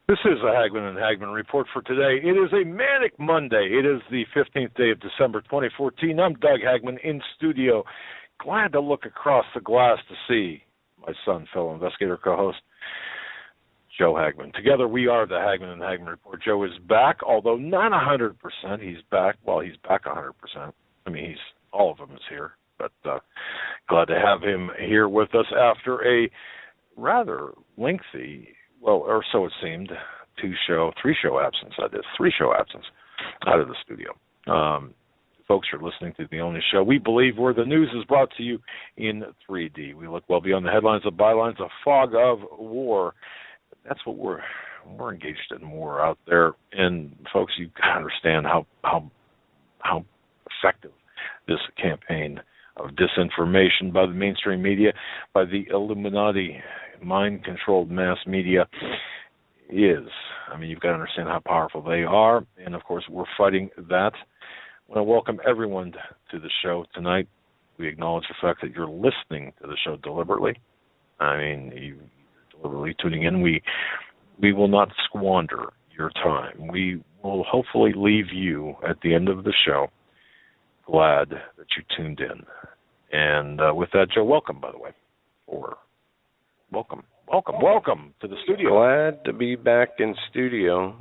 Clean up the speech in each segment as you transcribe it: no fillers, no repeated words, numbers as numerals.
This is a Hagmann Hagmann report for today. It is a manic Monday. It is the 15th day of December 2014. I'm Doug Hagmann in studio. Glad to look across the glass to see my son, fellow investigator, co-host, Joe Hagmann. Together we are the Hagmann Hagmann report. Joe is back, although not 100%. He's back. Well, he's back 100%. I mean, all of them is here. But glad to have him here with us after a rather lengthy, well, or so it seemed, three-show absence out of the studio. Folks are listening to the only show we believe where the news is brought to you in 3D. We look well beyond the headlines, the bylines, a fog of war. That's what we're engaged in war out there. And folks, you've got to understand how effective this campaign of disinformation by the mainstream media, by the Illuminati, mind-controlled mass media is. I mean, you've got to understand how powerful they are, and of course, we're fighting that. I want to welcome everyone to the show tonight. We acknowledge the fact that you're listening to the show deliberately. I mean, you're deliberately tuning in. We will not squander your time. We will hopefully leave you at the end of the show glad that you tuned in. And with that, Joe, welcome, by the way, Welcome to the studio. Glad to be back in studio.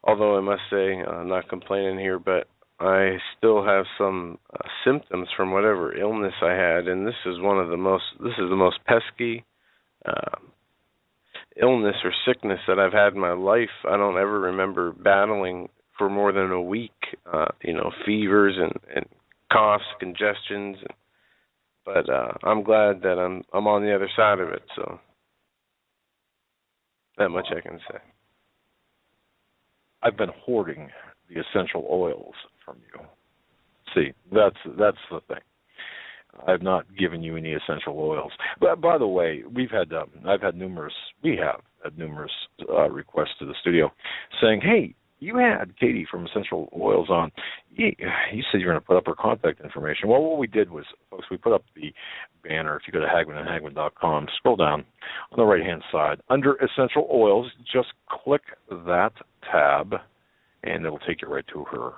Although I must say, I'm not complaining here, but I still have some symptoms from whatever illness I had, and this is the most pesky illness or sickness that I've had in my life. I don't ever remember battling for more than a week. Fevers and coughs, congestions. But I'm glad that I'm on the other side of it, so that much I can say. I've been hoarding the essential oils from you. See, that's the thing. I've not given you any essential oils. But by the way, we have had numerous requests to the studio saying, "Hey, you had Katie from Essential Oils on. You said you were going to put up her contact information." Well, what we did was, folks, we put up the banner. If you go to hagmanhagmann.com, scroll down on the right-hand side. Under Essential Oils, just click that tab, and it'll take you right to her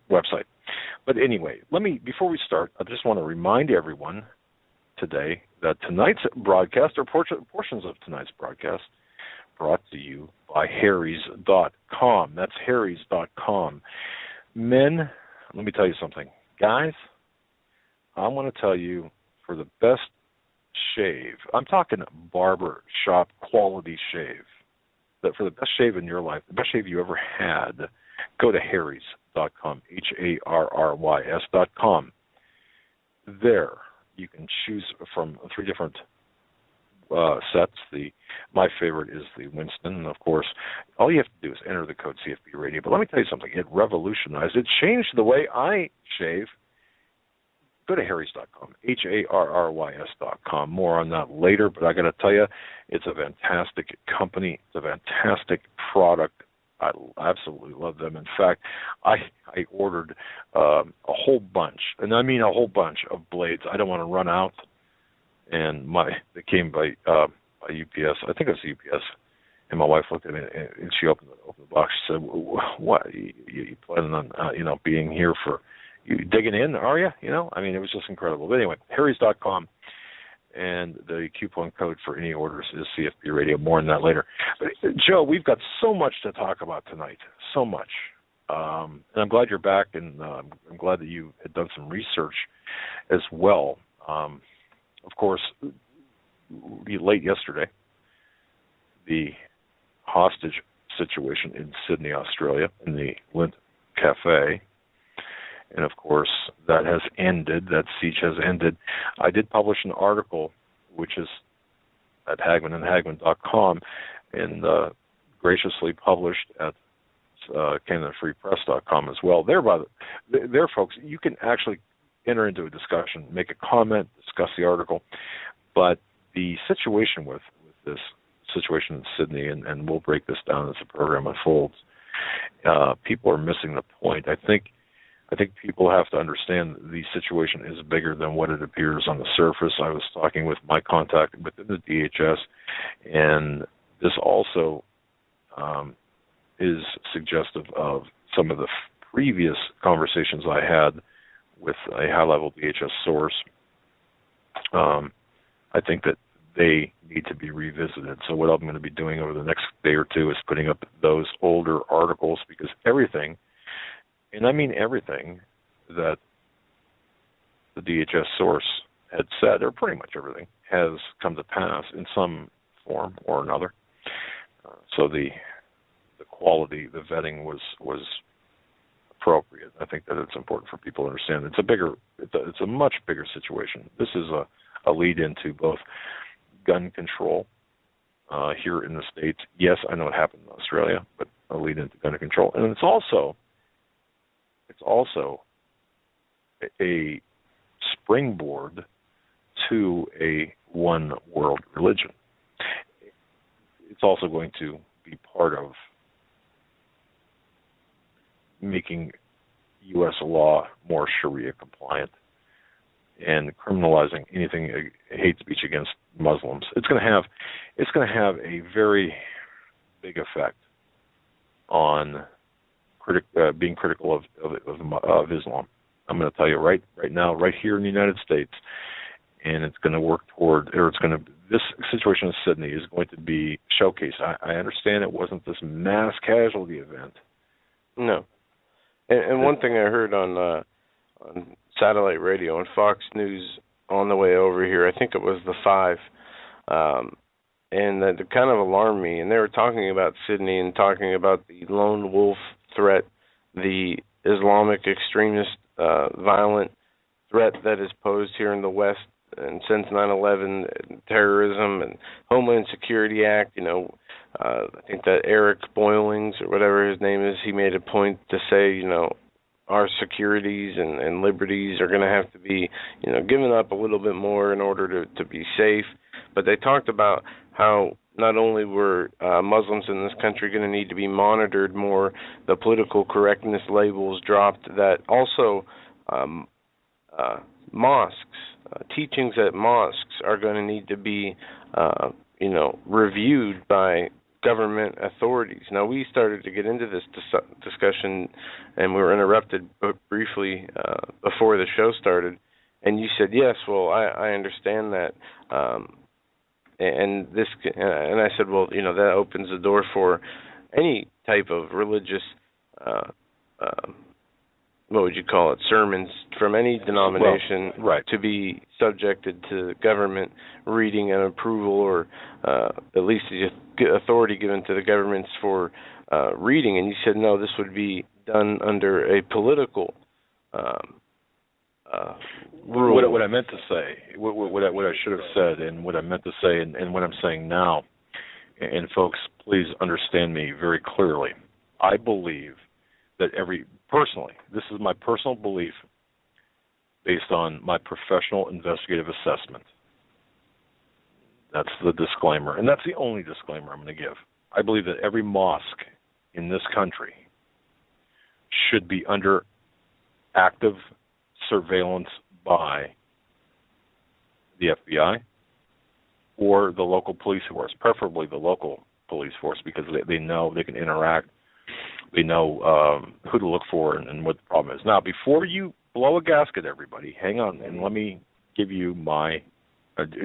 website. But anyway, before we start, I just want to remind everyone today that tonight's broadcast, or portions of tonight's broadcast, brought to you by Harry's.com. That's Harry's.com. Men, let me tell you something. Guys, I want to tell you, for the best shave, I'm talking barber shop quality shave, that for the best shave in your life, the best shave you ever had, go to Harry's.com, HARRYS.com. There, you can choose from 3 different sets. My favorite is the Winston, and of course, all you have to do is enter the code CFB Radio. But let me tell you something. It revolutionized. It changed the way I shave. Go to Harry's.com, HARRYS.com. More on that later, but I got to tell you, it's a fantastic company. It's a fantastic product. I absolutely love them. In fact, I ordered a whole bunch, and I mean a whole bunch of blades. I don't want to run out. And they came by UPS. I think it was UPS. And my wife looked at me, and she opened the box. She said, "What? You planning on being here for? You digging in? Are you? I mean, it was just incredible." But anyway, Harry's.com, and the coupon code for any orders is CFB Radio. More on that later. But Joe, we've got so much to talk about tonight. So much. And I'm glad you're back, and I'm glad that you had done some research as well. Of course, late yesterday, the hostage situation in Sydney, Australia, in the Lindt Café, and of course, that has ended. That siege has ended. I did publish an article, which is at hagmanhagmann.com, and graciously published at CanadaFreePress.com as well. There, folks, you can actually enter into a discussion, make a comment, discuss the article. But the situation with this situation in Sydney, and we'll break this down as the program unfolds, people are missing the point. I think people have to understand the situation is bigger than what it appears on the surface. I was talking with my contact within the DHS, And this also is suggestive of some of the previous conversations I had with a high-level DHS source. I think that they need to be revisited. So what I'm going to be doing over the next day or two is putting up those older articles, because everything, and I mean everything, that the DHS source had said, or pretty much everything, has come to pass in some form or another. So the quality, the vetting was appropriate. I think that it's important for people to understand. It's a much bigger situation. This is a lead into both gun control here in the States. Yes, I know it happened in Australia, but a lead into gun control. And it's also a springboard to a one world religion. It's also going to be part of making U.S. law more Sharia compliant and criminalizing anything hate speech against Muslims. It's going to have a very big effect on being critical of Islam. I'm going to tell you right now, right here in the United States, and it's going to work this situation in Sydney is going to be showcased. I understand it wasn't this mass casualty event. No. And one thing I heard on satellite radio and Fox News on the way over here, I think it was the 5, and that kind of alarmed me. And they were talking about Sydney and talking about the lone wolf threat, the Islamic extremist violent threat that is posed here in the West, and since 9/11, terrorism and Homeland Security Act, I think that Eric Boylings, or whatever his name is, he made a point to say, our securities and liberties are going to have to be, given up a little bit more in order to be safe. But they talked about how not only were Muslims in this country going to need to be monitored more, the political correctness labels dropped, that also mosques, teachings at mosques are going to need to be, reviewed by government authorities. Now, we started to get into this discussion, and we were interrupted briefly before the show started, and you said, yes, well, I understand that, and I said, well, that opens the door for any type of religious, what would you call it, sermons from any denomination to be subjected to government reading and approval, or at least the authority given to the governments for reading. And you said, no, this would be done under a political rule. What I meant to say, what I should have said, and what I meant to say, and what I'm saying now, and folks, please understand me very clearly. I believe that personally, this is my personal belief based on my professional investigative assessment. That's the disclaimer, and that's the only disclaimer I'm going to give. I believe that every mosque in this country should be under active surveillance by the FBI or the local police force, preferably the local police force, because they know they can interact. They know who to look for and what the problem is. Now, before you blow a gasket, everybody, hang on, and let me give you my...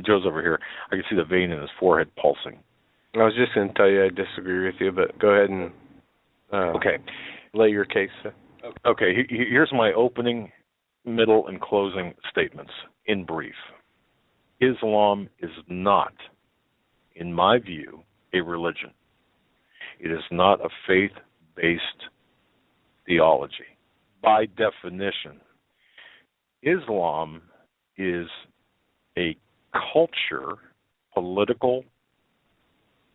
Joe's over here. I can see the vein in his forehead pulsing. I was just going to tell you I disagree with you, but go ahead and lay your case. Okay, here's my opening, middle, and closing statements in brief. Islam is not, in my view, a religion. It is not a faith-based theology. By definition, Islam is a culture, political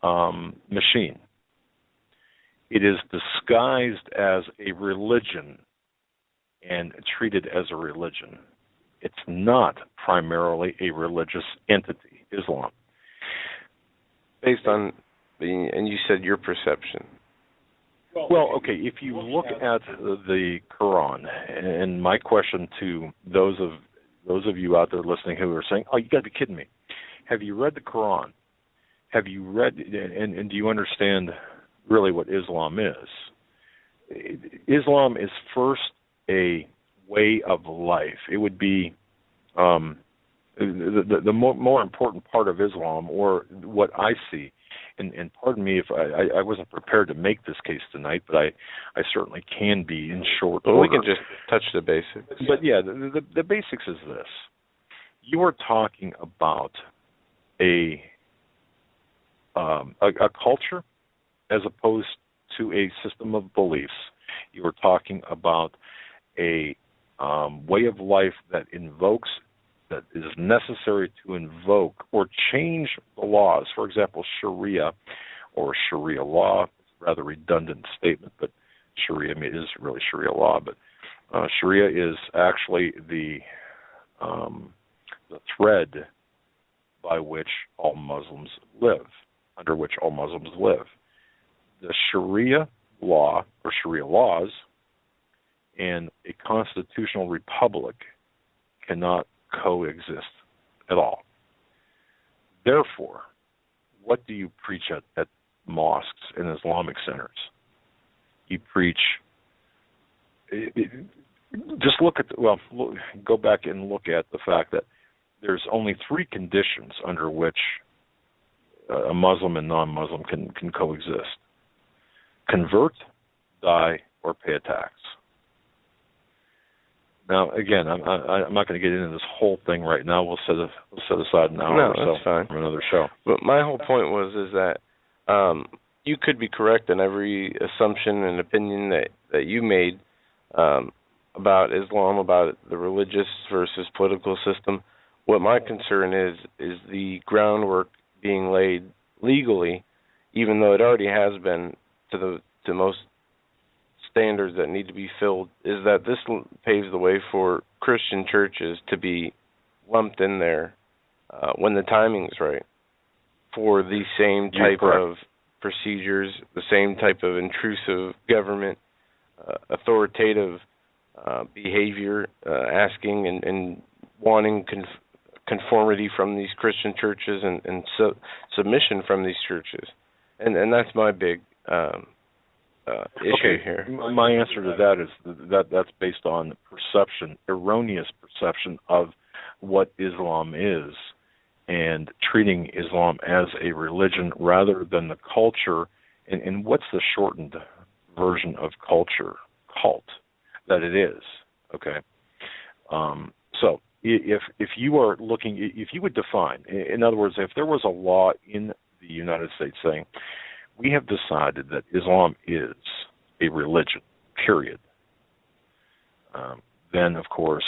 machine. It is disguised as a religion and treated as a religion. It's not primarily a religious entity, Islam. Based on and you said your perception. Well, okay, if you look at the Quran, and my question to those of you out there listening who are saying, oh, you got to be kidding me. Have you read the Quran? have you read and do you understand really what Islam is? Islam is first a way of life. It would be the more important part of Islam, or what I see. And pardon me if I wasn't prepared to make this case tonight, but I certainly can be in short order. Well, we can just touch the basics. But yeah, the basics is this. You are talking about a culture as opposed to a system of beliefs. You are talking about a way of life that is necessary to invoke or change the laws. For example, Sharia or Sharia law, it's a rather redundant statement, but Sharia is really Sharia law, but Sharia is actually the thread by which all Muslims live, under which all Muslims live. The Sharia law or Sharia laws and a constitutional republic cannot coexist at all. Therefore, what do you preach at mosques and Islamic centers? You preach, just go back and look at the fact that there's only 3 conditions under which a Muslim and non-Muslim can coexist: convert, die, or pay a tax. Now, again, I'm not going to get into this whole thing right now. We'll set aside an hour or so from another show. But my whole point is that you could be correct in every assumption and opinion that you made about Islam, about the religious versus political system. What my concern is the groundwork being laid legally, even though it already has been to most standards that need to be filled, is that this paves the way for Christian churches to be lumped in there when the timing is right for the same type of procedures, the same type of intrusive government, authoritative behavior, asking and wanting conformity from these Christian churches and submission from these churches. And that's my big issue here. My answer to that is that's based on perception, erroneous perception of what Islam is, and treating Islam as a religion rather than the culture. And what's the shortened version of culture? Cult. That it is. Okay. So if you are looking, if you would define, in other words, if there was a law in the United States saying, we have decided that Islam is a religion, period. Then, of course,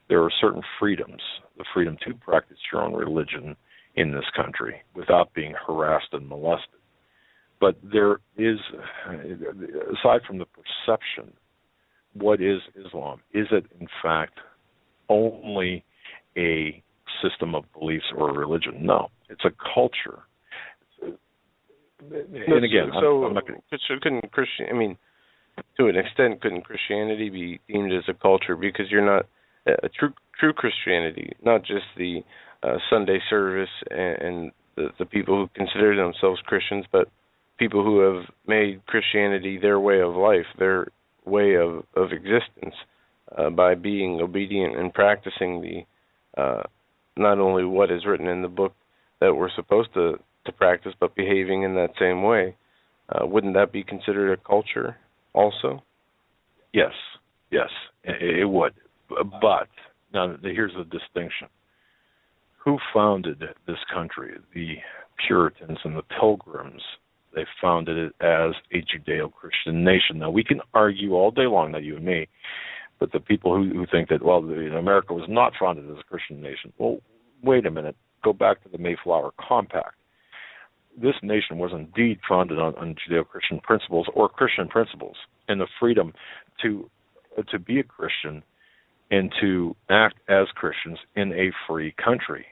there are certain freedoms, the freedom to practice your own religion in this country without being harassed and molested. But there is, aside from the perception, what is Islam? Is it, in fact, only a system of beliefs or a religion? No, it's a culture. And again, I'm not going to... to an extent, couldn't Christianity be deemed as a culture? Because you're not a true Christianity, not just the Sunday service and the people who consider themselves Christians, but people who have made Christianity their way of life, their way of existence, by being obedient and practicing the not only what is written in the book that we're supposed to practice, but behaving in that same way. Wouldn't that be considered a culture also? Yes, it would. But now here's the distinction. Who founded this country? The Puritans and the Pilgrims. They founded it as a Judeo-Christian nation. Now, we can argue all day long, not you and me, but the people who think that, America was not founded as a Christian nation. Well, wait a minute. Go back to the Mayflower Compact. This nation was indeed founded on Judeo-Christian principles or Christian principles, and the freedom to be a Christian and to act as Christians in a free country.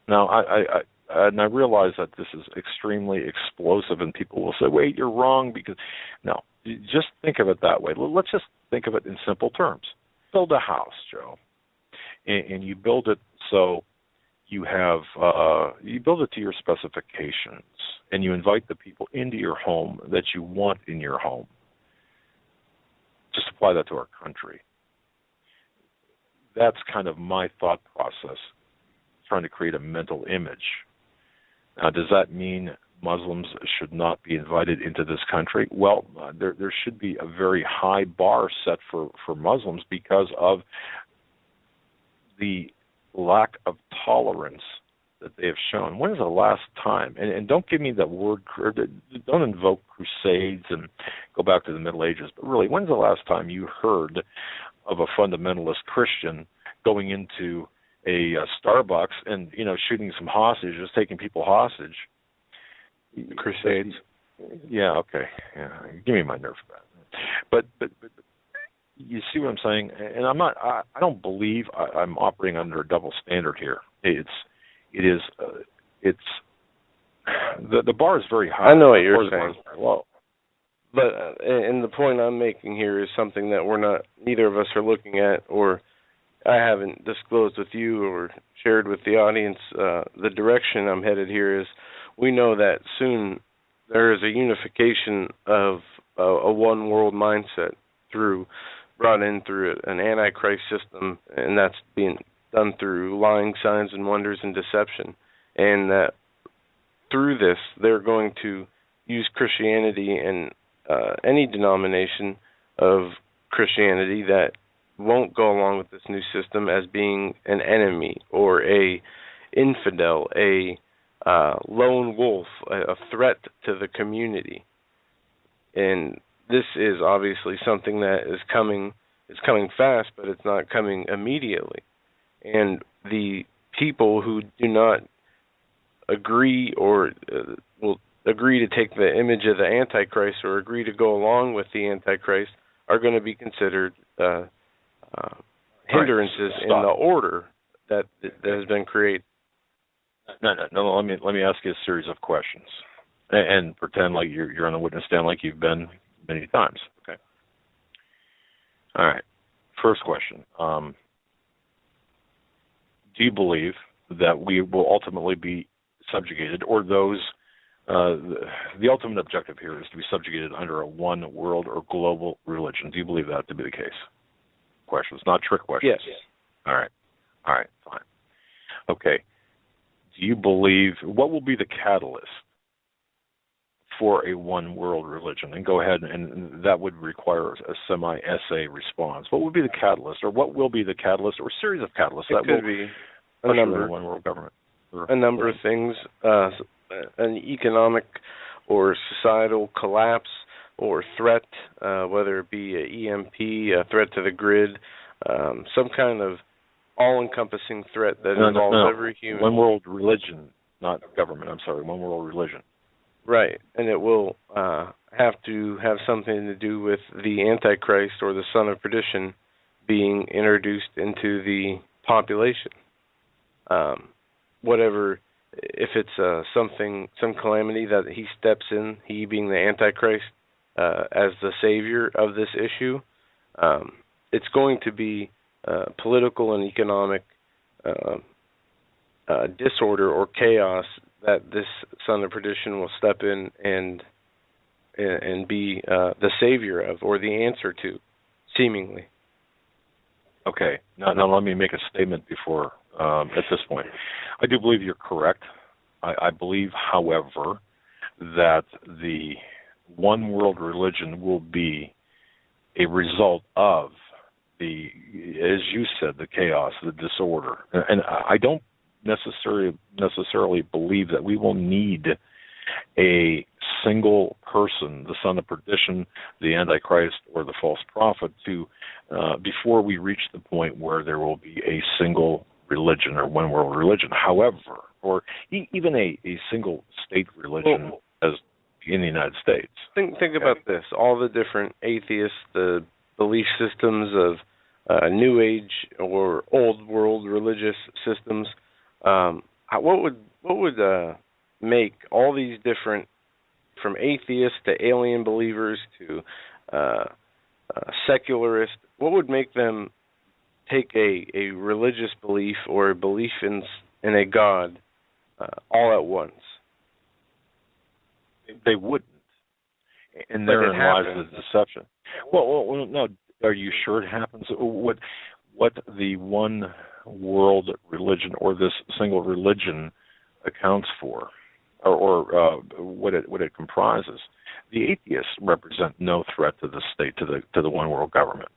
Now, I realize that this is extremely explosive, and people will say, wait, you're wrong, because... No, just think of it that way. Let's just think of it in simple terms. Build a house, Joe, and you build it so you have you build it to your specifications, and you invite the people into your home that you want in your home. Just apply that to our country. That's kind of my thought process, trying to create a mental image. Now, does that mean Muslims should not be invited into this country? Well, there should be a very high bar set for Muslims because of the lack of tolerance that they have shown. When is the last time, and don't give me that word, don't invoke crusades and go back to the Middle Ages, but really, when's the last time you heard of a fundamentalist Christian going into a Starbucks and, shooting some hostages, taking people hostage? Crusades. Yeah, okay. Yeah, give me my nerve back. But you see what I'm saying? And I don't believe I'm operating under a double standard here. The bar is very high. I know what you're saying. Low. But and the point I'm making here is something that neither of us are looking at, or I haven't disclosed with you or shared with the audience. The direction I'm headed here is, we know that soon there is a unification of a one world mindset brought in through an antichrist system, and that's being done through lying, signs, and wonders and deception. And that through this, they're going to use Christianity and any denomination of Christianity that won't go along with this new system as being an enemy or a infidel, a lone wolf, a threat to the community. And this is obviously something that is coming fast, but it's not coming immediately. And the people who do not agree or will agree to take the image of the Antichrist or agree to go along with the Antichrist are going to be considered hindrances in the order that has been created. No. Let me ask you a series of questions, and pretend like you're on the witness stand, like you've been many times. Okay. All right. First question: do you believe that we will ultimately be subjugated, or those? The ultimate objective here is to be subjugated under a one world or global religion. Do you believe that to be the case? Questions, not trick questions. Yes. All right, fine. Okay. Do you believe, what will be the catalyst for a one world religion? And go ahead, and that would require a semi-essay response. What would be the catalyst, or what will be the catalyst, or a series of catalysts that will be a number one world government? A number of things. An economic or societal collapse or threat, whether it be an EMP, a threat to the grid, some kind of all-encompassing threat that involves every human. One world religion, not government. I'm sorry, one world religion. Right, and it will have to have something to do with the Antichrist or the Son of Perdition being introduced into the population. Whatever, if it's some calamity that he steps in, he being the Antichrist, as the savior of this issue, it's going to be political and economic disorder or chaos that this Son of Perdition will step in and be the savior of, or the answer to, seemingly. Okay. Now let me make a statement before, at this point. I do believe you're correct. I believe, however, that the one world religion will be a result of the, as you said, the chaos, the disorder. And I don't necessarily believe that we will need a single person, the Son of Perdition, the Antichrist, or the false prophet, to before we reach the point where there will be a single religion or one world religion. However, or even a single state religion as in the United States. Think about this: all the different atheists, the belief systems of New Age or Old World religious systems. What would make all these different, from atheists to alien believers to secularists, what would make them take a religious belief or a belief in a God all at once. They wouldn't, and But therein it lies happens. the deception. Well, no. Are you sure it happens? What the one world religion or this single religion accounts for, or what it comprises? The atheists represent no threat to the state, to the one world government.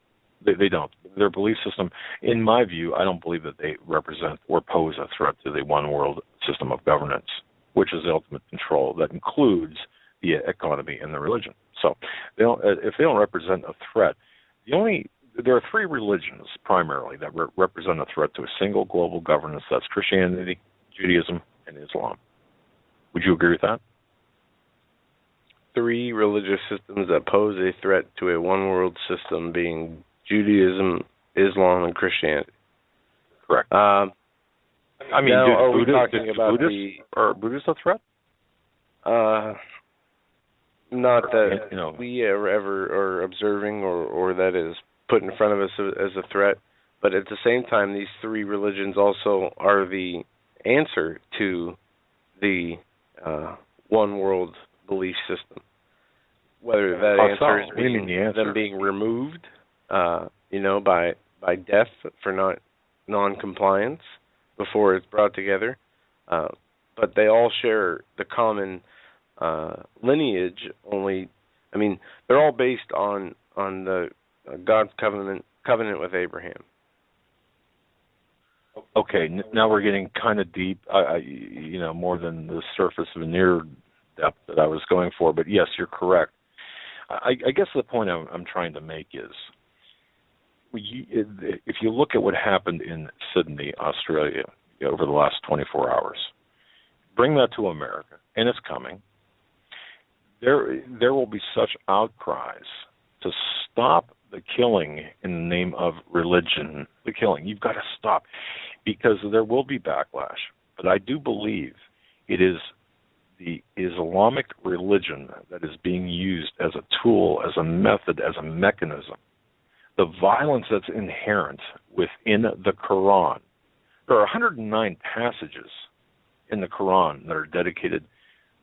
They don't. Their belief system, in my view, I don't believe that they represent or pose a threat to the one world system of governance, which is the ultimate control that includes the economy and the religion. So, if they don't represent a threat, there are three religions primarily that represent a threat to a single global governance. That's Christianity, Judaism, and Islam. Would you agree with that? Three religious systems that pose a threat to a one-world system being Judaism, Islam, and Christianity. Correct. I mean, now, are we Buddhist, talking about are Buddhists a threat? Not that we are ever observing or that is put in front of us as a threat, but at the same time, these three religions also are the answer to the one world belief system. Whether that answer is them being removed, by death for non-compliance before it's brought together, but they all share the common lineage. They're all based on the God's covenant with Abraham. Okay, now we're getting kind of deep, more than the surface veneer depth that I was going for. But yes, you're correct. I guess the point I'm trying to make is, if you look at what happened in Sydney, Australia, over the last 24 hours, bring that to America, and it's coming. There will be such outcries to stop the killing in the name of religion. The killing, you've got to stop, because there will be backlash. But I do believe it is the Islamic religion that is being used as a tool, as a method, as a mechanism. The violence that's inherent within the Quran. There are 109 passages in the Quran that are dedicated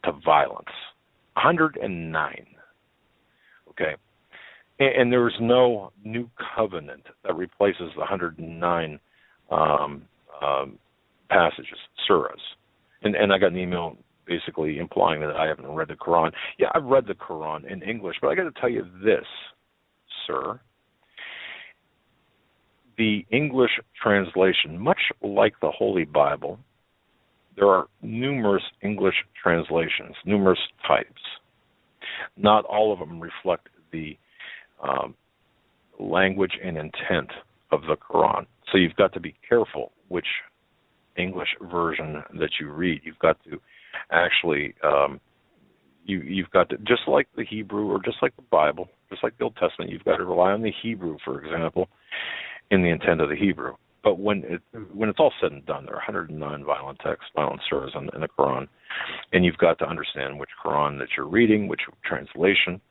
to violence. 109. Okay? And there is no new covenant that replaces the 109 passages, surahs. And I got an email basically implying that I haven't read the Quran. Yeah, I've read the Quran in English, but I got to tell you this, sir. The English translation, much like the Holy Bible, there are numerous English translations, numerous types. Not all of them reflect the language and intent of the Quran. So you've got to be careful which English version that you read. You've got to actually, you've got to, just like the Hebrew or just like the Bible, just like the Old Testament, you've got to rely on the Hebrew, for example, in the intent of the Hebrew. But when it's all said and done, there are 109 violent texts, violent surahs in the Quran, and you've got to understand which Quran that you're reading, which transliteration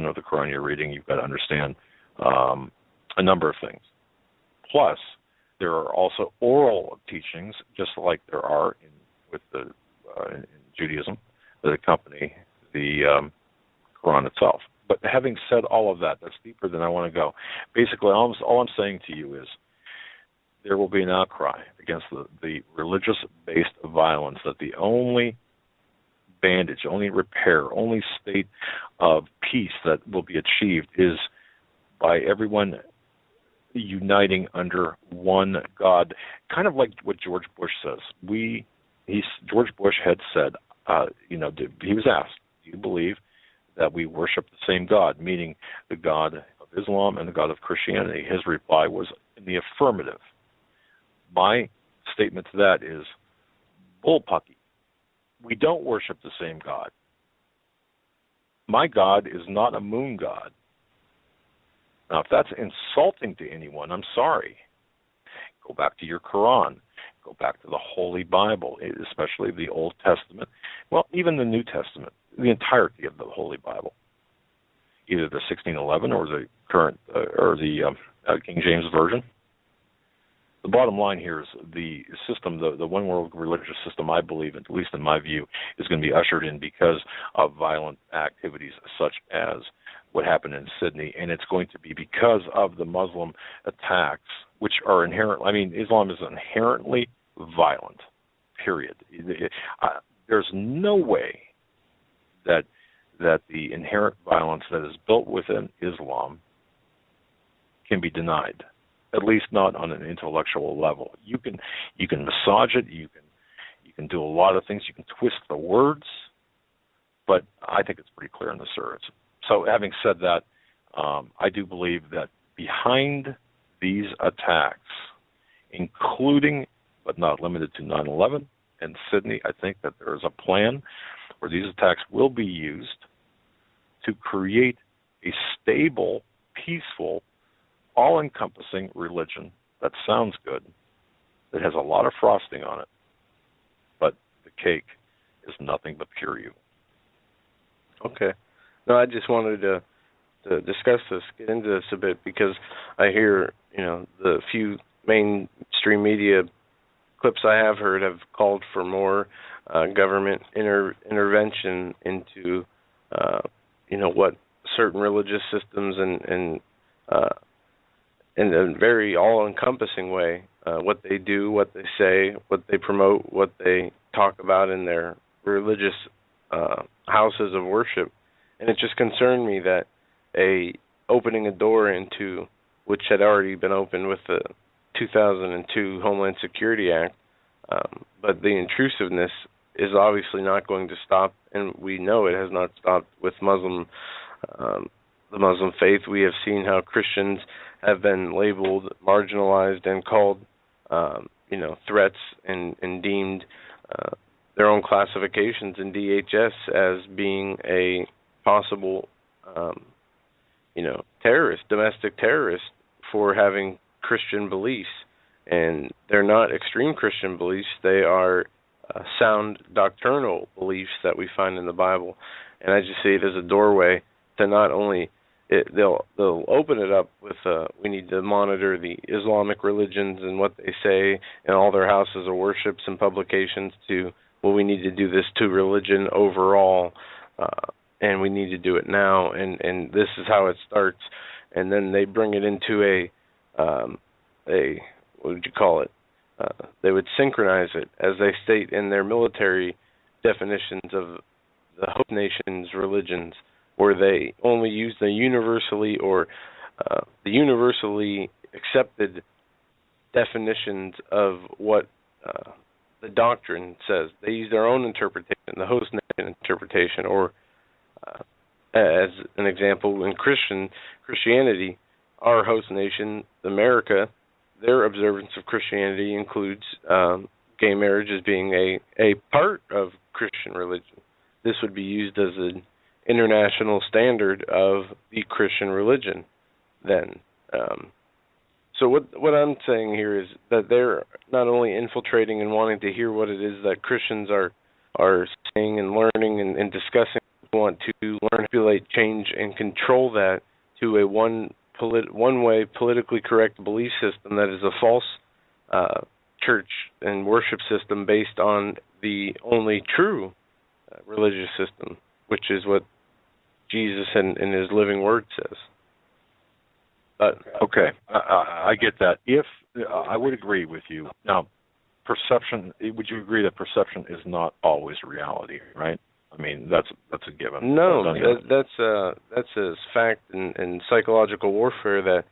of the Quran you're reading. You've got to understand a number of things. Plus, there are also oral teachings, just like there are in Judaism, that accompany the Quran itself. But having said all of that, that's deeper than I want to go. Basically, all I'm saying to you is there will be an outcry against the religious-based violence, that the only bandage, only repair, only state of peace that will be achieved is by everyone uniting under one God. Kind of like what George Bush says. George Bush had said, he was asked, do you believe that we worship the same God, meaning the God of Islam and the God of Christianity? His reply was in the affirmative. My statement to that is bullpucky. We don't worship the same God. My God is not a moon god. Now, if that's insulting to anyone, I'm sorry. Go back to your Quran. Go back to the Holy Bible, especially the Old Testament. Well, even the New Testament, the entirety of the Holy Bible. Either the 1611 or the current, or the King James Version. the bottom line here is the system, the one world religious system, I believe, at least in my view, is going to be ushered in because of violent activities such as what happened in Sydney, and it's going to be because of the Muslim attacks, which are inherent. I mean, Islam is inherently violent, period. There's no way that the inherent violence that is built within Islam can be denied, at least not on an intellectual level. You can massage it, you can do a lot of things, you can twist the words, but I think it's pretty clear in the surahs. So having said that, I do believe that behind these attacks, including but not limited to 9/11 and Sydney, I think that there is a plan where these attacks will be used to create a stable, peaceful, all-encompassing religion that sounds good, that has a lot of frosting on it, but the cake is nothing but pure evil. Okay. No, I just wanted to discuss this, get into this a bit, because I hear, the few mainstream media clips I have heard have called for more government intervention into, what certain religious systems and in a very all-encompassing way, what they do, what they say, what they promote, what they talk about in their religious houses of worship. And it just concerned me that opening a door into, which had already been opened with the 2002 Homeland Security Act, but the intrusiveness is obviously not going to stop, and we know it has not stopped with the Muslim faith. We have seen how Christians have been labeled, marginalized, and called, threats and deemed their own classifications in DHS as being a possible, terrorist, domestic terrorist for having Christian beliefs. And they're not extreme Christian beliefs. They are sound doctrinal beliefs that we find in the Bible. And I just see it as a doorway to not only they'll open it up with we need to monitor the Islamic religions and what they say in all their houses of worships and publications, to, well, we need to do this to religion overall, and we need to do it now, and this is how it starts. And then they bring it into a what would you call it? They would synchronize it, as they state in their military definitions of the Hope Nations religions, where they only use the universally accepted definitions of what the doctrine says. They use their own interpretation, the host nation interpretation, or as an example, in Christianity, our host nation, America, their observance of Christianity includes gay marriage as being a part of Christian religion. This would be used as an international standard of the Christian religion then. So what I'm saying here is that they're not only infiltrating and wanting to hear what it is that Christians are saying and learning and discussing, want to learn, manipulate, change, and control that to a one-way politically correct belief system that is a false church and worship system based on the only true religious system, which is what Jesus in his living word says. Okay, I get that. If I would agree with you. Now, perception, would you agree that perception is not always reality, right? I mean, that's a given. No, that's a fact in psychological warfare that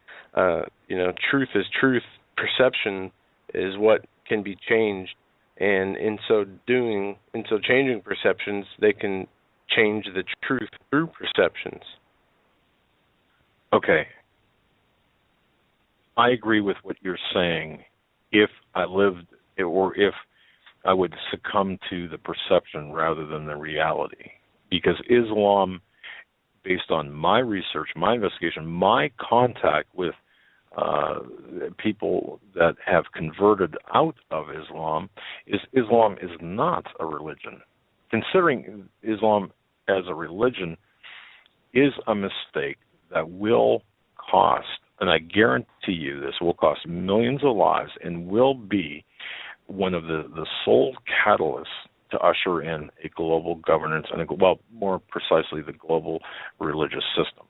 truth is truth. Perception is what can be changed, and in so changing perceptions, they can change the truth through perceptions. Okay. I agree with what you're saying. If I lived, or if I would succumb to the perception rather than the reality. Because Islam, based on my research, my investigation, my contact with people that have converted out of Islam is not a religion. Considering Islam as a religion is a mistake that will cost and I guarantee you this will cost millions of lives and will be one of the sole catalysts to usher in a global governance and, well, more precisely, the global religious system.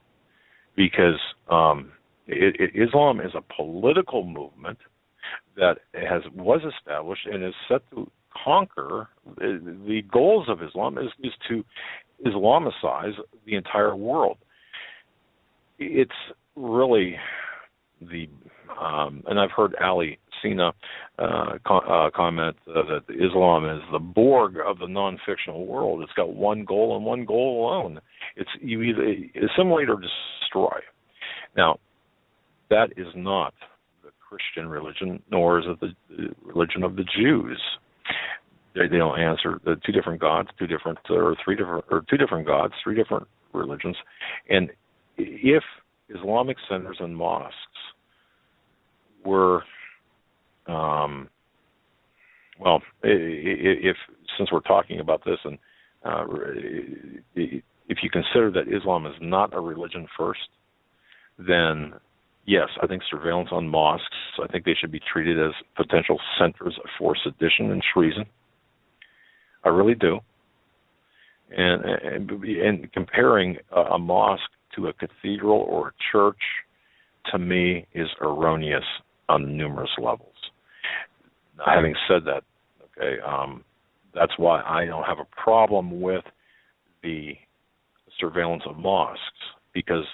Because Islam is a political movement that was established and is set to conquer. The goals of Islam is to Islamicize the entire world. It's really and I've heard Ali Sina comment that Islam is the Borg of the non-fictional world. It's got one goal and one goal alone. It's you either assimilate or destroy. Now, that is not the Christian religion, nor is it the religion of the Jews. They don't answer the two different gods, two different gods, three different religions. And if Islamic centers and mosques were, if since we're talking about this, and if you consider that Islam is not a religion first, then yes, I think surveillance on mosques, I think they should be treated as potential centers for sedition and treason. I really do. And comparing a mosque to a cathedral or a church, to me, is erroneous on numerous levels. Now, having said that, okay, that's why I don't have a problem with the surveillance of mosques, because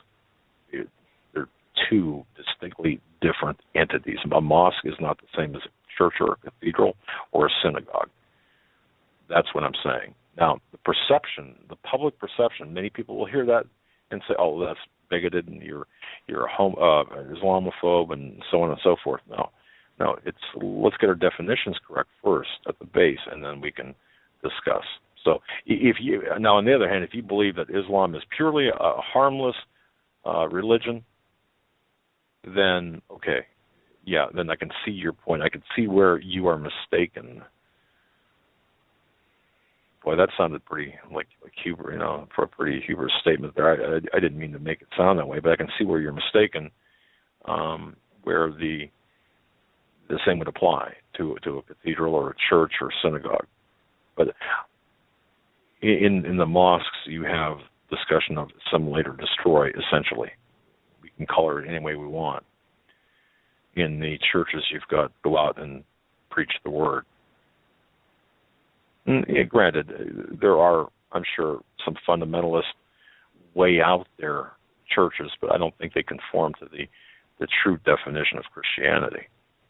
they're two distinctly different entities. A mosque is not the same as a church or a cathedral or a synagogue. That's what I'm saying. Now, the perception, the public perception, many people will hear that and say, "Oh, that's bigoted, and you're an Islamophobe," and so on and so forth. No, let's get our definitions correct first at the base, and then we can discuss. So, on the other hand, if you believe that Islam is purely a harmless religion, then okay, yeah, then I can see your point. I can see where you are mistaken. Boy, that sounded pretty like Huber, for a pretty Huber statement there. I didn't mean to make it sound that way, but I can see where you're mistaken, where the same would apply to a cathedral or a church or synagogue. But in the mosques, you have discussion of assimilate or destroy, essentially. We can color it any way we want. In the churches, you've got go out and preach the word. Yeah, granted, there are, I'm sure, some fundamentalist way out there churches, but I don't think they conform to the true definition of Christianity.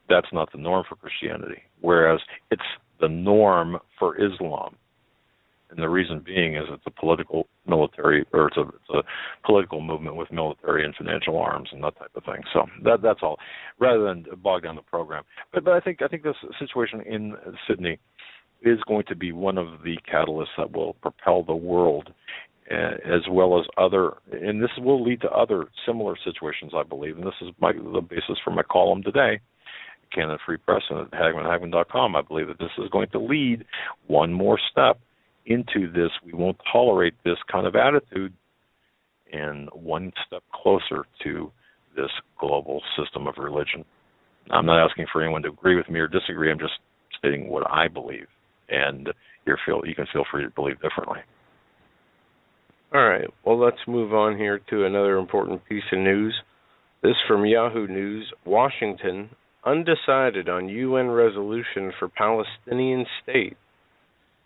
That's not the norm for Christianity, whereas it's the norm for Islam. And the reason being is it's a political movement with military and financial arms and that type of thing. So that's all, rather than bog down the program. But I think this situation in Sydney is going to be one of the catalysts that will propel the world, as well as other, and this will lead to other similar situations, I believe. And this is the basis for my column today, Canada Free Press and at Hagmann.com. I believe that this is going to lead one more step into this. We won't tolerate this kind of attitude, and one step closer to this global system of religion. I'm not asking for anyone to agree with me or disagree. I'm just stating what I believe, and you can feel free to believe differently. All right. Well, let's move on here to another important piece of news. This from Yahoo News. Washington undecided on UN resolution for Palestinian state.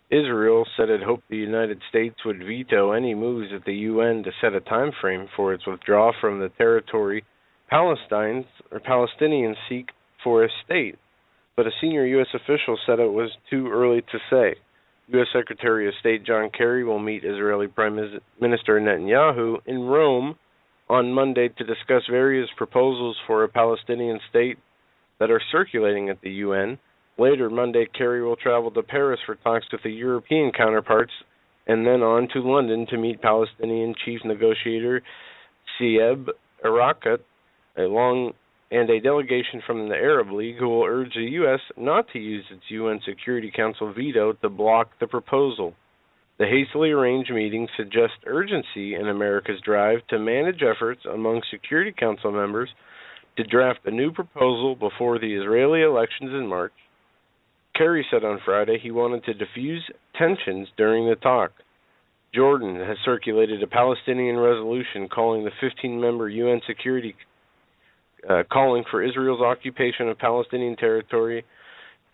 Israel said it hoped the United States would veto any moves at the UN to set a time frame for its withdrawal from the territory Palestinians seek for a state. But a senior U.S. official said it was too early to say. U.S. Secretary of State John Kerry will meet Israeli Prime Minister Netanyahu in Rome on Monday to discuss various proposals for a Palestinian state that are circulating at the UN. Later Monday, Kerry will travel to Paris for talks with the European counterparts and then on to London to meet Palestinian chief negotiator Sieb Erekat, and a delegation from the Arab League who will urge the U.S. not to use its UN Security Council veto to block the proposal. The hastily arranged meeting suggests urgency in America's drive to manage efforts among Security Council members to draft a new proposal before the Israeli elections in March. Kerry said on Friday he wanted to diffuse tensions during the talk. Jordan has circulated a Palestinian resolution calling the 15-member UN Security calling for Israel's occupation of Palestinian territory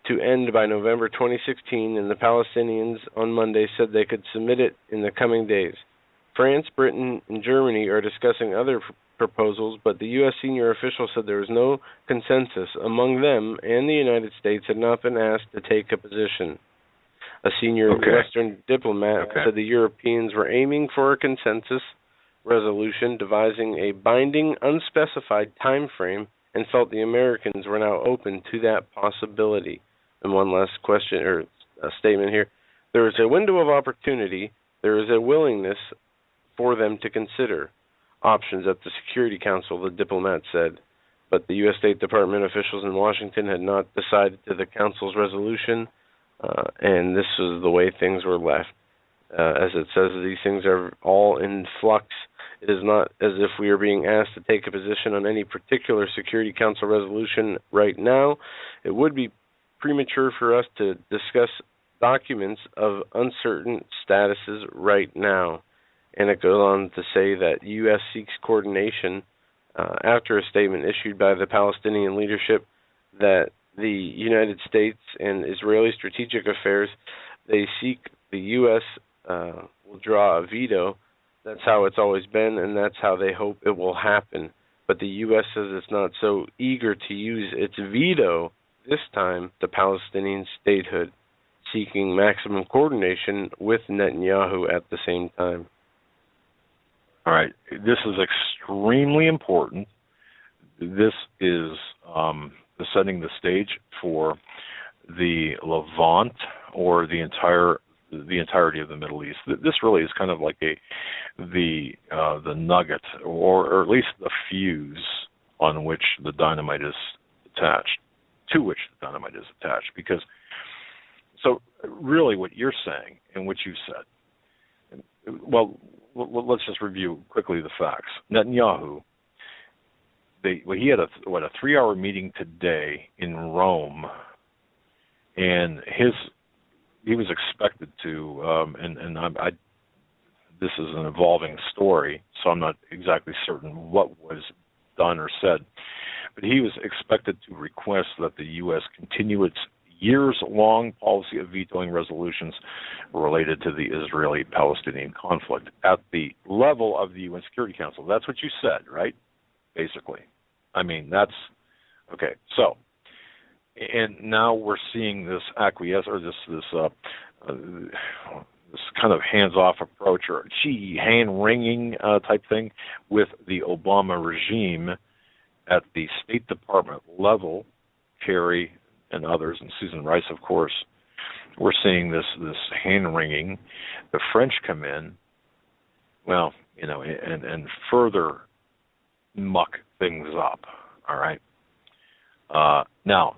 to end by November 2016, and the Palestinians on Monday said they could submit it in the coming days. France, Britain, and Germany are discussing other proposals, but the U.S. senior official said there was no consensus among them, and the United States had not been asked to take a position. A senior Western diplomat said the Europeans were aiming for a consensus resolution devising a binding, unspecified time frame, and felt the Americans were now open to that possibility. And one last question or statement here. There is a window of opportunity. There is a willingness for them to consider options at the Security Council, the diplomat said. But the U.S. State Department officials in Washington had not decided to the Council's resolution, and this was the way things were left. As it says, these things are all in flux. It is not as if we are being asked to take a position on any particular Security Council resolution right now. It would be premature for us to discuss documents of uncertain statuses right now. And it goes on to say that U.S. seeks coordination after a statement issued by the Palestinian leadership that the United States and Israeli Strategic Affairs, they seek the U.S. Will draw a veto. That's how it's always been, and that's how they hope it will happen. But the U.S. says it's not so eager to use its veto this time to Palestinian statehood, seeking maximum coordination with Netanyahu at the same time. All right. This is extremely important. This is setting the stage for the Levant, or the entirety of the Middle East. This really is kind of like the nugget, or at least the fuse on which the dynamite is attached, to which the dynamite is attached. Because, so really what you're saying and what you said, well, let's just review quickly the facts. Netanyahu, he had a 3-hour meeting today in Rome, and he was expected to, this is an evolving story, so I'm not exactly certain what was done or said, but he was expected to request that the U.S. continue its years-long policy of vetoing resolutions related to the Israeli-Palestinian conflict at the level of the UN Security Council. That's what you said, right? Basically. I mean, that's, okay, so, and now we're seeing this acquiesce, or this kind of hands-off approach, or hand-wringing type thing with the Obama regime at the State Department level. Kerry and others, and Susan Rice, of course, we're seeing this hand-wringing. The French come in, well, and further muck things up, all right? Now,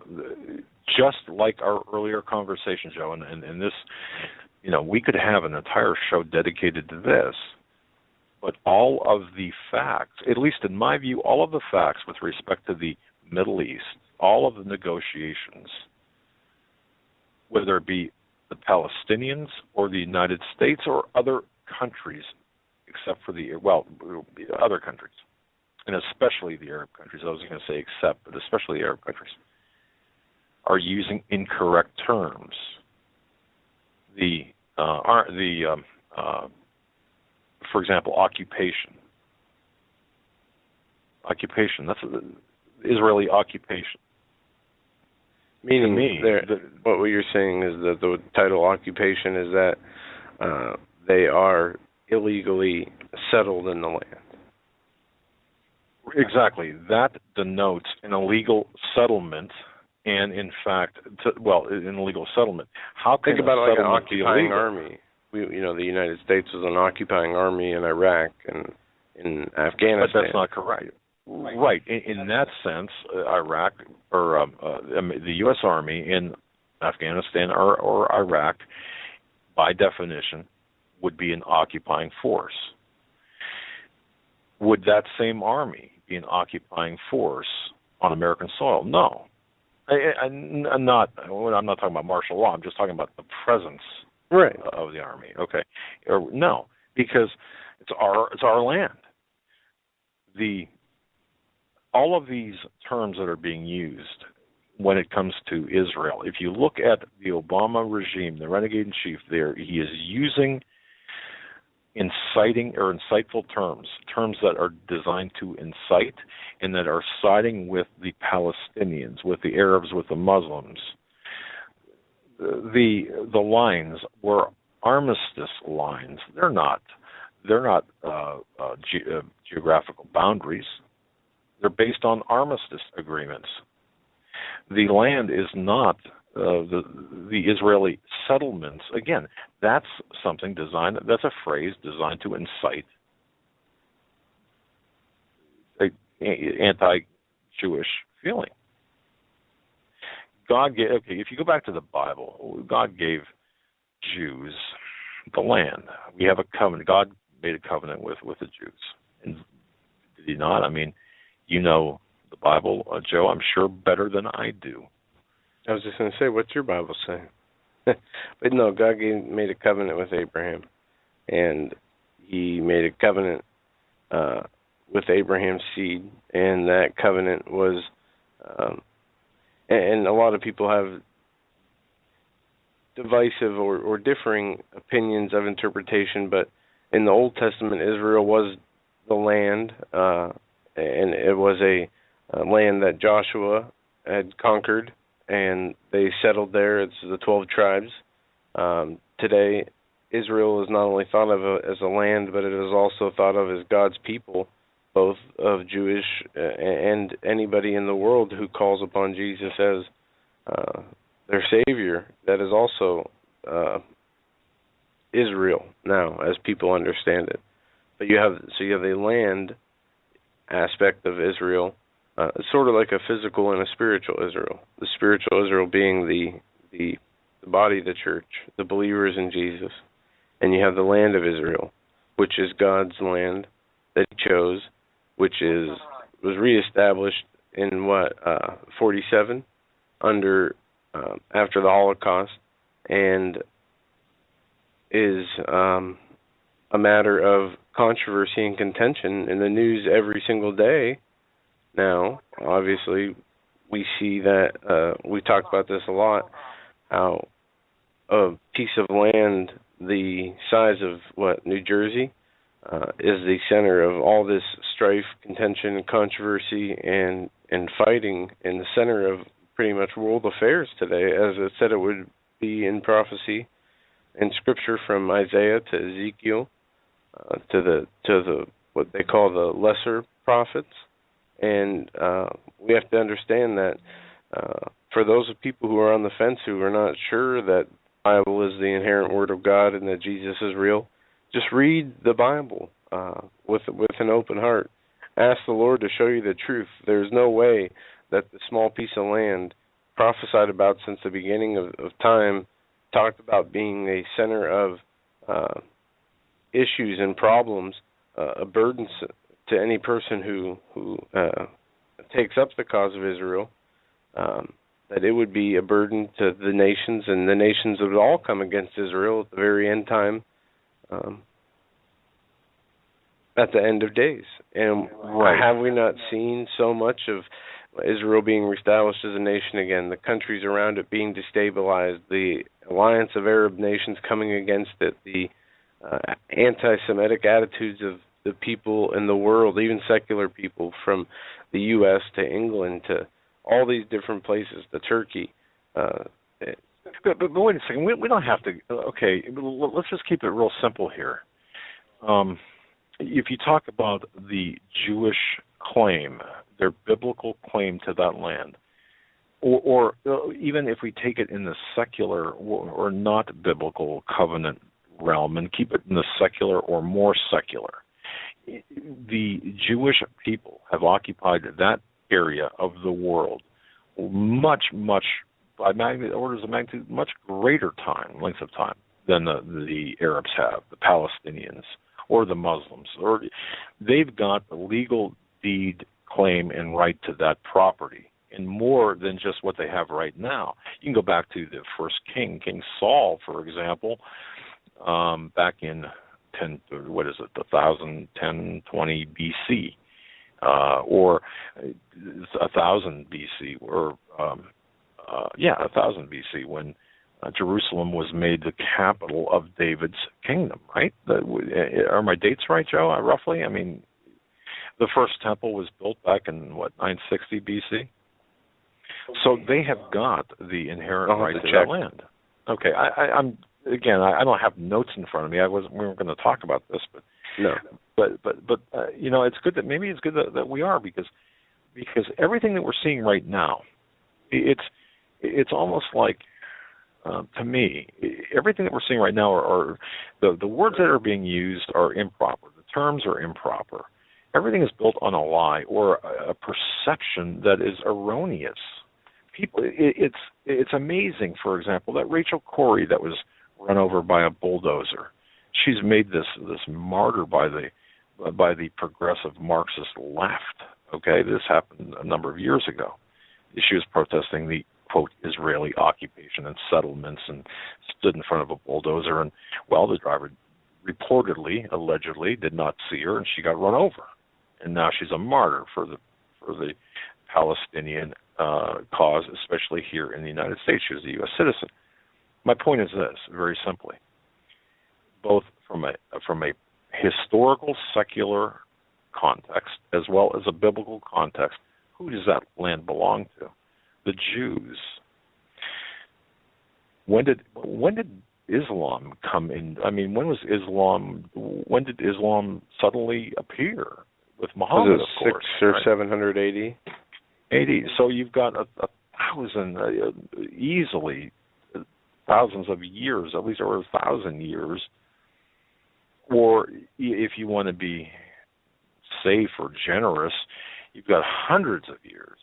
just like our earlier conversation, Joe, and this, we could have an entire show dedicated to this, but all of the facts, at least in my view, all of the facts with respect to the Middle East, all of the negotiations, whether it be the Palestinians or the United States or other countries, except for other countries, and especially the Arab countries. I was going to say except, but especially the Arab countries, are using incorrect terms. For example, occupation. Occupation. That's Israeli occupation. Meaning, what you're saying is that the title occupation is that they are illegally settled in the land. Exactly. That denotes an illegal settlement, and in fact, an illegal settlement. How can think about it like an occupying illegal? army? The United States was an occupying army in Iraq and in Afghanistan. But that's not correct. Right. In that sense, Iraq, or the U.S. Army in Afghanistan or Iraq, by definition, would be an occupying force. Would that same army be an occupying force on American soil. No. I'm not talking about martial law. I'm just talking about the presence of the Army. Okay. No, because it's our land. All of these terms that are being used when it comes to Israel, if you look at the Obama regime, the renegade in chief there, he is using inciting or insightful terms that are designed to incite and that are siding with the Palestinians, with the Arabs, with the Muslims. The lines were armistice lines. They're not geographical boundaries. They're based on armistice agreements. The land is not the Israeli settlements. Again, that's something designed. That's a phrase designed to incite anti-Jewish feeling. God gave. Okay, if you go back to the Bible, God gave Jews the land. We have a covenant. God made a covenant with the Jews, and did He not? I mean, you know the Bible, Joe, I'm sure better than I do. I was just going to say, what's your Bible say? But no, God made a covenant with Abraham, and He made a covenant with Abraham's seed, and that covenant was, and a lot of people have divisive or differing opinions of interpretation, but in the Old Testament, Israel was the land, and it was a land that Joshua had conquered, and they settled there. It's the 12 tribes. Today, Israel is not only thought of as a land, but it is also thought of as God's people, both of Jewish and anybody in the world who calls upon Jesus as their Savior. That is also Israel now, as people understand it. But you have the land aspect of Israel. It's sort of like a physical and a spiritual Israel. The spiritual Israel being the body of the church, the believers in Jesus. And you have the land of Israel, which is God's land that He chose, which was reestablished in 47 after the Holocaust, and is a matter of controversy and contention in the news every single day. Now, obviously, we see that, we talk about this a lot, how a piece of land the size of, New Jersey, is the center of all this strife, contention, and controversy, and fighting in the center of pretty much world affairs today, as it said it would be in prophecy, in Scripture from Isaiah to Ezekiel, to the what they call the lesser prophets. And we have to understand that for those of people who are on the fence, who are not sure that the Bible is the inherent Word of God and that Jesus is real, just read the Bible with an open heart. Ask the Lord to show you the truth. There's no way that the small piece of land prophesied about since the beginning of time, talked about being a center of issues and problems, a burden to any person who takes up the cause of Israel, that it would be a burden to the nations, and the nations would all come against Israel at the very end time, at the end of days. And have we not seen so much of Israel being reestablished as a nation again, the countries around it being destabilized, the alliance of Arab nations coming against it, the anti-Semitic attitudes of the people in the world, even secular people, from the U.S. to England to all these different places, to Turkey. But wait a second. We don't have to. Okay, let's just keep it real simple here. If you talk about the Jewish claim, their biblical claim to that land, or even if we take it in the secular or not biblical covenant realm and keep it in the secular or more secular, the Jewish people have occupied that area of the world much, by orders of magnitude, much greater lengths of time than the Arabs have, the Palestinians, or the Muslims. Or they've got the legal deed claim and right to that property, and more than just what they have right now. You can go back to the first king, King Saul, for example, back in 1020 BC, or 1000 BC, or 1000 BC, when Jerusalem was made the capital of David's kingdom, right? Are my dates right, Joe, roughly? I mean, the first temple was built back in, 960 BC? So they have got the inherent right to that land. Okay, I'm again, I don't have notes in front of me. We weren't going to talk about this, but no. But it's good that that we are, because everything that we're seeing right now, it's almost like, to me, everything that we're seeing right now are the words that are being used are improper. The terms are improper. Everything is built on a lie or a perception that is erroneous. People, it's amazing, for example, that Rachel Corrie that was run over by a bulldozer. She's made this martyr by the progressive Marxist left. Okay, this happened a number of years ago. She was protesting the, quote, Israeli occupation and settlements, and stood in front of a bulldozer, and, well, the driver reportedly, allegedly, did not see her, and she got run over. And now she's a martyr for the Palestinian cause, especially here in the United States. She's a U.S. citizen. My point is this, very simply. Both from a historical, secular context, as well as a biblical context, who does that land belong to? The Jews. When did Islam come in? I mean, when did Islam suddenly appear? With Muhammad, was it of course. 600 or 700 AD? 80. So you've got a thousand, easily thousands of years, at least over 1,000 years. Or if you want to be safe or generous, you've got hundreds of years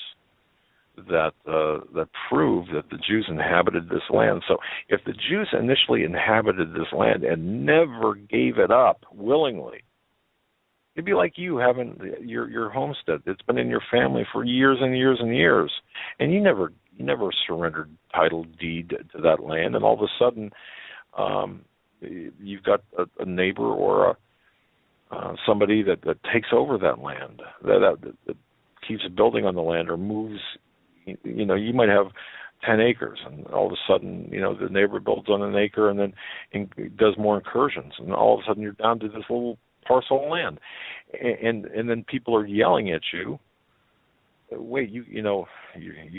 that prove that the Jews inhabited this land. So if the Jews initially inhabited this land and never gave it up willingly, it'd be like you having your homestead. It's been in your family for years and years and years, and you never surrendered title deed to that land, and all of a sudden you've got a neighbor or somebody that takes over that land, that keeps building on the land or moves. You might have 10 acres, and all of a sudden, the neighbor builds on an acre and then does more incursions, and all of a sudden you're down to this little parcel of land, and then people are yelling at you. Wait, you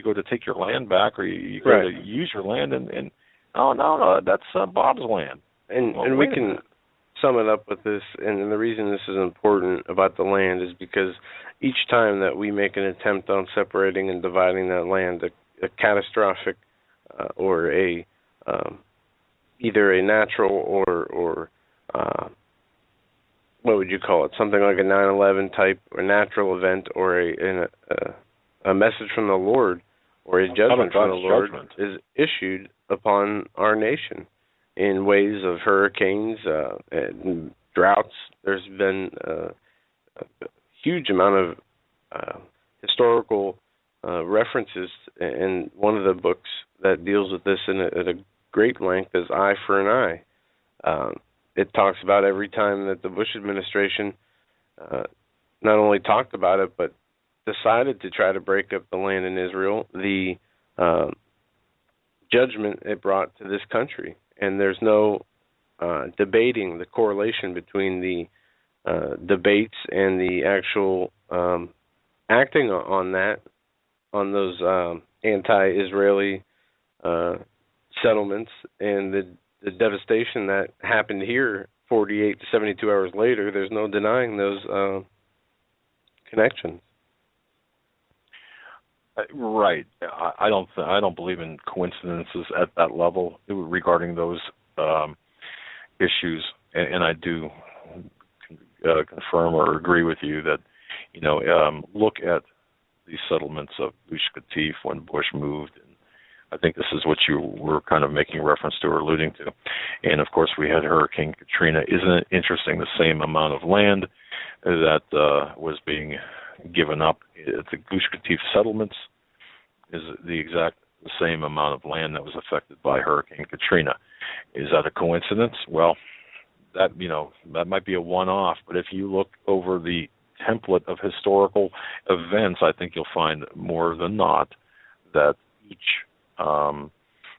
go to take your land back, or you go to use your land, and no, that's Bob's land. And we can sum it up with this, and the reason this is important about the land is because each time that we make an attempt on separating and dividing that land, a catastrophic or either a natural or what would you call it? Something like a 9/11 type or natural event, or a message from the Lord, or a judgment from the Lord is issued upon our nation in ways of hurricanes and droughts. There's been a huge amount of historical references, and one of the books that deals with this at a great length is Eye for an Eye. It talks about every time that the Bush administration not only talked about it, but decided to try to break up the land in Israel, the judgment it brought to this country. And there's no debating the correlation between the debates and the actual acting on those anti-Israeli settlements and the devastation that happened here 48 to 72 hours later. There's no denying those connections. Right. I don't believe in coincidences at that level regarding those issues, and I do confirm or agree with you that look at the settlements of Gush Katif when Bush moved. And I think this is what you were kind of making reference to or alluding to. And, of course, we had Hurricane Katrina. Isn't it interesting, the same amount of land that was being given up. The Gush Katif settlements is the same amount of land that was affected by Hurricane Katrina. Is that a coincidence? Well, that might be a one-off, but if you look over the template of historical events, I think you'll find more than not that each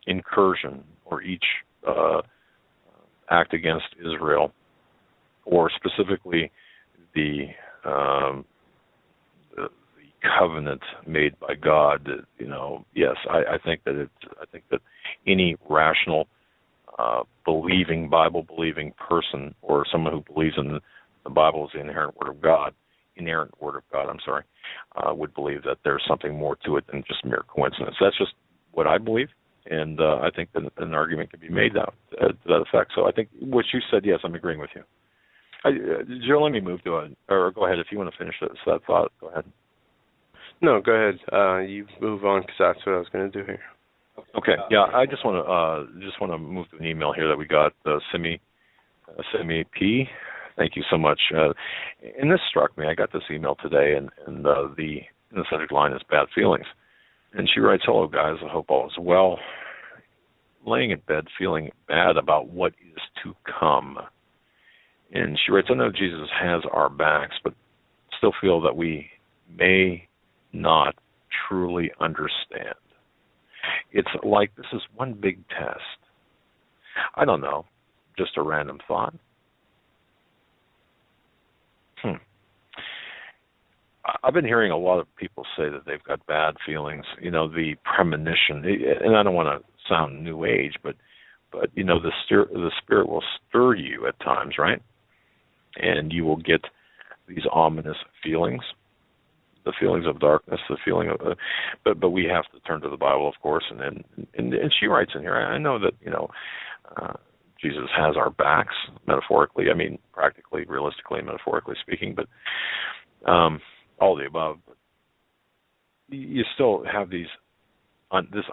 incursion or each act against Israel, or specifically the covenant made by God, yes, I think that any rational Bible-believing person, or someone who believes in the Bible as the inerrant word of God, would believe that there's something more to it than just mere coincidence. That's just what I believe, and I think that an argument can be made to that effect. So I think what you said, yes, I'm agreeing with you. Joe, let me move to or go ahead if you want to finish that thought. Go ahead. No, go ahead. You move on, because that's what I was going to do here. Okay. Yeah, I just want to move to an email here that we got. Simi P. Thank you so much. And this struck me. I got this email today, and the subject line is bad feelings. And she writes, "Hello, guys. I hope all is well. Laying in bed, feeling bad about what is to come." And she writes, "I know Jesus has our backs, but still feel that we may not truly understand. It's like this is one big test. I don't know, just a random thought. I've been hearing a lot of people say that they've got bad feelings, the premonition, and I don't want to sound new age, but the spirit will stir you at times, right? And you will get these ominous feelings, the feelings of darkness, the feeling of, but we have to turn to the Bible, of course, and she writes in here, I know that, Jesus has our backs, metaphorically, practically, realistically, metaphorically speaking, but all the above. But you still have this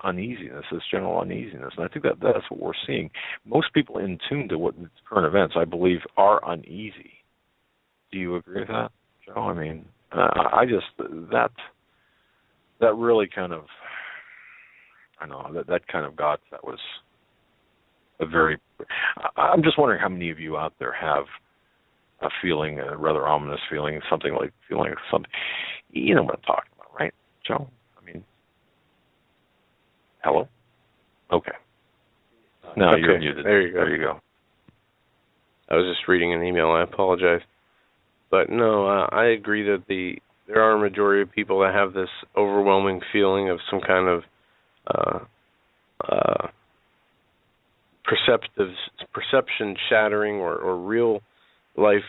uneasiness, this general uneasiness, and I think that's what we're seeing. Most people in tune to what current events, I believe, are uneasy. Do you agree with that, Joe? I just that really kind of, that kind of got, that was a very. I'm just wondering how many of you out there have a feeling, a rather ominous feeling, something like feeling something. You know what I'm talking about, right, Joe? Hello? Okay. No, okay. You're muted. There you go. There you go. I was just reading an email. I apologize. But no, I agree that there are a majority of people that have this overwhelming feeling of some kind of perception shattering or real life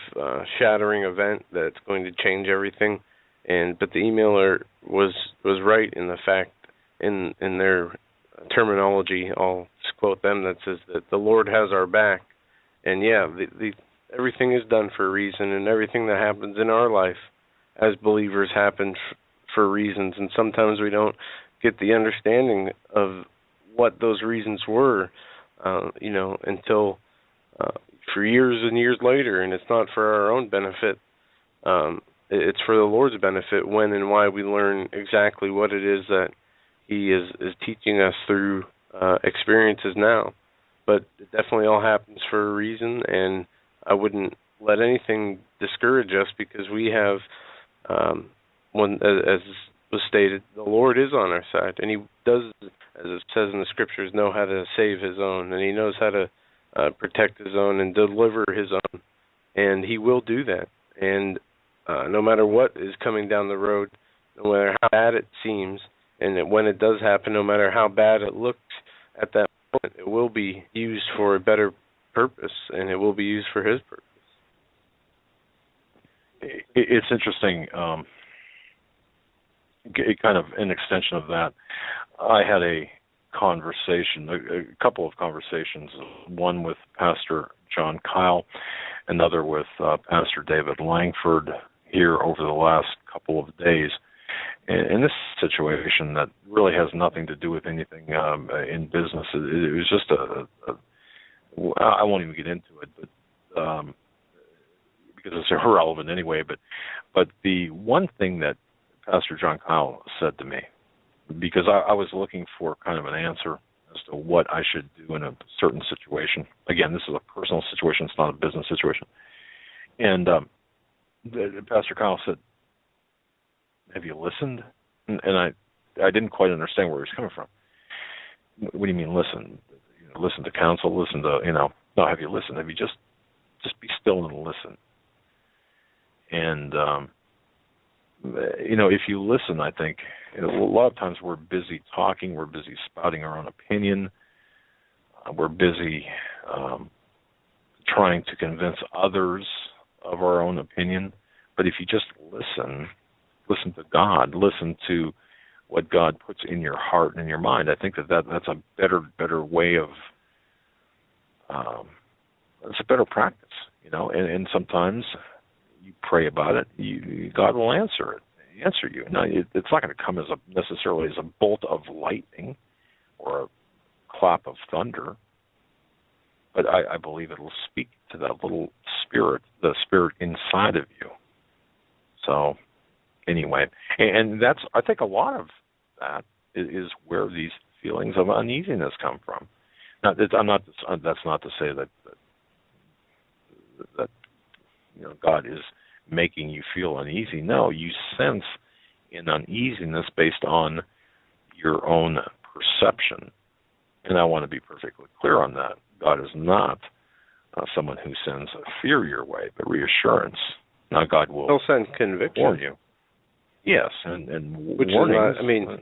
shattering event that's going to change everything. But the emailer was right in the fact, in their terminology, I'll just quote them, that says that the Lord has our back. And yeah, everything is done for a reason, and everything that happens in our life as believers happens for reasons, and sometimes we don't get the understanding of what those reasons were, until for years and years later, and it's not for our own benefit. It's for the Lord's benefit when and why we learn exactly what it is that He is teaching us through experiences now. But it definitely all happens for a reason, and I wouldn't let anything discourage us, because we have, as was stated, the Lord is on our side, and He does, as it says in the Scriptures, know how to save His own, and He knows how to protect His own and deliver His own, and He will do that. And no matter what is coming down the road, no matter how bad it seems, and when it does happen, no matter how bad it looks at that moment, it will be used for a better purpose, and it will be used for His purpose. It's interesting. Kind of an extension of that, I had a couple of conversations, one with Pastor John Kyle, another with Pastor David Langford here over the last couple of days. In this situation that really has nothing to do with anything in business, it was just I won't even get into it, but because it's irrelevant anyway. But the one thing that Pastor John Kyle said to me, because I was looking for kind of an answer as to what I should do in a certain situation. Again, this is a personal situation; it's not a business situation. And Pastor Kyle said, "Have you listened?" And I didn't quite understand where he was coming from. What do you mean listen? Listen to counsel, listen to, no, have you listened? Have you just be still and listen? And, if you listen, I think, a lot of times we're busy talking, we're busy spouting our own opinion, we're busy trying to convince others of our own opinion. But if you just listen to God, listen to what God puts in your heart and in your mind, I think that's a better way of, it's a better practice, and sometimes you pray about it, God will answer you. Now, it's not going to come necessarily as a bolt of lightning or a clap of thunder, but I believe it will speak to that little spirit, the spirit inside of you. So, anyway, and that's, I think a lot of that is where these feelings of uneasiness come from. Now, that's not to say that God is making you feel uneasy. No, you sense an uneasiness based on your own perception. And I want to be perfectly clear on that. God is not someone who sends fear your way, but reassurance. Now, God will send conviction. Warn you. Yes, and which warnings. Is not,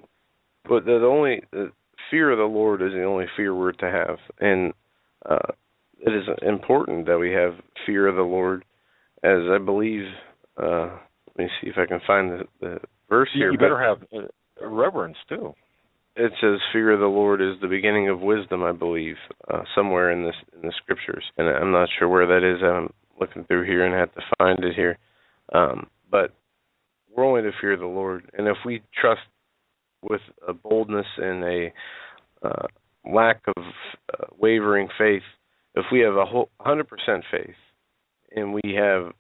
but the fear of the Lord is the only fear we're to have, and it is important that we have fear of the Lord, as I believe. Let me see if I can find the verse here. You better have reverence too. It says, "Fear of the Lord is the beginning of wisdom," I believe, somewhere in the scriptures, and I'm not sure where that is. I'm looking through here and have to find it here, but we're only to fear the Lord, and if we trust with a boldness and a lack of wavering faith, if we have 100% faith, and we have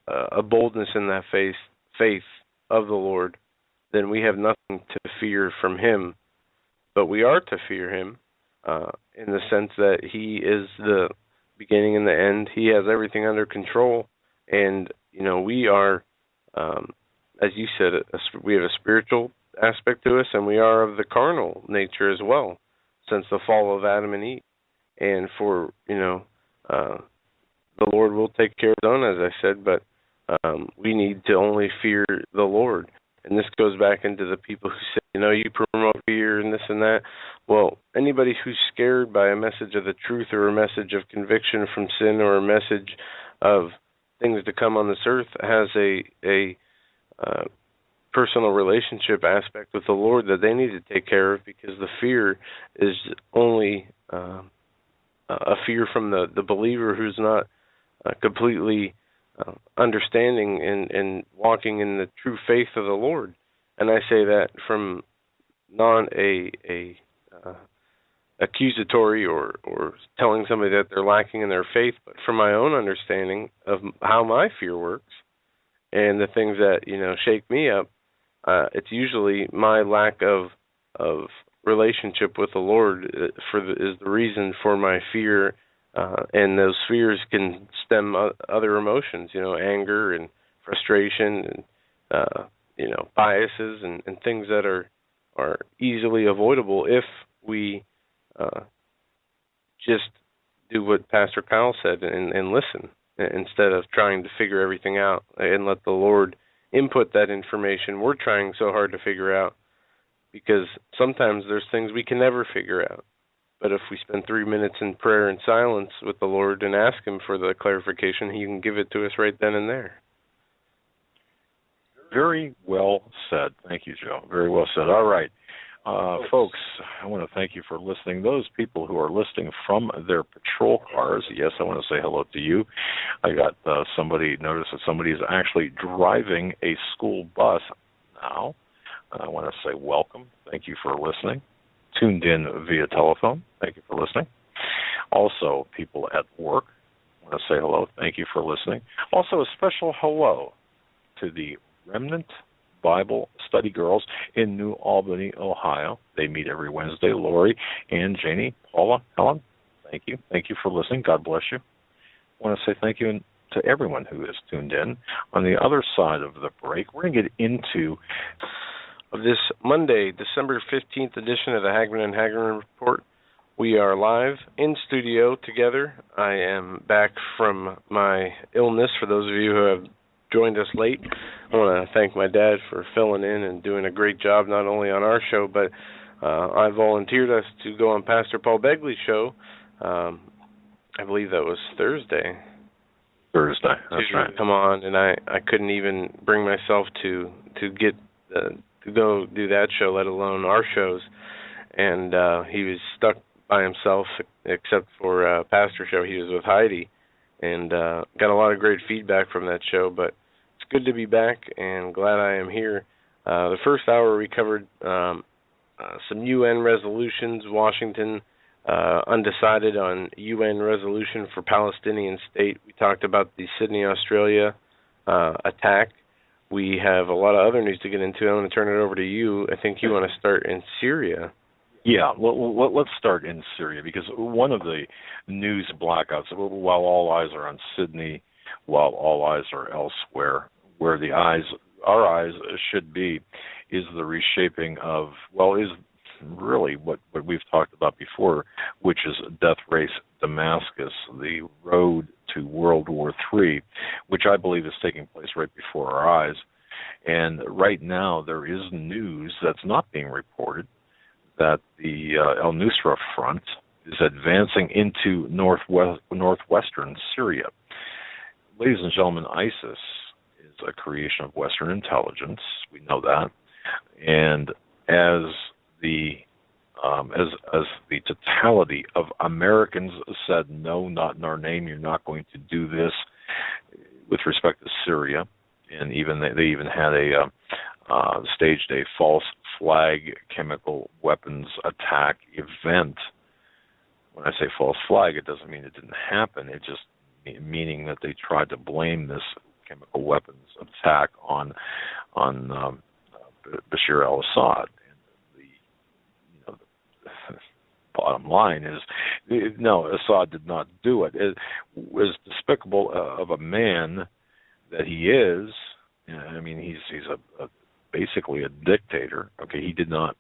a boldness in that faith of the Lord, then we have nothing to fear from Him. But we are to fear Him in the sense that He is the beginning and the end. He has everything under control, and we are, as you said, we have a spiritual aspect to us, and we are of the carnal nature as well, since the fall of Adam and Eve. And for the Lord will take care of His own, as I said, but we need to only fear the Lord. And this goes back into the people who say, you promote fear and this and that. Well, anybody who's scared by a message of the truth or a message of conviction from sin or a message of things to come on this earth has a personal relationship aspect with the Lord that they need to take care of, because the fear is only a fear from the believer who's not completely understanding and walking in the true faith of the Lord. And I say that from not a accusatory or telling somebody that they're lacking in their faith, but from my own understanding of how my fear works and the things that shake me up. It's usually my lack of relationship with the Lord is the reason for my fear, and those fears can stem other emotions, anger and frustration and biases and things that are easily avoidable if we just do what Pastor Kyle said and listen, instead of trying to figure everything out and let the Lord input that information we're trying so hard to figure out, because sometimes there's things we can never figure out. But if we spend 3 minutes in prayer and silence with the Lord and ask Him for the clarification, He can give it to us right then and there. Very well said. Thank you, Joe. Very well said. All right. Folks, I want to thank you for listening. Those people who are listening from their patrol cars, yes, I want to say hello to you. I got notice that somebody is actually driving a school bus now. I want to say welcome. Thank you for listening. Tuned in via telephone. Thank you for listening. Also, people at work, I I want to say hello. Thank you for listening. Also, a special hello to the Remnant Bible Study Girls in New Albany, Ohio. They meet every Wednesday. Lori, Ann, Janie, Paula, Helen, thank you. Thank you for listening. God bless you. I want to say thank you to everyone who has tuned in. On the other side of the break, we're going to get into this Monday, December 15th edition of the Hagmann Hagmann Report. We are live in studio together. I am back from my illness. For those of you who have joined us late, I want to thank my dad for filling in and doing a great job not only on our show, but I volunteered us to go on Pastor Paul Begley's show. I believe that was Thursday. That's right. Come on, and I couldn't even bring myself to get to go do that show, let alone our shows. And he was stuck by himself, except for Pastor show. He was with Heidi, and got a lot of great feedback from that show. But it's good to be back, and glad I am here. The first hour we covered some UN resolutions. Washington undecided on UN resolution for Palestinian state. We talked about the Sydney, Australia attack. We have a lot of other news to get into. I'm going to turn it over to you. I think you want to start in Syria. Yeah, well, let's start in Syria, because one of the news blackouts, while all eyes are on Sydney, while all eyes are elsewhere, where our eyes should be, is the reshaping of, is really what we've talked about before, which is Death Race Damascus, the road to World War III, which I believe is taking place right before our eyes. And right now there is news that's not being reported that the al-Nusra Front is advancing into northwestern Syria. Ladies and gentlemen, ISIS is a creation of Western intelligence. We know that. And as the totality of Americans said, no, not in our name, you're not going to do this, with respect to Syria, and they even had staged a false flag chemical weapons attack event. When I say false flag, it doesn't mean it didn't happen. It just meaning that they tried to blame this chemical weapons attack on Bashar al-Assad. And the bottom line is, no, Assad did not do it. It was despicable of a man that he is. I mean, he's basically a dictator. Okay, he did not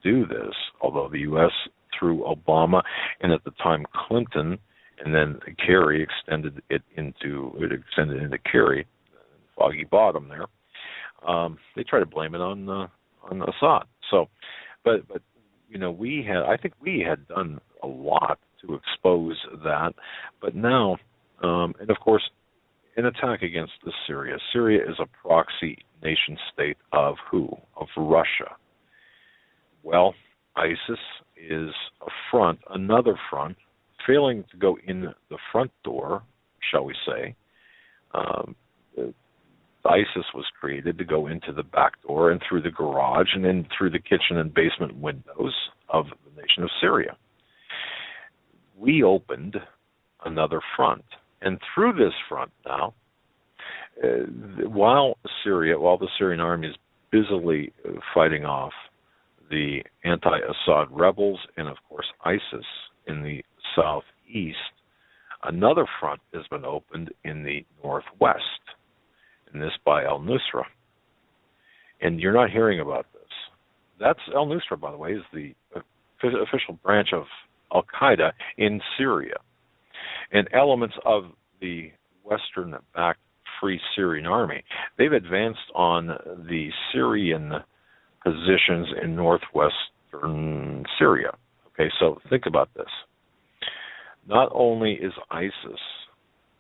do this, although the U.S. through Obama and at the time Clinton and then Kerry extended into Kerry, Foggy Bottom there. They try to blame it on Assad. So, but I think we had done a lot to expose that, but now, and of course, an attack against Syria. Syria is a proxy nation state of who? Of Russia. Well, ISIS is another front, failing to go in the front door, shall we say. ISIS was created to go into the back door and through the garage and then through the kitchen and basement windows of the nation of Syria. We opened another front. And through this front now, while the Syrian army is busily fighting off the anti-Assad rebels and, of course, ISIS in the southeast, another front has been opened in the northwest, and this by al-Nusra. And you're not hearing about this. That's al-Nusra, by the way, is the official branch of al-Qaeda in Syria. And elements of the Western-backed Free Syrian Army, they've advanced on the Syrian positions in northwestern Syria. Okay, so think about this. Not only is ISIS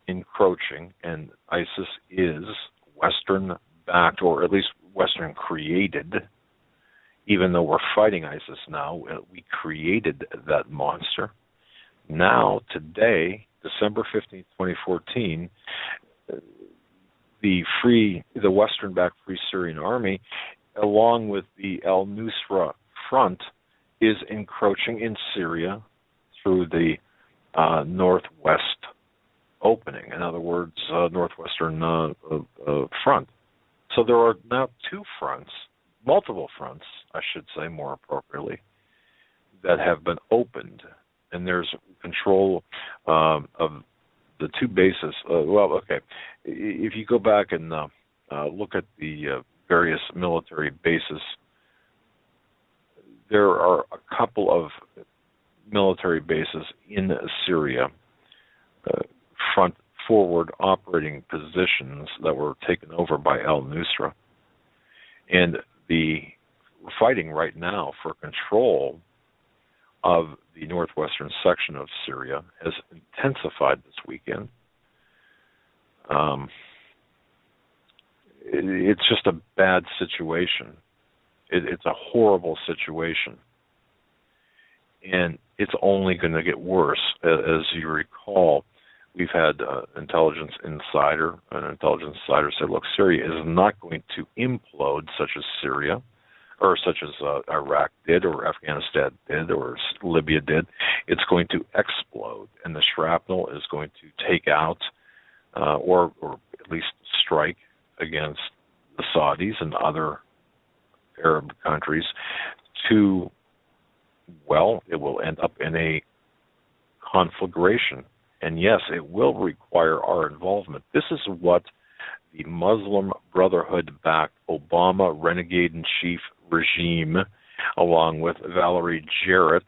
encroaching, and ISIS is Western-backed, or at least Western-created, even though we're fighting ISIS now, we created that monster. Now, today, December 15th, 2014, the Western-backed Free Syrian Army, along with the al-Nusra Front, is encroaching in Syria through the northwest opening. In other words, northwestern front. So there are now two fronts, multiple fronts, I should say more appropriately, that have been opened, and there's control of the two bases. If you go back and look at the various military bases, there are a couple of military bases in Syria, front forward operating positions that were taken over by al-Nusra. And the fighting right now for control of the northwestern section of Syria has intensified this weekend. It's just a bad situation. It's a horrible situation. And it's only going to get worse. As you recall, we've had an intelligence insider said, look, Syria is not going to implode such as Syria, or such as Iraq did, or Afghanistan did, or Libya did. It's going to explode, and the shrapnel is going to take out, or at least strike against the Saudis and other Arab countries to, well, it will end up in a conflagration. And yes, it will require our involvement. This is what the Muslim Brotherhood-backed Obama renegade-in-chief regime, along with Valerie Jarrett,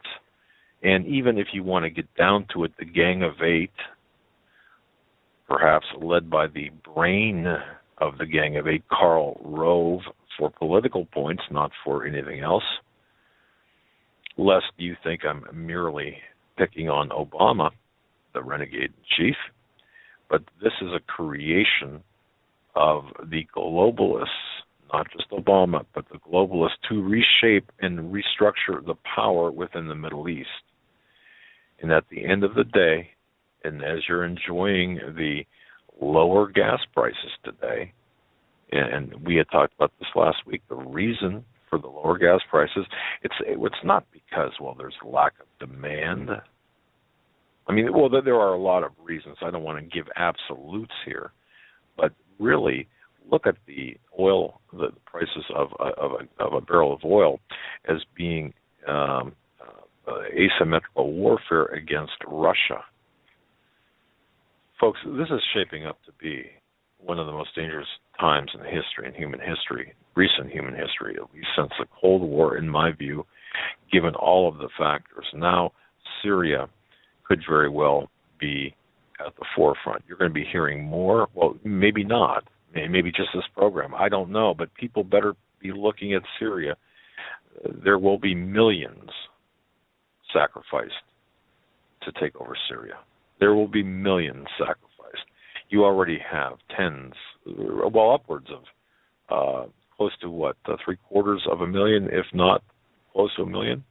and even if you want to get down to it, the Gang of Eight, perhaps led by the brain of the Gang of Eight, Karl Rove, for political points, not for anything else. Lest you think I'm merely picking on Obama, the renegade-in-chief, but this is a creation of the globalists, not just Obama, but the globalists, to reshape and restructure the power within the Middle East. And at the end of the day, and as you're enjoying the lower gas prices today, and we had talked about this last week, the reason for the lower gas prices, it's not because, well, there's a lack of demand. I mean, well, there are a lot of reasons. I don't want to give absolutes here, but really look at the oil, the prices of a barrel of oil as being asymmetrical warfare against Russia. Folks, this is shaping up to be one of the most dangerous times in history, in human history, recent human history, at least since the Cold War, in my view, given all of the factors. Now, Syria could very well be at the forefront. You're going to be hearing more, well, maybe not, maybe just this program, I don't know, but people better be looking at Syria. There will be millions sacrificed to take over Syria. There will be millions sacrificed. You already have tens, well, upwards of close to what, 750,000, if not close to 1 million?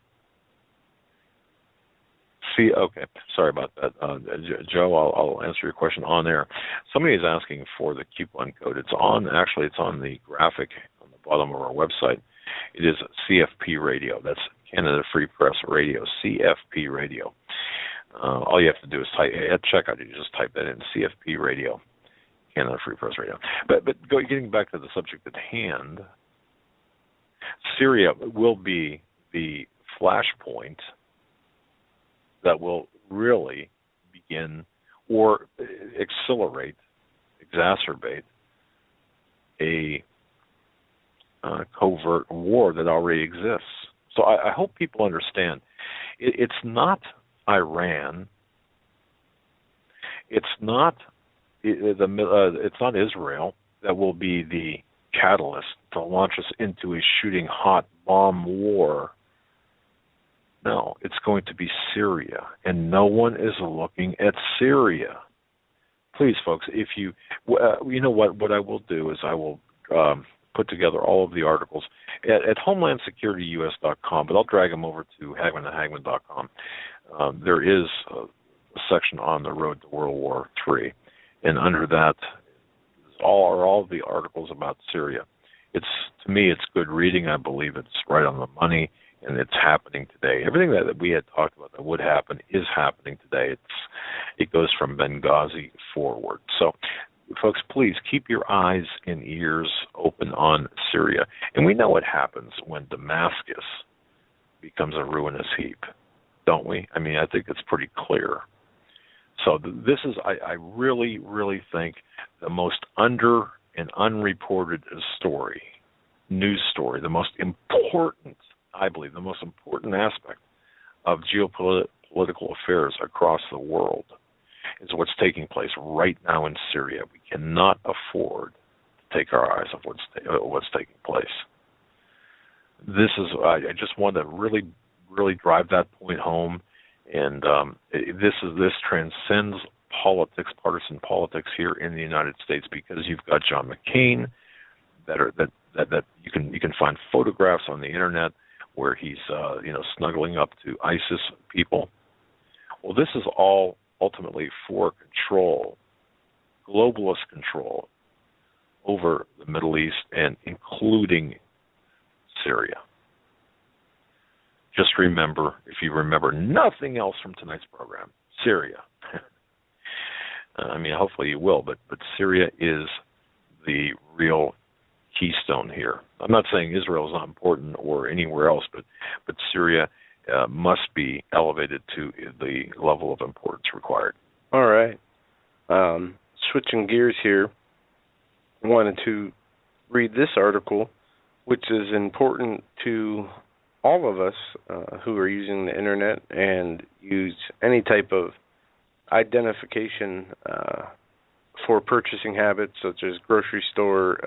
See, okay, sorry about that. Joe, I'll answer your question on air. Somebody is asking for the coupon code. It's on the graphic on the bottom of our website. It is CFP Radio. That's Canada Free Press Radio, CFP Radio. All you have to do is type at checkout. You just type that in, CFP Radio, Canada Free Press Radio. But getting back to the subject at hand, Syria will be the flashpoint that will really begin or accelerate, exacerbate a covert war that already exists. So I hope people understand. It's not Iran. It's not Israel that will be the catalyst to launch us into a shooting hot bomb war. No, it's going to be Syria, and no one is looking at Syria. Please, folks, if you know what I will do is I will put together all of the articles at HomelandSecurityUS.com, but I'll drag them over to Hagmann@Hagmann.com. There is a section on the road to World War III, and under that are all the articles about Syria. To me, it's good reading. I believe it's right on the money, and it's happening today. Everything that we had talked about that would happen is happening today. It goes from Benghazi forward. So, folks, please keep your eyes and ears open on Syria. And we know what happens when Damascus becomes a ruinous heap, don't we? I mean, I think it's pretty clear. So this is, I really, really think, the most under and unreported story, news story, the most important, I believe, the most important aspect of geopolitical affairs across the world is what's taking place right now in Syria. We cannot afford to take our eyes off what's taking place. This is, I just want to really, really drive that point home. And this transcends politics, partisan politics here in the United States, because you've got John McCain that you can find photographs on the internet where he's snuggling up to ISIS people. Well, this is all ultimately for control, globalist control over the Middle East and including Syria. Just remember, if you remember nothing else from tonight's program, Syria. I mean, hopefully you will, but Syria is the real keystone here. I'm not saying Israel is not important or anywhere else, but Syria must be elevated to the level of importance required. All right. Switching gears here, I wanted to read this article, which is important to all of us who are using the internet and use any type of identification for purchasing habits, such as grocery store,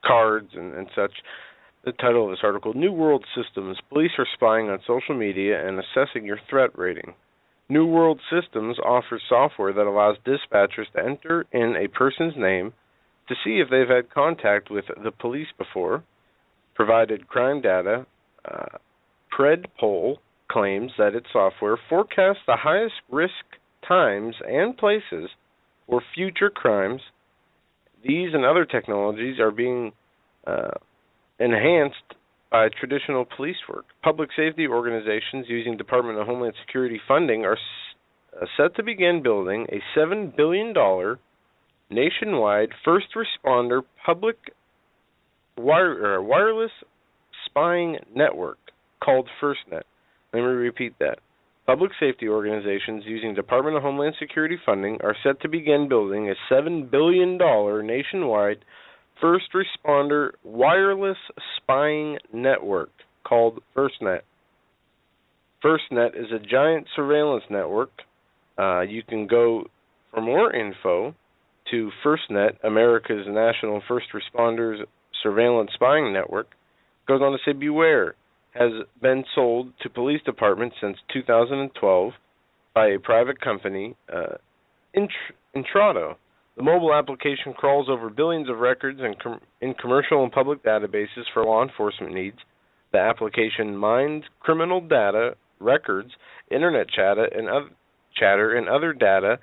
cards and such. The title of this article: New World Systems. Police are spying on social media and assessing your threat rating. New World Systems offers software that allows dispatchers to enter in a person's name to see if they've had contact with the police before. Provided crime data, Predpol claims that its software forecasts the highest risk times and places for future crimes. These and other technologies are being enhanced by traditional police work. Public safety organizations using Department of Homeland Security funding are set to begin building a $7 billion nationwide first responder public wireless spying network called FirstNet. Let me repeat that. Public safety organizations using Department of Homeland Security funding are set to begin building a $7 billion nationwide first responder wireless spying network called FirstNet. FirstNet is a giant surveillance network. You can go for more info to FirstNet, America's National First Responders Surveillance Spying Network. It goes on to say, beware, has been sold to police departments since 2012 by a private company, Intrado. The mobile application crawls over billions of records in commercial and public databases for law enforcement needs. The application mines criminal data, records, internet chatter, and other data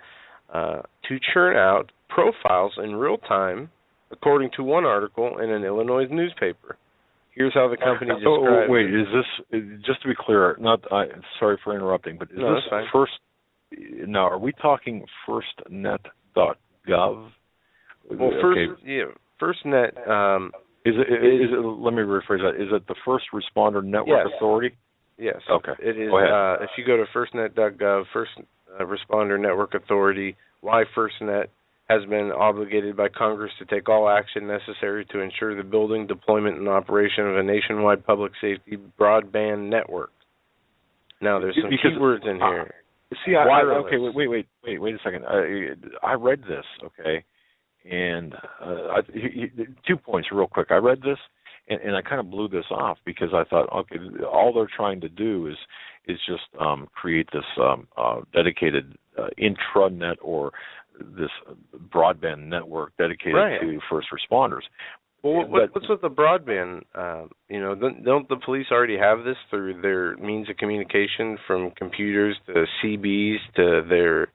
to churn out profiles in real time, according to one article in an Illinois newspaper. Here's how the company describes wait, is this, just to be clear, sorry for interrupting, but is this first, now, are we talking firstnet.gov? Well, FirstNet is it, let me rephrase that. Is it the First Responder Network Authority? Yes. Okay. It is. If you go to firstnet.gov, First Responder Network Authority, why FirstNet has been obligated by Congress to take all action necessary to ensure the building, deployment, and operation of a nationwide public safety broadband network. Now, there's some keywords in here. See, okay, wait a second. I read this, okay, and 2 points real quick. I read this, and I kind of blew this off because I thought, okay, all they're trying to do is just create this dedicated intranet or this broadband network dedicated to first responders. Well, what's with the broadband? Don't the police already have this through their means of communication, from computers to CBs to their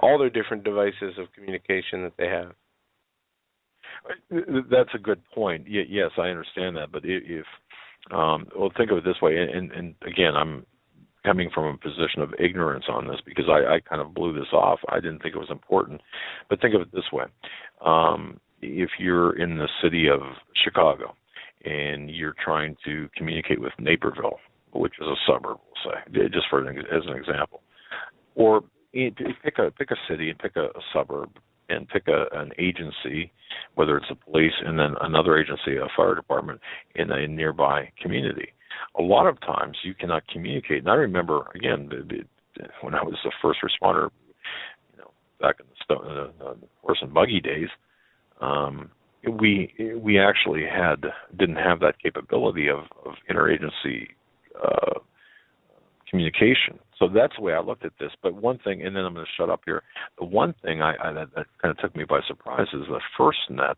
all their different devices of communication that they have? That's a good point. Yes, I understand that. But if Well, think of it this way, and again, I'm coming from a position of ignorance on this because I kind of blew this off. I didn't think it was important. But think of it this way. If you're in the city of Chicago and you're trying to communicate with Naperville, which is a suburb, we'll say, just as an example, or pick a city and pick a suburb and pick an agency, whether it's the police and then another agency, a fire department, in a nearby community. A lot of times you cannot communicate. And I remember, again, when I was a first responder, back in the horse and buggy days, we actually didn't have that capability of interagency communication. So that's the way I looked at this. But one thing, and then I'm going to shut up here. The one thing that kind of took me by surprise is the FirstNet.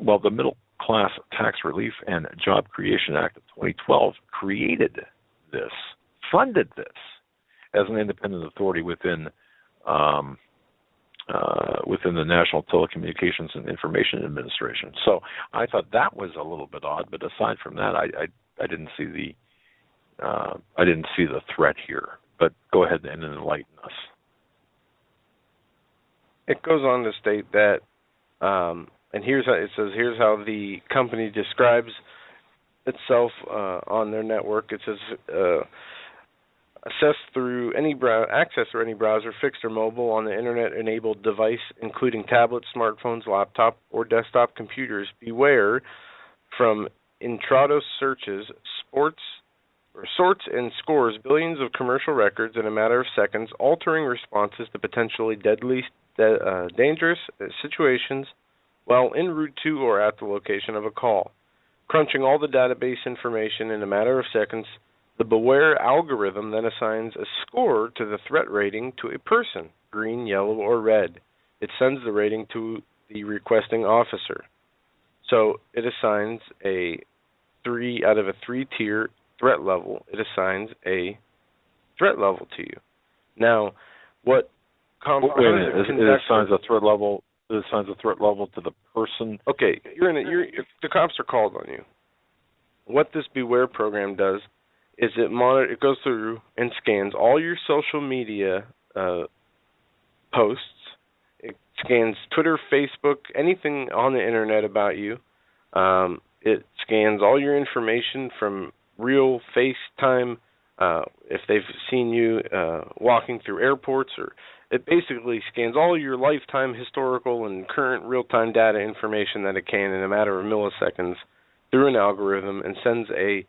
Well, the Middle Class Tax Relief and Job Creation Act of 2012 created this, funded this as an independent authority within the National Telecommunications and Information Administration. So I thought that was a little bit odd. But aside from that, I didn't see the threat here. But go ahead and enlighten us. It goes on to state that, and here's how the company describes itself on their network. It says, access through any browser, fixed or mobile, on the internet-enabled device, including tablets, smartphones, laptop, or desktop computers. Beware from Intrados searches, sorts and scores billions of commercial records in a matter of seconds, altering responses to potentially deadly, dangerous situations while en route to or at the location of a call. Crunching all the database information in a matter of seconds, the Beware algorithm then assigns a score to the threat rating to a person, green, yellow, or red. It sends the rating to the requesting officer. So it assigns a 3 out of a 3-tier threat level. It assigns a threat level to you. Now, what Wait a minute. It assigns a threat level. It assigns a threat level to the person. Okay, the cops are called on you. What this Beware program does is it goes through and scans all your social media posts. It scans Twitter, Facebook, anything on the internet about you. It scans all your information from real FaceTime, if they've seen you walking through airports, or it basically scans all your lifetime historical and current real-time data information that it can in a matter of milliseconds through an algorithm and sends a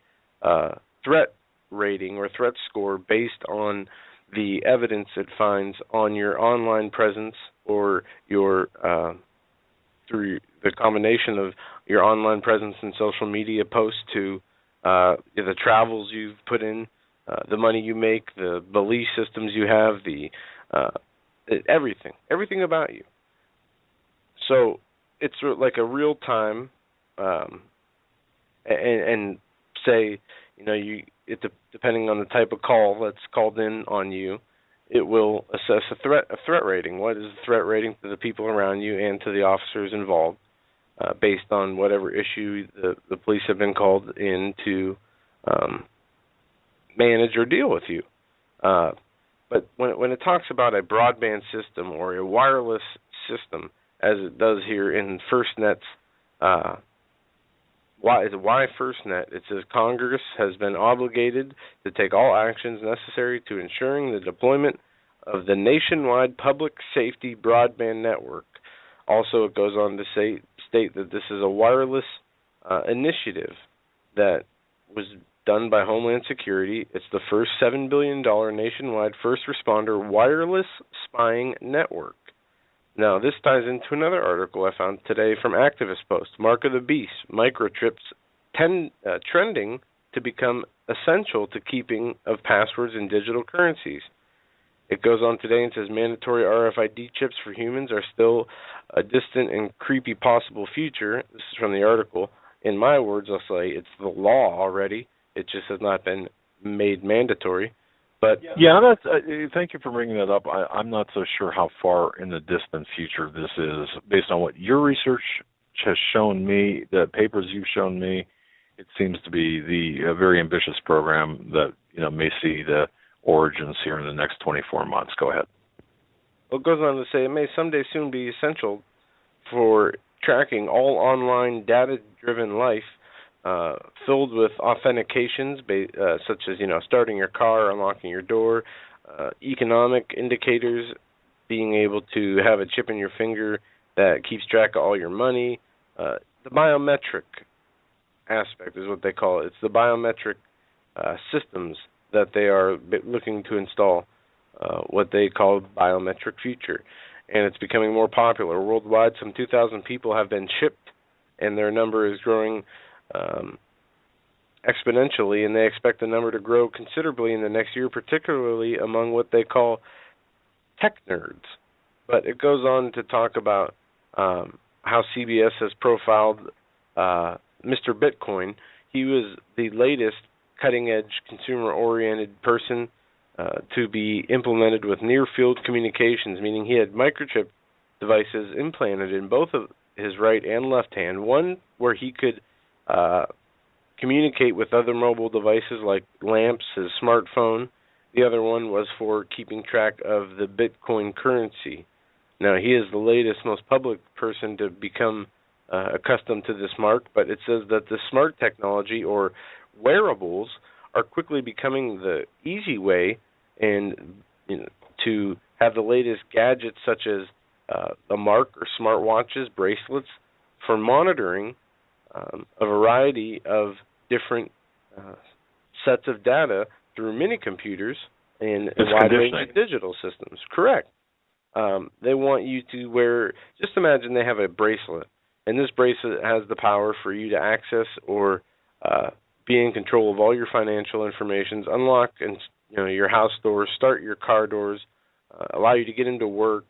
threat rating or threat score based on the evidence it finds on your online presence or your through the combination of your online presence and social media posts to the travels you've put in, the money you make, the belief systems you have, the everything about you. So it's like a real time, and say, depending on the type of call that's called in on you, it will assess a threat rating. What is the threat rating to the people around you and to the officers involved, based on whatever issue the police have been called in to manage or deal with you. But when it talks about a broadband system or a wireless system, as it does here in FirstNet's, why FirstNet? It says Congress has been obligated to take all actions necessary to ensuring the deployment of the nationwide public safety broadband network. Also, it goes on to state that this is a wireless initiative that was done by Homeland Security. It's the first $7 billion nationwide first responder wireless spying network. Now, this ties into another article I found today from Activist Post, Mark of the Beast, microchips trending to become essential to keeping of passwords in digital currencies. It goes on today and says mandatory RFID chips for humans are still a distant and creepy possible future. This is from the article. In my words, I'll say it's the law already. It just has not been made mandatory. But yeah, thank you for bringing that up. I'm not so sure how far in the distant future this is, based on what your research has shown me, the papers you've shown me, it seems to be a very ambitious program that may see the origins here in the next 24 months. Go ahead. Well, it goes on to say it may someday soon be essential for tracking all online data-driven life filled with authentications, such as starting your car, unlocking your door, economic indicators, being able to have a chip in your finger that keeps track of all your money. The biometric aspect is what they call it. It's the biometric systems that they are looking to install, what they call biometric future. And it's becoming more popular. Worldwide, some 2,000 people have been shipped, and their number is growing exponentially, and they expect the number to grow considerably in the next year, particularly among what they call tech nerds. But it goes on to talk about how CBS has profiled Mr. Bitcoin. He was the latest cutting-edge, consumer-oriented person to be implemented with near-field communications, meaning he had microchip devices implanted in both of his right and left hand, one where he could communicate with other mobile devices like lamps, his smartphone. The other one was for keeping track of the Bitcoin currency. Now, he is the latest, most public person to become accustomed to this mark, but it says that the smart technology or wearables are quickly becoming the easy way and to have the latest gadgets such as a mark or smartwatches, bracelets, for monitoring a variety of different sets of data through mini computers and a wide range of digital systems. Correct. They want you to wear, just imagine they have a bracelet, and this bracelet has the power for you to access or be in control of all your financial information, unlock and your house doors, start your car doors, allow you to get into work.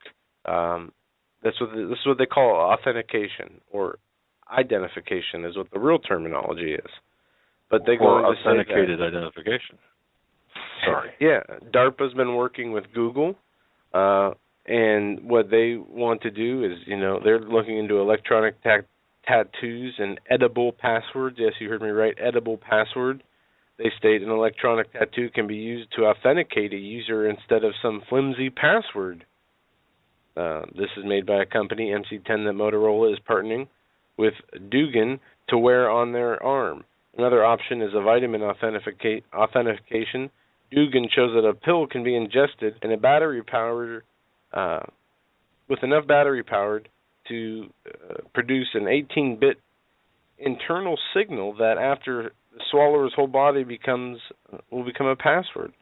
This is what they call authentication or identification, is what the real terminology is. But they go into authenticated identification. Sorry. Yeah, DARPA's been working with Google, and what they want to do is, they're looking into electronic tattoos and edible passwords. Yes, you heard me right, edible password. They state an electronic tattoo can be used to authenticate a user instead of some flimsy password. This is made by a company, MC10, that Motorola is partnering with Dugan to wear on their arm. Another option is a vitamin authentication. Dugan shows that a pill can be ingested and with enough battery power to produce an 18-bit internal signal that after the swallower's whole body will become a password.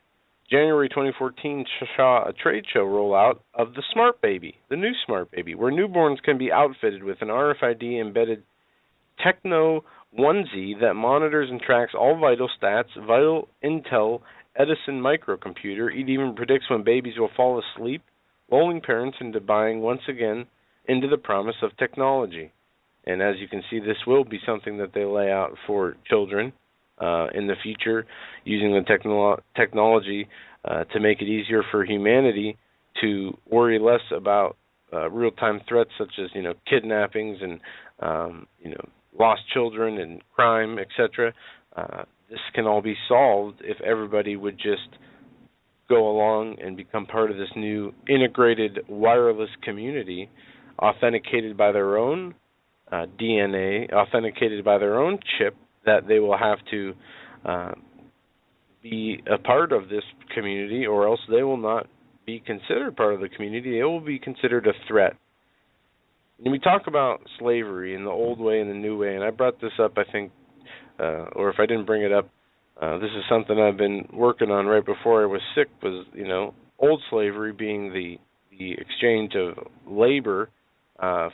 January 2014 saw a trade show rollout of the Smart Baby, the new Smart Baby, where newborns can be outfitted with an RFID embedded techno onesie that monitors and tracks all vital stats, vital intel, Edison microcomputer. It even predicts when babies will fall asleep, lulling parents into buying once again into the promise of technology. And as you can see, this will be something that they lay out for children in the future, using the technology to make it easier for humanity to worry less about real-time threats such as kidnappings and lost children and crime, etc. This can all be solved if everybody would just go along and become part of this new integrated wireless community, authenticated by their own DNA, authenticated by their own chip, that they will have to be a part of this community, or else they will not be considered part of the community. They will be considered a threat. When we talk about slavery in the old way and the new way, and I brought this up, I think, or if I didn't bring it up, this is something I've been working on right before I was sick, was, old slavery being the exchange of labor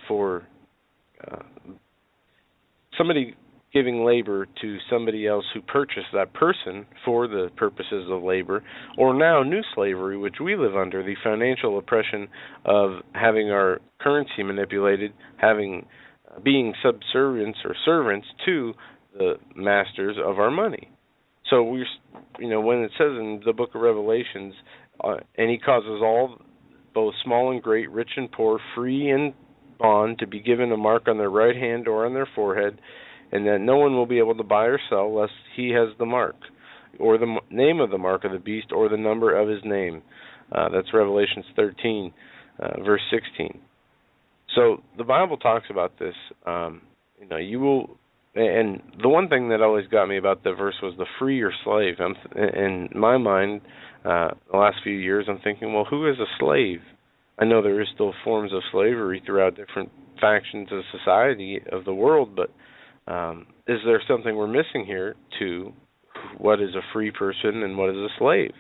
for somebody giving labor to somebody else who purchased that person for the purposes of labor, or now new slavery, which we live under, the financial oppression of having our currency manipulated, being subservients or servants to the masters of our money. So when it says in the book of Revelations, and he causes all, both small and great, rich and poor, free and bond, to be given a mark on their right hand or on their forehead, and that no one will be able to buy or sell lest he has the mark, or the name of the mark of the beast, or the number of his name. That's Revelations 13, verse 16. So the Bible talks about this. You will, and the one thing that always got me about the verse was the free or slave. In my mind, the last few years, I'm thinking, well, who is a slave? I know there is still forms of slavery throughout different factions of society of the world, but is there something we're missing here to what is a free person and what is a slave?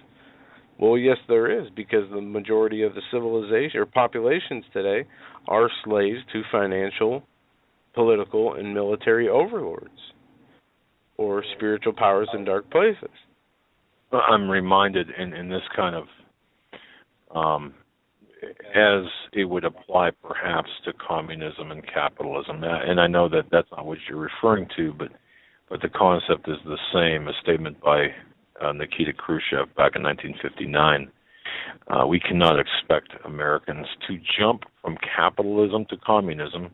Well, yes, there is, because the majority of the civilization or populations today are slaves to financial, political, and military overlords or spiritual powers in dark places. I'm reminded in this kind of, as it would apply perhaps to communism and capitalism, and I know that that's not what you're referring to, but the concept is the same. A statement by Nikita Khrushchev back in 1959. We cannot expect Americans to jump from capitalism to communism,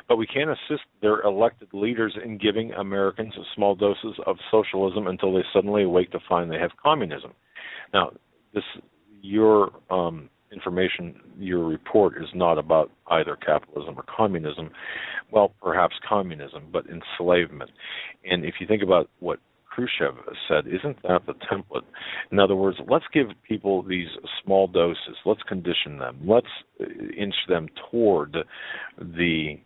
but we can assist their elected leaders in giving Americans small doses of socialism until they suddenly awake to find they have communism. Now, your information, your report is not about either capitalism or communism. Well, perhaps communism, but enslavement. And if you think about what Khrushchev said, isn't that the template? In other words, let's give people these small doses. Let's condition them. Let's inch them toward the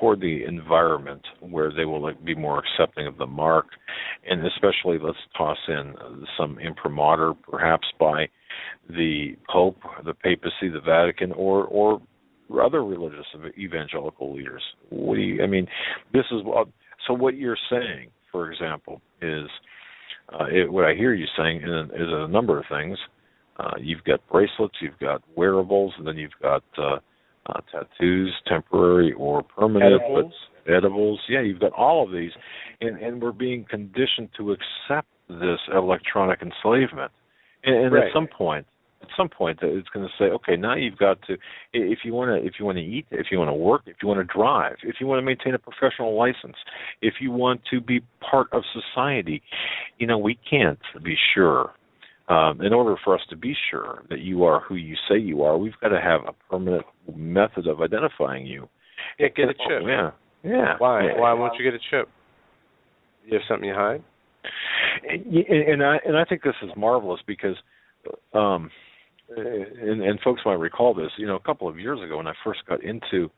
toward the environment where they will be more accepting of the mark, and especially let's toss in some imprimatur, perhaps by the Pope, the papacy, the Vatican, or other religious evangelical leaders. This is so. What you're saying, for example, is what I hear you saying is a number of things. You've got bracelets, you've got wearables, and then you've got tattoos, temporary or permanent, edibles. Yeah, you've got all of these, and we're being conditioned to accept this electronic enslavement. And right. At some point, it's going to say, okay, now you've got to, if you want to eat, if you want to work, if you want to drive, if you want to maintain a professional license, if you want to be part of society, we can't be sure. In order for us to be sure that you are who you say you are, we've got to have a permanent method of identifying you. Yeah, get a chip. Yeah. Why won't you get a chip? You have something you hide? And I think this is marvelous because, and folks might recall this. A couple of years ago when I first got into,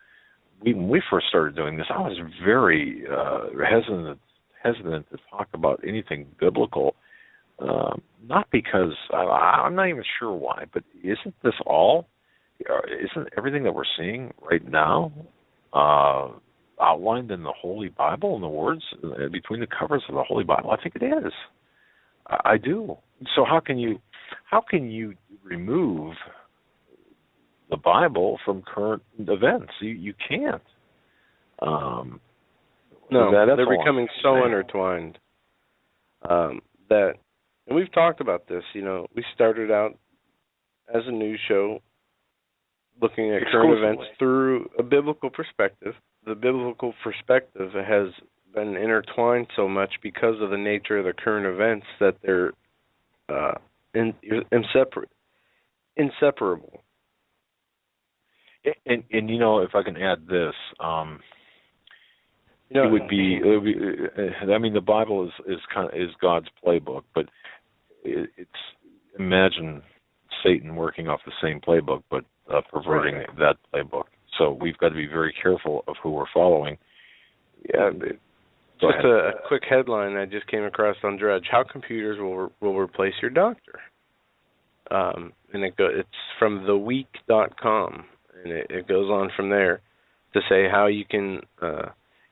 when we first started doing this, I was very hesitant to talk about anything biblical. Not because I'm not even sure why, but isn't everything that we're seeing right now outlined in the Holy Bible, in the words between the covers of the Holy Bible? I think it is. I do. So how can you remove the Bible from current events? You can't. No, they're becoming so intertwined that. And we've talked about this. We started out as a news show looking at current events through a biblical perspective. The biblical perspective has been intertwined so much because of the nature of the current events that they're inseparable. And if I can add this, it would be. The Bible is God's playbook, but it's imagine Satan working off the same playbook, but perverting that playbook. So we've got to be very careful of who we're following. Yeah. Just a quick headline I just came across on Drudge: How computers will replace your doctor. And it's from theweek.com, and it goes on from there to say how you can.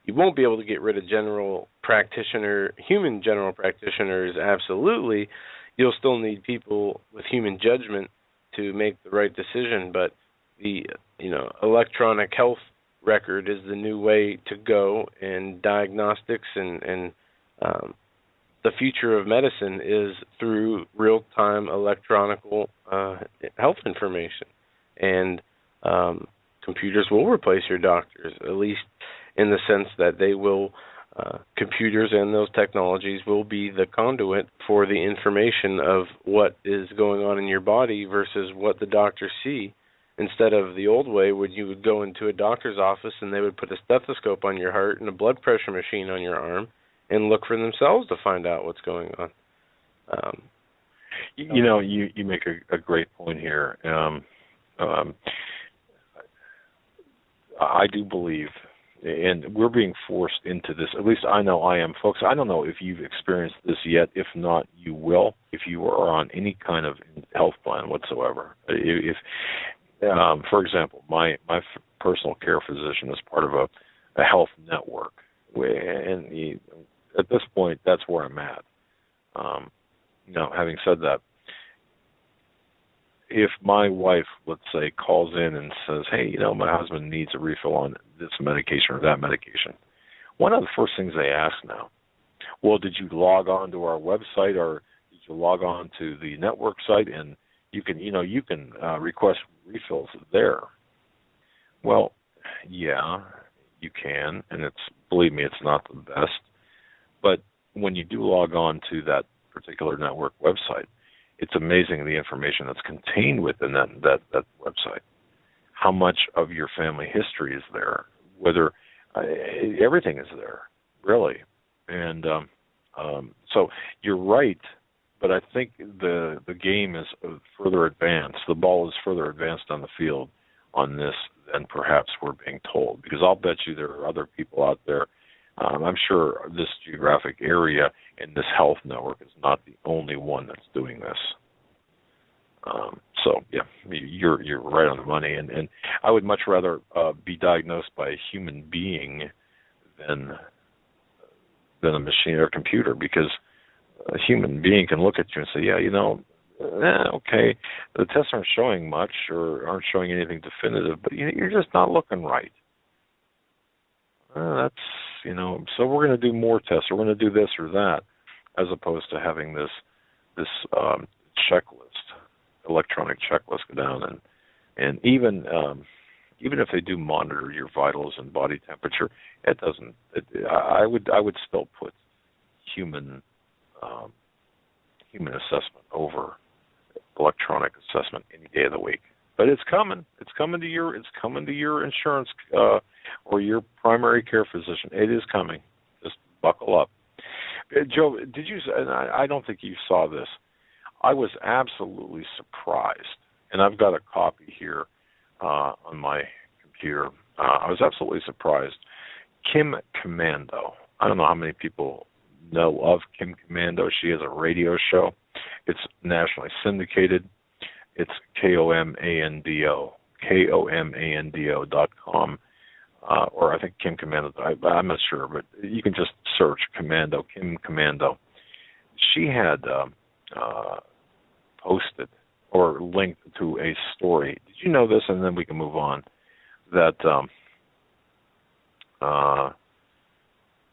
You won't be able to get rid of human general practitioners, absolutely. You'll still need people with human judgment to make the right decision, but the electronic health record is the new way to go, and diagnostics and the future of medicine is through real-time electronic health information. And computers will replace your doctors, at least in the sense that they will, computers and those technologies will be the conduit for the information of what is going on in your body versus what the doctors see, instead of the old way when you would go into a doctor's office and they would put a stethoscope on your heart and a blood pressure machine on your arm and look for themselves to find out what's going on. You make a great point here. I do believe, and we're being forced into this, at least I know I am, folks. I don't know if you've experienced this yet. If not, you will if you are on any kind of health plan whatsoever. If for example, my personal care physician is part of a health network, and at this point, that's where I'm at. Having said that, if my wife, let's say, calls in and says, hey, my husband needs a refill on this medication or that medication, one of the first things they ask now, well, did you log on to our website or did you log on to the network site and you can request refills there? Well, yeah, you can, and believe me, it's not the best. But when you do log on to that particular network website, it's amazing the information that's contained within that website. How much of your family history is there? Whether everything is there, really. And so you're right, but I think the game is further advanced. The ball is further advanced on the field on this than perhaps we're being told. Because I'll bet you there are other people out there. I'm sure this geographic area and this health network is not the only one that's doing this. So yeah, you're right on the money, and I would much rather be diagnosed by a human being than a machine or a computer, because a human being can look at you and say, yeah, okay, the tests aren't showing much or aren't showing anything definitive, but you're just not looking right. So we're going to do more tests, or we're going to do this or that, as opposed to having this checklist, electronic checklist go down, and even if they do monitor your vitals and body temperature, it doesn't. I would still put human assessment over electronic assessment any day of the week. But it's coming. It's coming to your insurance or your primary care physician. It is coming. Just buckle up. Joe, did you? And I don't think you saw this. I was absolutely surprised, and I've got a copy here on my computer. I was absolutely surprised. Kim Commando. I don't know how many people know of Kim Commando. She has a radio show. It's nationally syndicated. It's KOMANDO, KOMANDO.com, or I think Kim Commando. I'm not sure, but you can just search Commando, Kim Commando. She had posted or linked to a story. Did you know this? And then we can move on. That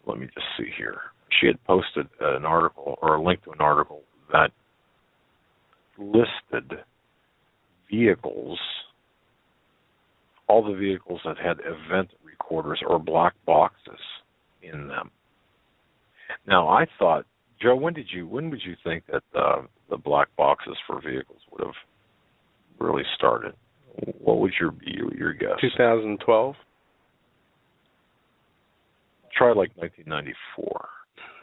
let me just see here. She had posted an article or a link to an article that listed vehicles, all the vehicles that had event recorders or black boxes in them. Now, I thought, Joe, when would you think that the black boxes for vehicles would have really started? What would your guess? 2012. Try like 1994.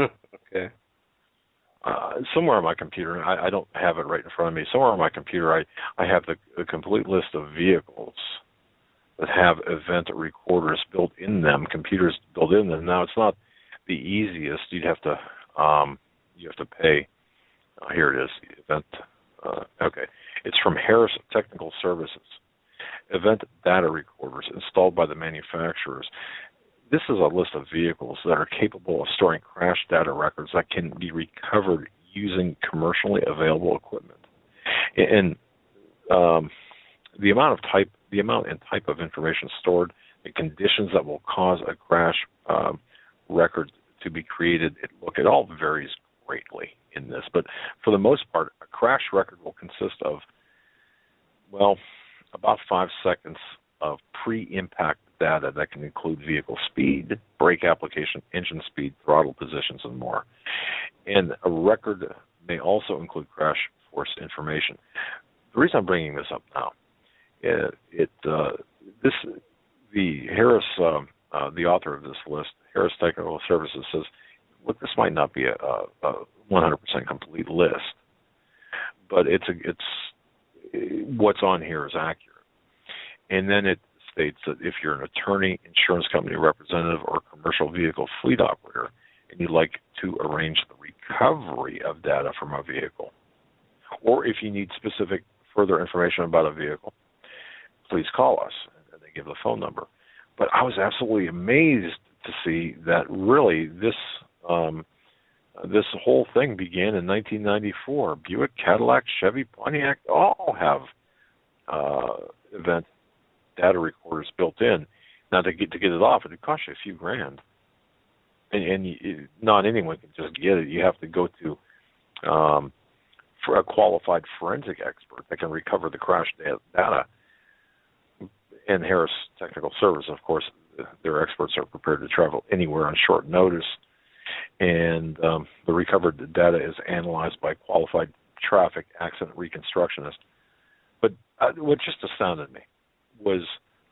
Okay. Somewhere on my computer, I don't have it right in front of me. Somewhere on my computer, I have the complete list of vehicles that have event recorders built in them, computers built in them. Now, it's not the easiest. You have to pay. Here it is. Event. Okay. It's from Harris Technical Services. Event data recorders installed by the manufacturers. This is a list of vehicles that are capable of storing crash data records that can be recovered using commercially available equipment. And the amount and type of information stored, the conditions that will cause a crash record to be created, it all varies greatly in this. But for the most part, a crash record will consist of, about 5 seconds of pre-impact data that can include vehicle speed, brake application, engine speed, throttle positions, and more. And a record may also include crash force information. The reason I'm bringing this up now, the Harris, the author of this list, Harris Technical Services, says, look, this might not be a 100% complete list, but it's what's on here is accurate. And then it states that if you're an attorney, insurance company representative, or commercial vehicle fleet operator, and you'd like to arrange the recovery of data from a vehicle, or if you need specific further information about a vehicle, please call us. And they give the phone number. But I was absolutely amazed to see that really this whole thing began in 1994. Buick, Cadillac, Chevy, Pontiac all have event data recorders built in. Now to get it off, it costs you a few grand, and not anyone can just get it. You have to go to for a qualified forensic expert that can recover the crash data. And Harris Technical Service, of course, their experts are prepared to travel anywhere on short notice. And the recovered data is analyzed by qualified traffic accident reconstructionists. But what just astounded me was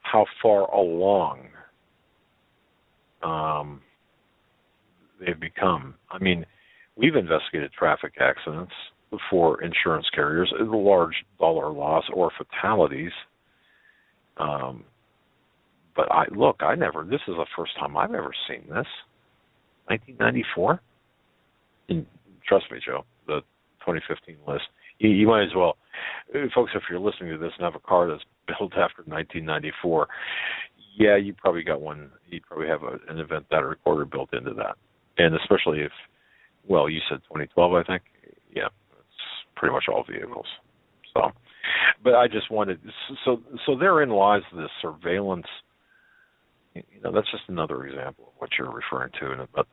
how far along they've become. I mean, we've investigated traffic accidents for insurance carriers, large dollar loss or fatalities. But this is the first time I've ever seen this. 1994? And trust me, Joe, the 2015 list. You might as well, folks, if you're listening to this and have a car that's built after 1994, yeah, you probably got one. You probably have an event data recorder built into that. And especially if, well, you said 2012, I think. Yeah, it's pretty much all vehicles. So, but I just wanted, so therein lies this surveillance. That's just another example of what you're referring to. And about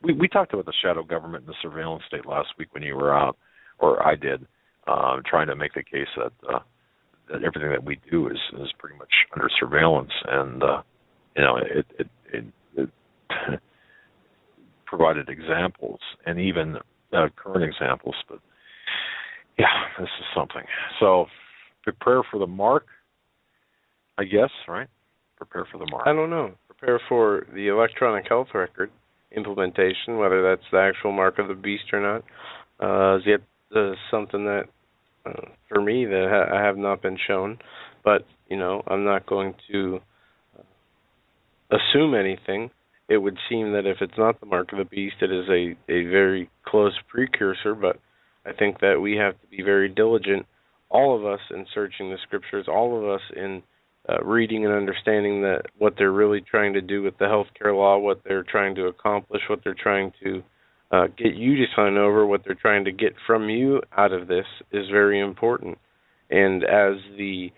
we talked about the shadow government and the surveillance state last week when you were out, or I did, trying to make the case that everything that we do is pretty much under surveillance, and it provided examples and even current examples. But yeah, this is something. So prepare for the mark, I guess, right? Prepare for the mark. I don't know. Prepare for the electronic health record implementation, whether that's the actual mark of the beast or not. Is yet something that, for me, that I have not been shown. But, I'm not going to assume anything. It would seem that if it's not the mark of the beast, it is a very close precursor. But I think that we have to be very diligent, all of us, in searching the scriptures, all of us in reading and understanding that what they're really trying to do with the healthcare law, what they're trying to accomplish, what they're trying to get you to sign over, what they're trying to get from you out of this is very important. And as the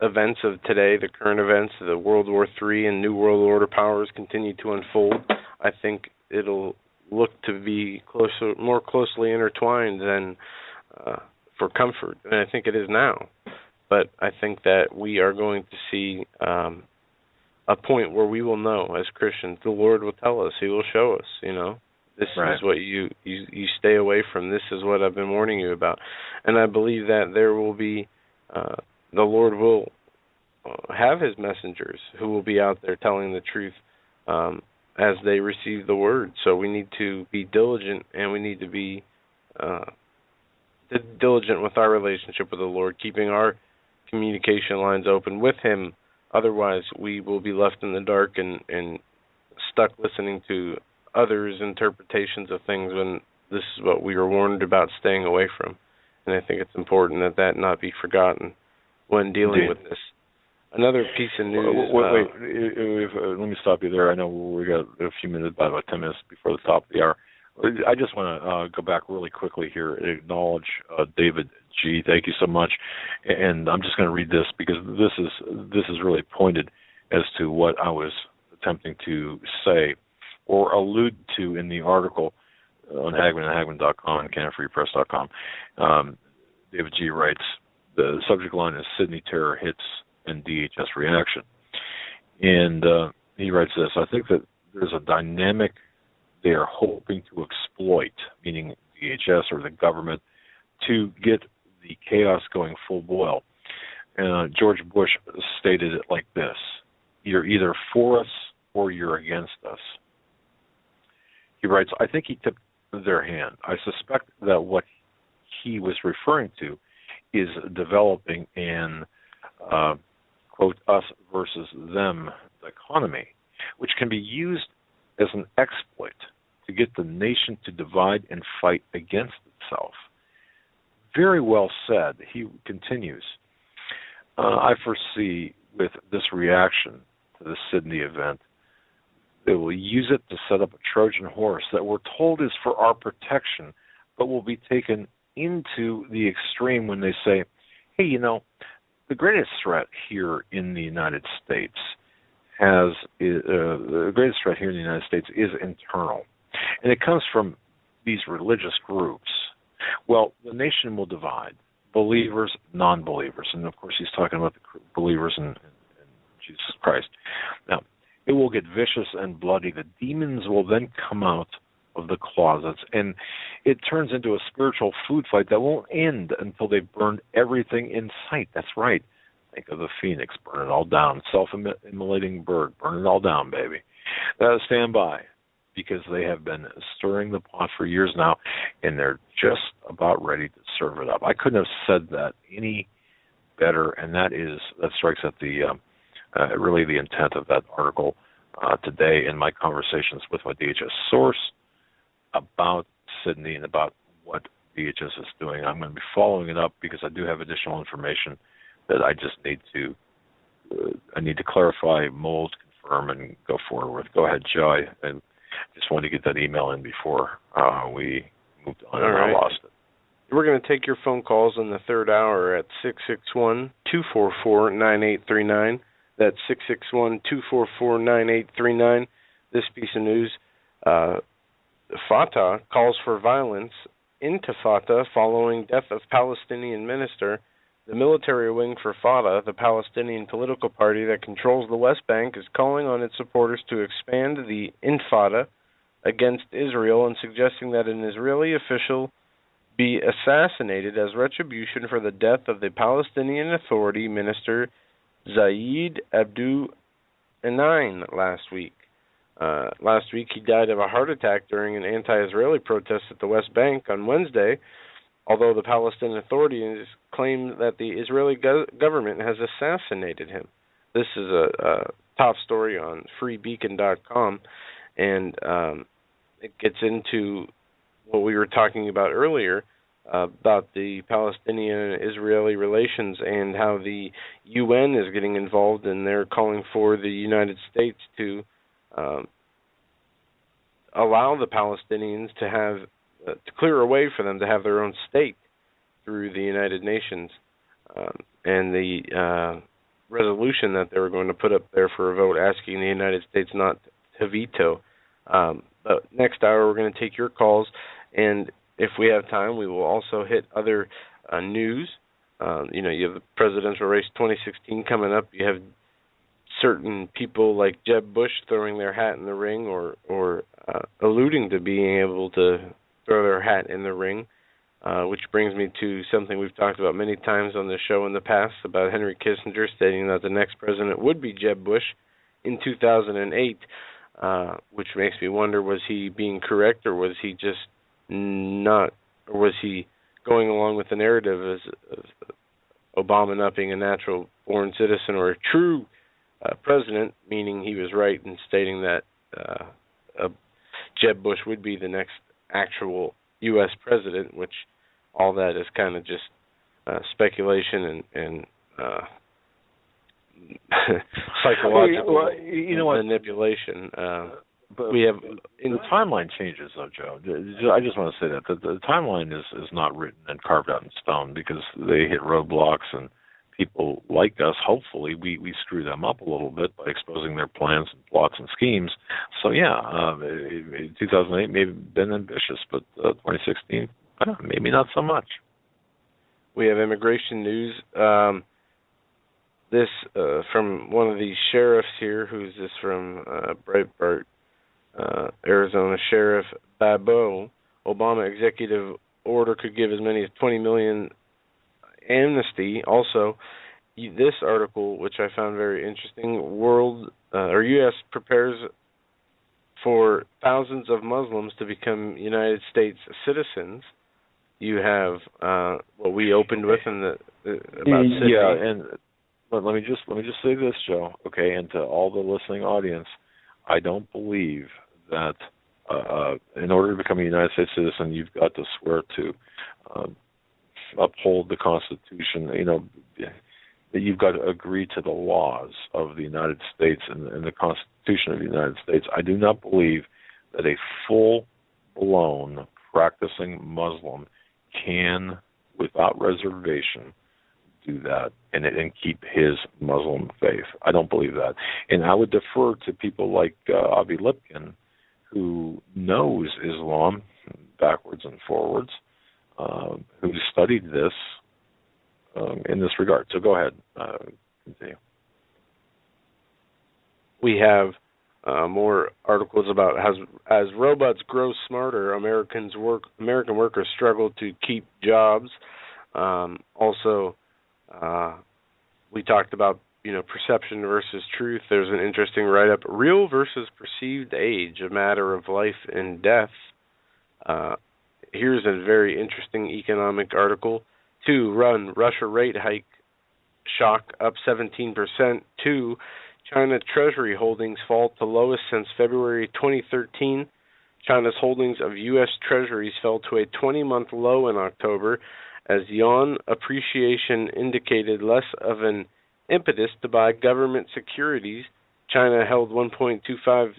events of today, the current events, the World War III and New World Order powers continue to unfold, I think it'll look to be more closely intertwined than for comfort. And I think it is now. But I think that we are going to see a point where we will know as Christians. The Lord will tell us. He will show us, This right. is what you stay away from. This is what I've been warning you about. And I believe that there will be, the Lord will have his messengers who will be out there telling the truth as they receive the word. So we need to be diligent, and we need to be diligent with our relationship with the Lord, keeping our communication lines open with him. Otherwise, we will be left in the dark and stuck listening to others' interpretations of things when this is what we were warned about staying away from. And I think it's important that not be forgotten when dealing with this. Another piece of news... Wait, let me stop you there. I know we got a few minutes, about 10 minutes before the top of the hour. I just want to go back really quickly here and acknowledge David G. Thank you so much. And I'm just going to read this because this is really pointed as to what I was attempting to say or allude to in the article on Hagmann and Hagmann.com and CanonFreePress.com. David G. writes, the subject line is Sydney terror hits and DHS reaction. And he writes this: I think that there's a dynamic they are hoping to exploit, meaning DHS or the government, to get the chaos going full boil. George Bush stated it like this: you're either for us or you're against us. He writes, I think he tipped their hand. I suspect that what he was referring to is developing an, quote, us versus them dichotomy, which can be used as an exploit to get the nation to divide and fight against itself. Very well said. He continues, I foresee with this reaction to the Sydney event, they will use it to set up a Trojan horse that we're told is for our protection, but will be taken into the extreme when they say, hey, you know, the greatest threat here in the United States is internal, and it comes from these religious groups. Well, the nation will divide, believers, non-believers, and of course he's talking about the believers in Jesus Christ. Now, it will get vicious and bloody. The demons will then come out of the closets, and it turns into a spiritual food fight that won't end until they've burned everything in sight. That's right. Think of the phoenix, burn it all down. Self-immolating bird, burn it all down, baby. Stand by, because they have been stirring the pot for years now, and they're just about ready to serve it up. I couldn't have said that any better, and that strikes at the really the intent of that article today in my conversations with my DHS source about Sydney and about what DHS is doing. I'm going to be following it up because I do have additional information that I just need to clarify, mold, confirm, and go forward with. Go ahead, Joe. I just wanted to get that email in before we moved on. All right. I lost it. We're going to take your phone calls in the third hour at 661-244-9839. That's 661-244-9839. This piece of news, Fatah calls for violence, intifada, following death of Palestinian minister. The military wing for Fatah, the Palestinian political party that controls the West Bank, is calling on its supporters to expand the intifada against Israel and suggesting that an Israeli official be assassinated as retribution for the death of the Palestinian Authority minister Zaid Abdu Enain last week. Last week he died of a heart attack during an anti-Israeli protest at the West Bank on Wednesday, although the Palestinian authorities claim that the Israeli government has assassinated him. This is a top story on freebeacon.com, and it gets into what we were talking about earlier, about the Palestinian-Israeli relations and how the UN is getting involved, and they're calling for the United States to allow the Palestinians to have to clear a way for them to have their own state through the United Nations, and the resolution that they were going to put up there for a vote asking the United States not to veto. But next hour we're going to take your calls, and if we have time, we will also hit other news. You have the presidential race 2016 coming up. You have certain people like Jeb Bush throwing their hat in the ring or alluding to being able to throw their hat in the ring, which brings me to something we've talked about many times on the show in the past about Henry Kissinger stating that the next president would be Jeb Bush in 2008, which makes me wonder, was he being correct, or was he just not, or was he going along with the narrative as Obama not being a natural-born citizen or a true president, meaning he was right in stating that Jeb Bush would be the next actual U.S. president, which all that is kind of just speculation and psychological manipulation. But we have the timeline changes, though, Joe. I just want to say that the timeline is not written and carved out in stone, because they hit roadblocks, and people like us, hopefully, we screw them up a little bit by exposing their plans and plots and schemes. So, 2008 may have been ambitious, but 2016, maybe not so much. We have immigration news. this from one of these sheriffs here. Who's this from? Breitbart, Arizona Sheriff Babo. Obama executive order could give as many as 20 million amnesty. Also, this article, which I found very interesting, U.S. prepares for thousands of Muslims to become United States citizens. You have what we opened with in the about Sydney. Yeah, and let me just say this, Joe. Okay, and to all the listening audience, I don't believe that in order to become a United States citizen, you've got to swear to uphold the Constitution. You know, that you've got to agree to the laws of the United States and the Constitution of the United States. I do not believe that a full-blown practicing Muslim can, without reservation, do that and keep his Muslim faith. I don't believe that. And I would defer to people like Avi Lipkin, who knows Islam backwards and forwards, who studied this in this regard. So go ahead, continue. We have more articles about as robots grow smarter, American workers struggle to keep jobs. Also, we talked about perception versus truth. There's an interesting write-up: real versus perceived age, a matter of life and death. Here's a very interesting economic article. 2, Russia rate hike shock up 17%. 2, China Treasury holdings fall to lowest since February 2013. China's holdings of U.S. Treasuries fell to a 20-month low in October as yuan appreciation indicated less of an impetus to buy government securities. China held $1.25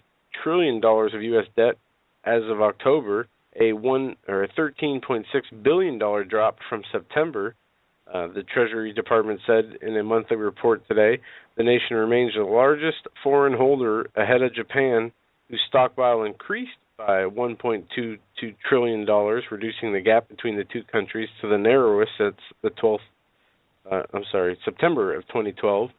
trillion of U.S. debt as of October, a $13.6 billion drop from September. The Treasury Department said in a monthly report today, the nation remains the largest foreign holder ahead of Japan, whose stockpile increased by $1.22 trillion, reducing the gap between the two countries to the narrowest since September of 2012.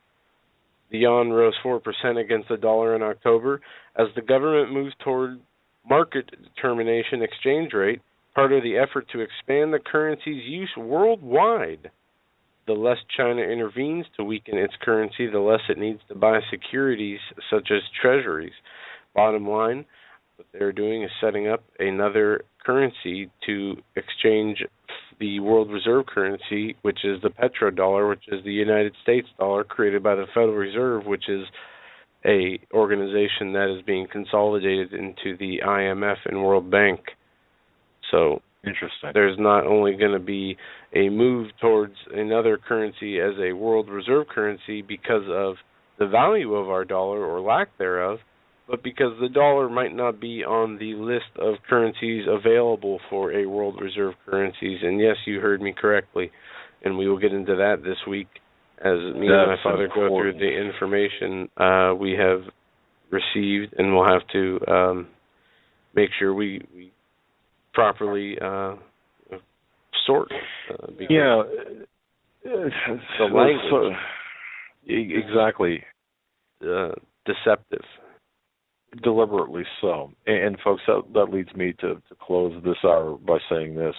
The yuan rose 4% against the dollar in October as the government moves toward market determination exchange rate, part of the effort to expand the currency's use worldwide. The less China intervenes to weaken its currency, the less it needs to buy securities such as treasuries. Bottom line, what they're doing is setting up another currency to exchange the world reserve currency, which is the petrodollar, which is the United States dollar created by the Federal Reserve, which is a organization that is being consolidated into the IMF and World Bank. So interesting. There's not only going to be a move towards another currency as a world reserve currency because of the value of our dollar or lack thereof, but because the dollar might not be on the list of currencies available for a world reserve currencies. And yes, you heard me correctly, and we will get into that this week as me and my father go through the information we have received, and we'll have to make sure we properly sort. Yeah, the language. Exactly. Deceptive. Deliberately so. And folks, that leads me to close this hour by saying this.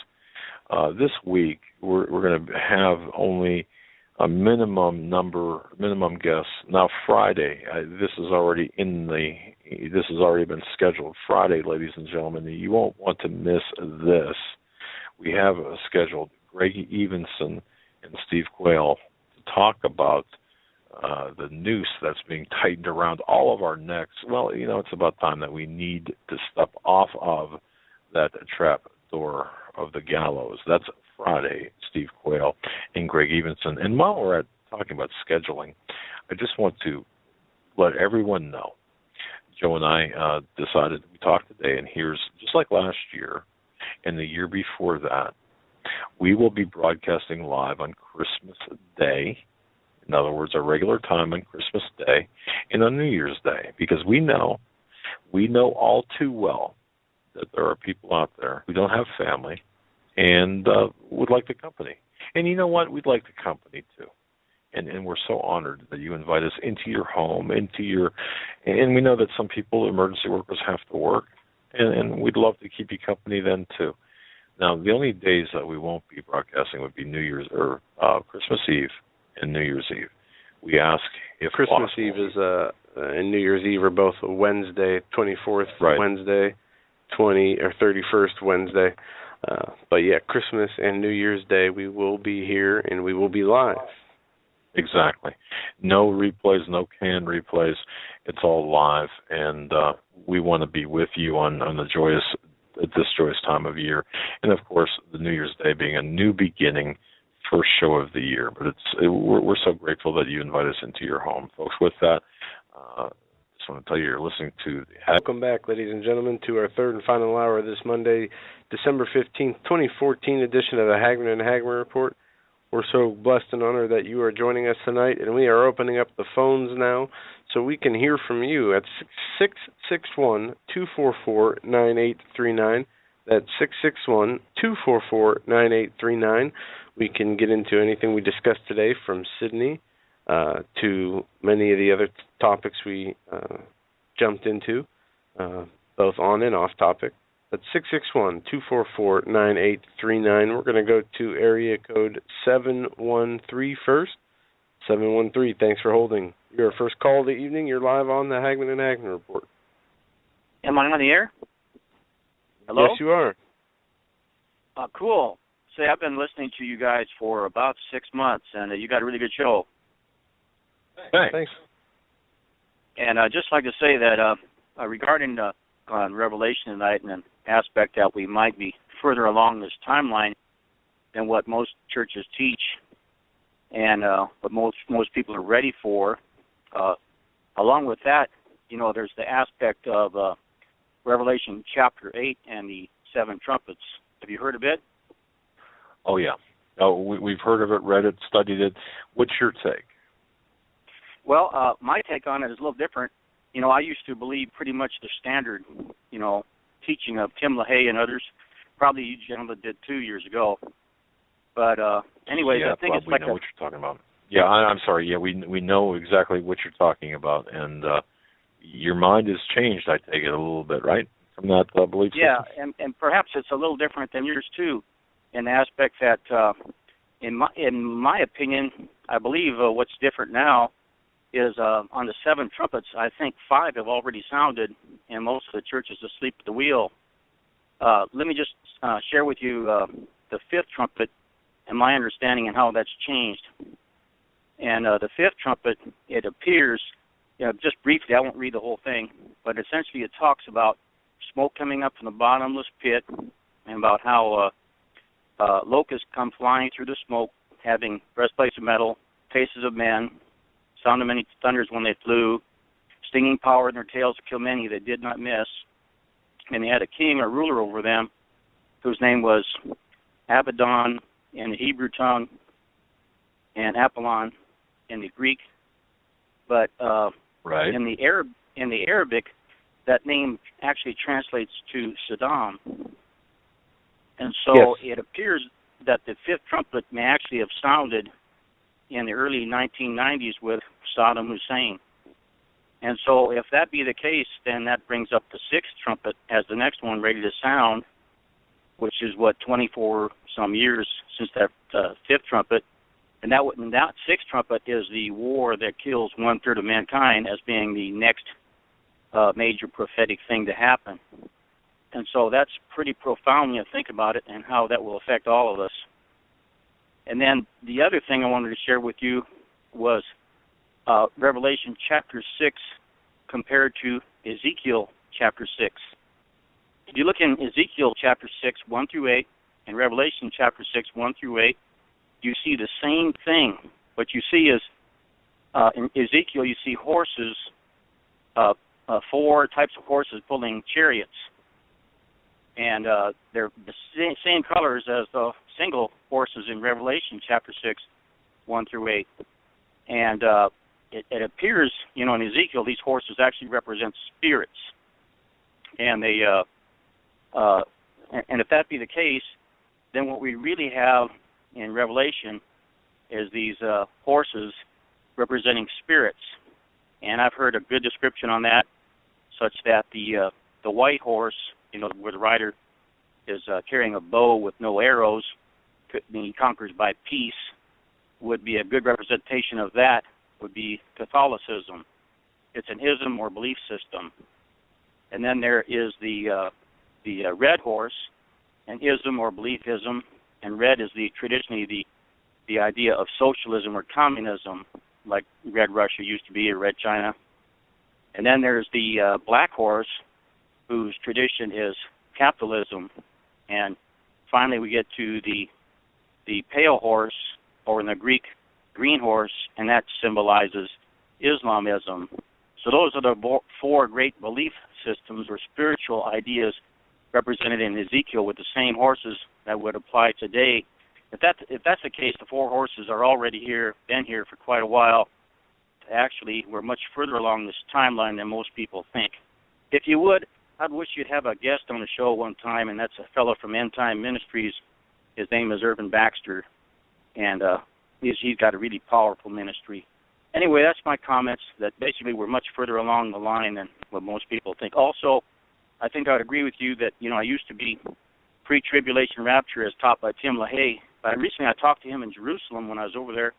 This week, we're going to have only a minimum guests. Now, Friday, this has already been scheduled. Friday, ladies and gentlemen, you won't want to miss this. We have scheduled Greg Evenson and Steve Quayle to talk about the noose that's being tightened around all of our necks. Well, it's about time that we need to step off of that trap door of the gallows. That's Friday, Steve Quayle and Greg Evenson. And while we're talking about scheduling, I just want to let everyone know, Joe and I decided we talked today, and here's, just like last year and the year before that, we will be broadcasting live on Christmas Day. In other words, our regular time on Christmas Day and on New Year's Day, because we know all too well that there are people out there who don't have family and would like the company. And you know what? We'd like the company too. And we're so honored that you invite us into your home, and we know that some people, emergency workers, have to work, and we'd love to keep you company then too. Now, the only days that we won't be broadcasting would be New Year's or Christmas Eve and New Year's Eve. We ask if Christmas possible. Eve is and New Year's Eve are both a Wednesday, 24th Right. Wednesday, 31st Wednesday. But yeah, Christmas and New Year's Day we will be here and we will be live. Exactly. No replays, no canned replays. It's all live, and we want to be with you on this joyous time of year. And of course, the New Year's Day being a new beginning, first show of the year. But we're so grateful that you invite us into your home, folks. With that, just want to tell you you're listening to Welcome back, ladies and gentlemen, to our third and final hour of this Monday, December 15th, 2014 edition of the Hagmann Hagmann Report. We're so blessed and honored that you are joining us tonight, and we are opening up the phones now so we can hear from you at 661-244-9839. That's 661-244-9839. We can get into anything we discussed today, from Sydney to many of the other topics we jumped into, both on and off topic. That's 661-244-9839. We're going to go to area code 713 first. 713, thanks for holding. Your first call of the evening. You're live on the Hagmann and Hagmann Report. Am I on the air? Hello? Yes, you are. Cool. Say, I've been listening to you guys for about 6 months, and you got a really good show. Thanks. And I'd just like to say that regarding Revelation tonight and an aspect that we might be further along this timeline than what most churches teach and what most people are ready for. Along with that, there's the aspect of Revelation chapter 8 and the 7 trumpets. Have you heard of it? Oh, yeah. We've heard of it, read it, studied it. What's your take? Well, my take on it is a little different. I used to believe pretty much the standard, teaching of Tim LaHaye and others. Probably you gentlemen did 2 years ago. But anyways, yeah, I think Bob, it's like we know what you're talking about. Yeah, I'm sorry. Yeah, we know exactly what you're talking about, and your mind has changed, I take it, a little bit, right, from that belief system? Yeah, and perhaps it's a little different than yours, too, in the aspect that, in my opinion, I believe what's different now is on the 7 trumpets, I think 5 have already sounded, and most of the church is asleep at the wheel. Let me just share with you the 5th trumpet and my understanding and how that's changed. And the 5th trumpet, it appears, just briefly, I won't read the whole thing, but essentially it talks about smoke coming up from the bottomless pit and about how locusts come flying through the smoke, having breastplates of metal, faces of men, sound of many thunders when they flew, stinging power in their tails to kill many that did not miss. And they had a king or ruler over them whose name was Abaddon in the Hebrew tongue and Apollon in the Greek. But right. in the Arabic, that name actually translates to Saddam. And so It appears that the 5th trumpet may actually have sounded in the early 1990s with Saddam Hussein. And so if that be the case, then that brings up the 6th trumpet as the next one ready to sound, which is, 24-some years since that 5th trumpet. And that 6th trumpet is the war that kills 1/3 of mankind, as being the next major prophetic thing to happen. And so that's pretty profound when you think about it and how that will affect all of us. And then the other thing I wanted to share with you was Revelation chapter 6 compared to Ezekiel chapter 6. If you look in Ezekiel chapter 6, 1 through 8, and Revelation chapter 6, 1 through 8, you see the same thing. What you see is, in Ezekiel, you see horses, 4 types of horses pulling chariots. And they're the same colors as the single horses in Revelation chapter 6, 1 through 8. And it appears, in Ezekiel, these horses actually represent spirits. And they, and if that be the case, then what we really have in Revelation is these horses representing spirits. And I've heard a good description on that, such that the white horse, where the rider is carrying a bow with no arrows, being conquered by peace, would be a good representation of that, would be Catholicism. It's an ism or belief system. And then there is the red horse, an ism or beliefism, and red is traditionally the idea of socialism or communism, like Red Russia used to be, or Red China. And then there's the black horse, whose tradition is capitalism. And finally we get to the pale horse, or in the Greek, green horse, and that symbolizes Islamism. So those are the four great belief systems or spiritual ideas represented in Ezekiel, with the same horses that would apply today. If that's the case, the four horses are already here, been here for quite a while. Actually, we're much further along this timeline than most people think. If you would, I'd wish you'd have a guest on the show one time, and that's a fellow from End Time Ministries. His name is Irvin Baxter, and he's got a really powerful ministry. Anyway, that's my comments, that basically we're much further along the line than what most people think. Also, I think I'd agree with you that, I used to be pre-tribulation rapture as taught by Tim LaHaye, but recently I talked to him in Jerusalem when I was over there.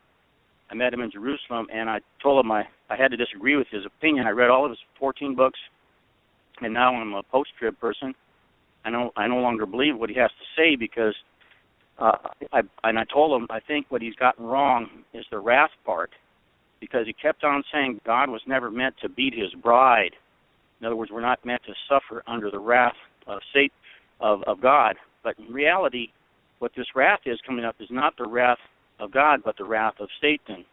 I met him in Jerusalem, and I told him I had to disagree with his opinion. I read all of his 14 books, and now I'm a post-trib person. I no longer believe what he has to say, because I told him I think what he's gotten wrong is the wrath part, because he kept on saying God was never meant to beat his bride. In other words, we're not meant to suffer under the wrath of Satan, of God. But in reality, what this wrath is coming up is not the wrath of God, but the wrath of Satan.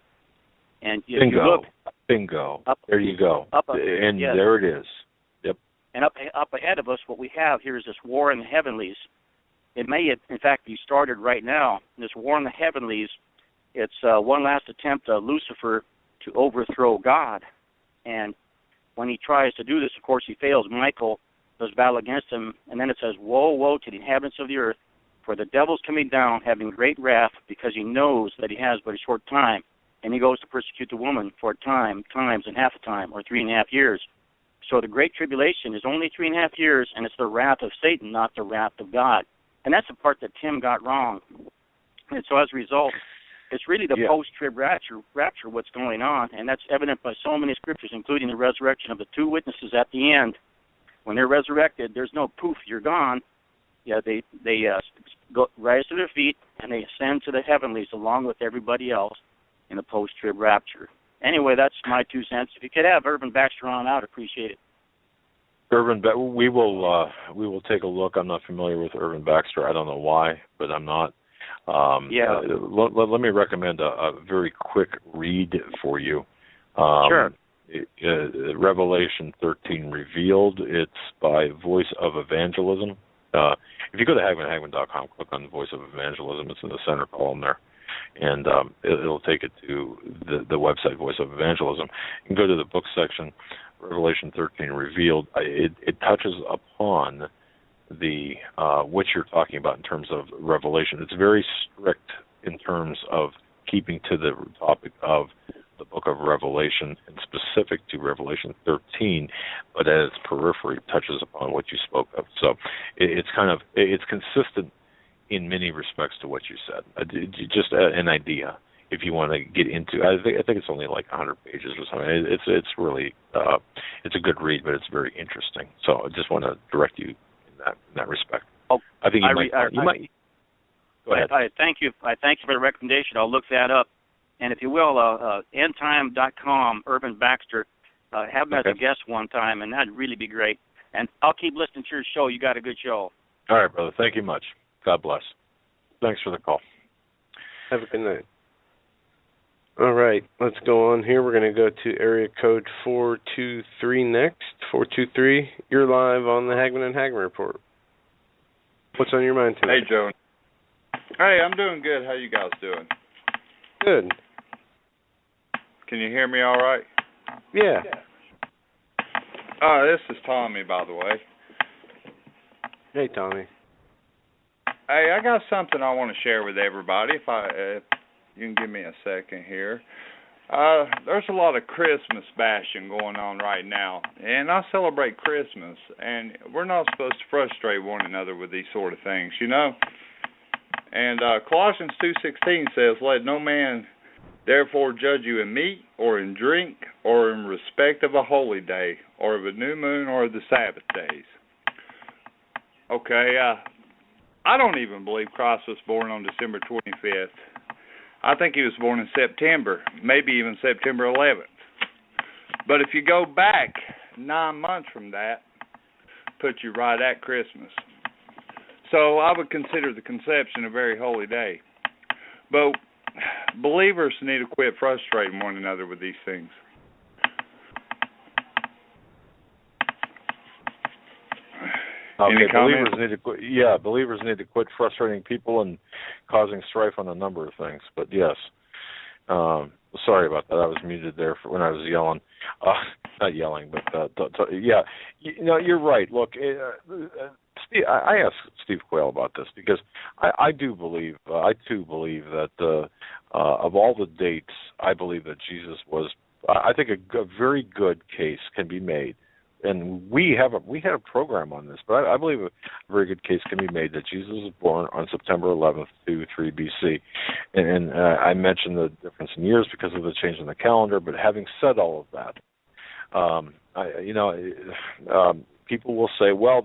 And if you look, bingo. There you go. And yes. There it is. Yep. And up ahead of us, what we have here is this war in the heavenlies. It may, in fact, be started right now. This war in the heavenlies, it's one last attempt of Lucifer to overthrow God. And when he tries to do this, of course, he fails. Michael does battle against him, and then it says, "Woe, woe to the inhabitants of the earth, for the devil's coming down, having great wrath, because he knows that he has but a short time. And he goes to persecute the woman for times and half a time, or 3.5 years." So the Great Tribulation is only 3.5 years, and it's the wrath of Satan, not the wrath of God. And that's the part that Tim got wrong. And so as a result, it's really the post-trib rapture what's going on, and that's evident by so many scriptures, including the resurrection of the two witnesses at the end. When they're resurrected, there's no poof, you're gone. Yeah, they go rise to their feet, and they ascend to the heavenlies along with everybody else in the post-trib rapture. Anyway, that's my 2 cents. If you could have Irvin Baxter on, I would appreciate it. Irvin, we will take a look. I'm not familiar with Irvin Baxter. I don't know why, but I'm not. Let me recommend a very quick read for you. Sure. Revelation 13 Revealed. It's by Voice of Evangelism. If you go to HagmannHagmann.com, click on the Voice of Evangelism. It's in the center column there, and it'll take it to the website Voice of Evangelism. You can go to the book section, Revelation 13 Revealed. It touches upon the what you're talking about in terms of Revelation. It's very strict in terms of keeping to the topic of the book of Revelation and specific to Revelation 13, but at its periphery touches upon what you spoke of. So it's consistent in many respects to what you said. Just an idea, if you want to get into. I think it's only like 100 pages or something. It's really it's a good read, but it's very interesting. So I just want to direct you in that respect. Oh, I think you might. Go ahead. I thank you. I thank you for the recommendation. I'll look that up. And if you will, endtime.com, Irvin Baxter, have him as a guest one time, and that'd really be great. And I'll keep listening to your show. You got a good show. All right, brother. Thank you much. God bless. Thanks for the call. Have a good night. All right, let's go on here. We're going to go to area code 423 next. 423, you're live on the Hagmann Hagmann Report. What's on your mind today? Hey, Joe. Hey, I'm doing good. How you guys doing? Good. Can you hear me all right? Yeah. This is Tommy, by the way. Hey, Tommy. Hey, I got something I want to share with everybody, You can give me a second here. There's a lot of Christmas bashing going on right now, and I celebrate Christmas, and we're not supposed to frustrate one another with these sort of things, you know? And Colossians 2:16 says, "Let no man therefore judge you in meat or in drink or in respect of a holy day or of a new moon or of the Sabbath days." Okay, I don't even believe Christ was born on December 25th. I think he was born in September, maybe even September 11th. But if you go back 9 months from that, put you right at Christmas. So I would consider the conception a very holy day. But believers need to quit frustrating one another with these things. Okay, believers need to quit frustrating people and causing strife on a number of things. But yes, sorry about that. I was muted there when I was yelling. Not yelling, but yeah. You're right. Look, Steve, I asked Steve Quayle about this because I too believe that of all the dates, I believe that Jesus was. I think a very good case can be made. And we had a program on this, but I believe a very good case can be made that Jesus was born on September 11th, 2-3 BC. And I mentioned the difference in years because of the change in the calendar. But having said all of that, people will say, "Well,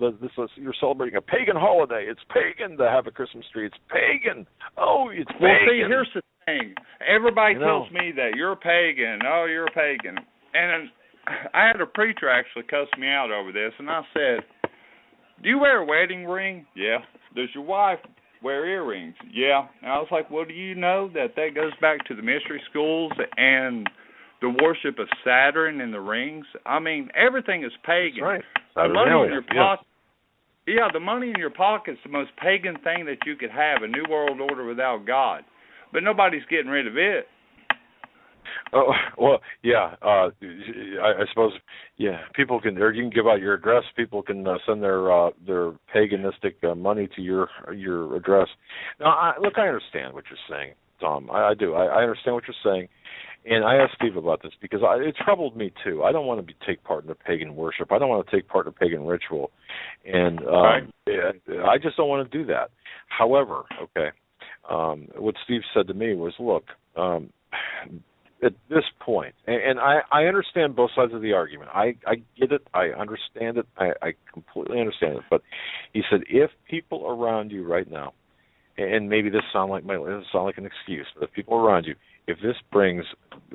you're celebrating a pagan holiday. It's pagan to have a Christmas tree. It's pagan. Oh, it's pagan." Well, see, here's the thing. Everybody tells me that you're a pagan. Oh, you're a pagan, and I had a preacher actually cuss me out over this, and I said, "Do you wear a wedding ring?" "Yeah." "Does your wife wear earrings?" "Yeah." And I was like, "Well, do you know that goes back to the mystery schools and the worship of Saturn and the rings? I mean, everything is pagan." That's right. The money in your pocket. Yeah, the money in your pocket is the most pagan thing that you could have, a new world order without God. But nobody's getting rid of it. Oh, well, yeah. I suppose, yeah. People can, or you can give out your address. People can send their paganistic money to your address. Now, look, I understand what you're saying, Tom. I do. I understand what you're saying, and I asked Steve about this because it troubled me too. I don't want to take part in the pagan worship. I don't want to take part in pagan ritual, and I just don't want to do that. However, what Steve said to me was, look. At this point, and I understand both sides of the argument. I get it. I understand it. I completely understand it. But he said, if people around you right now, and maybe this sound like an excuse, but if people around you, if this brings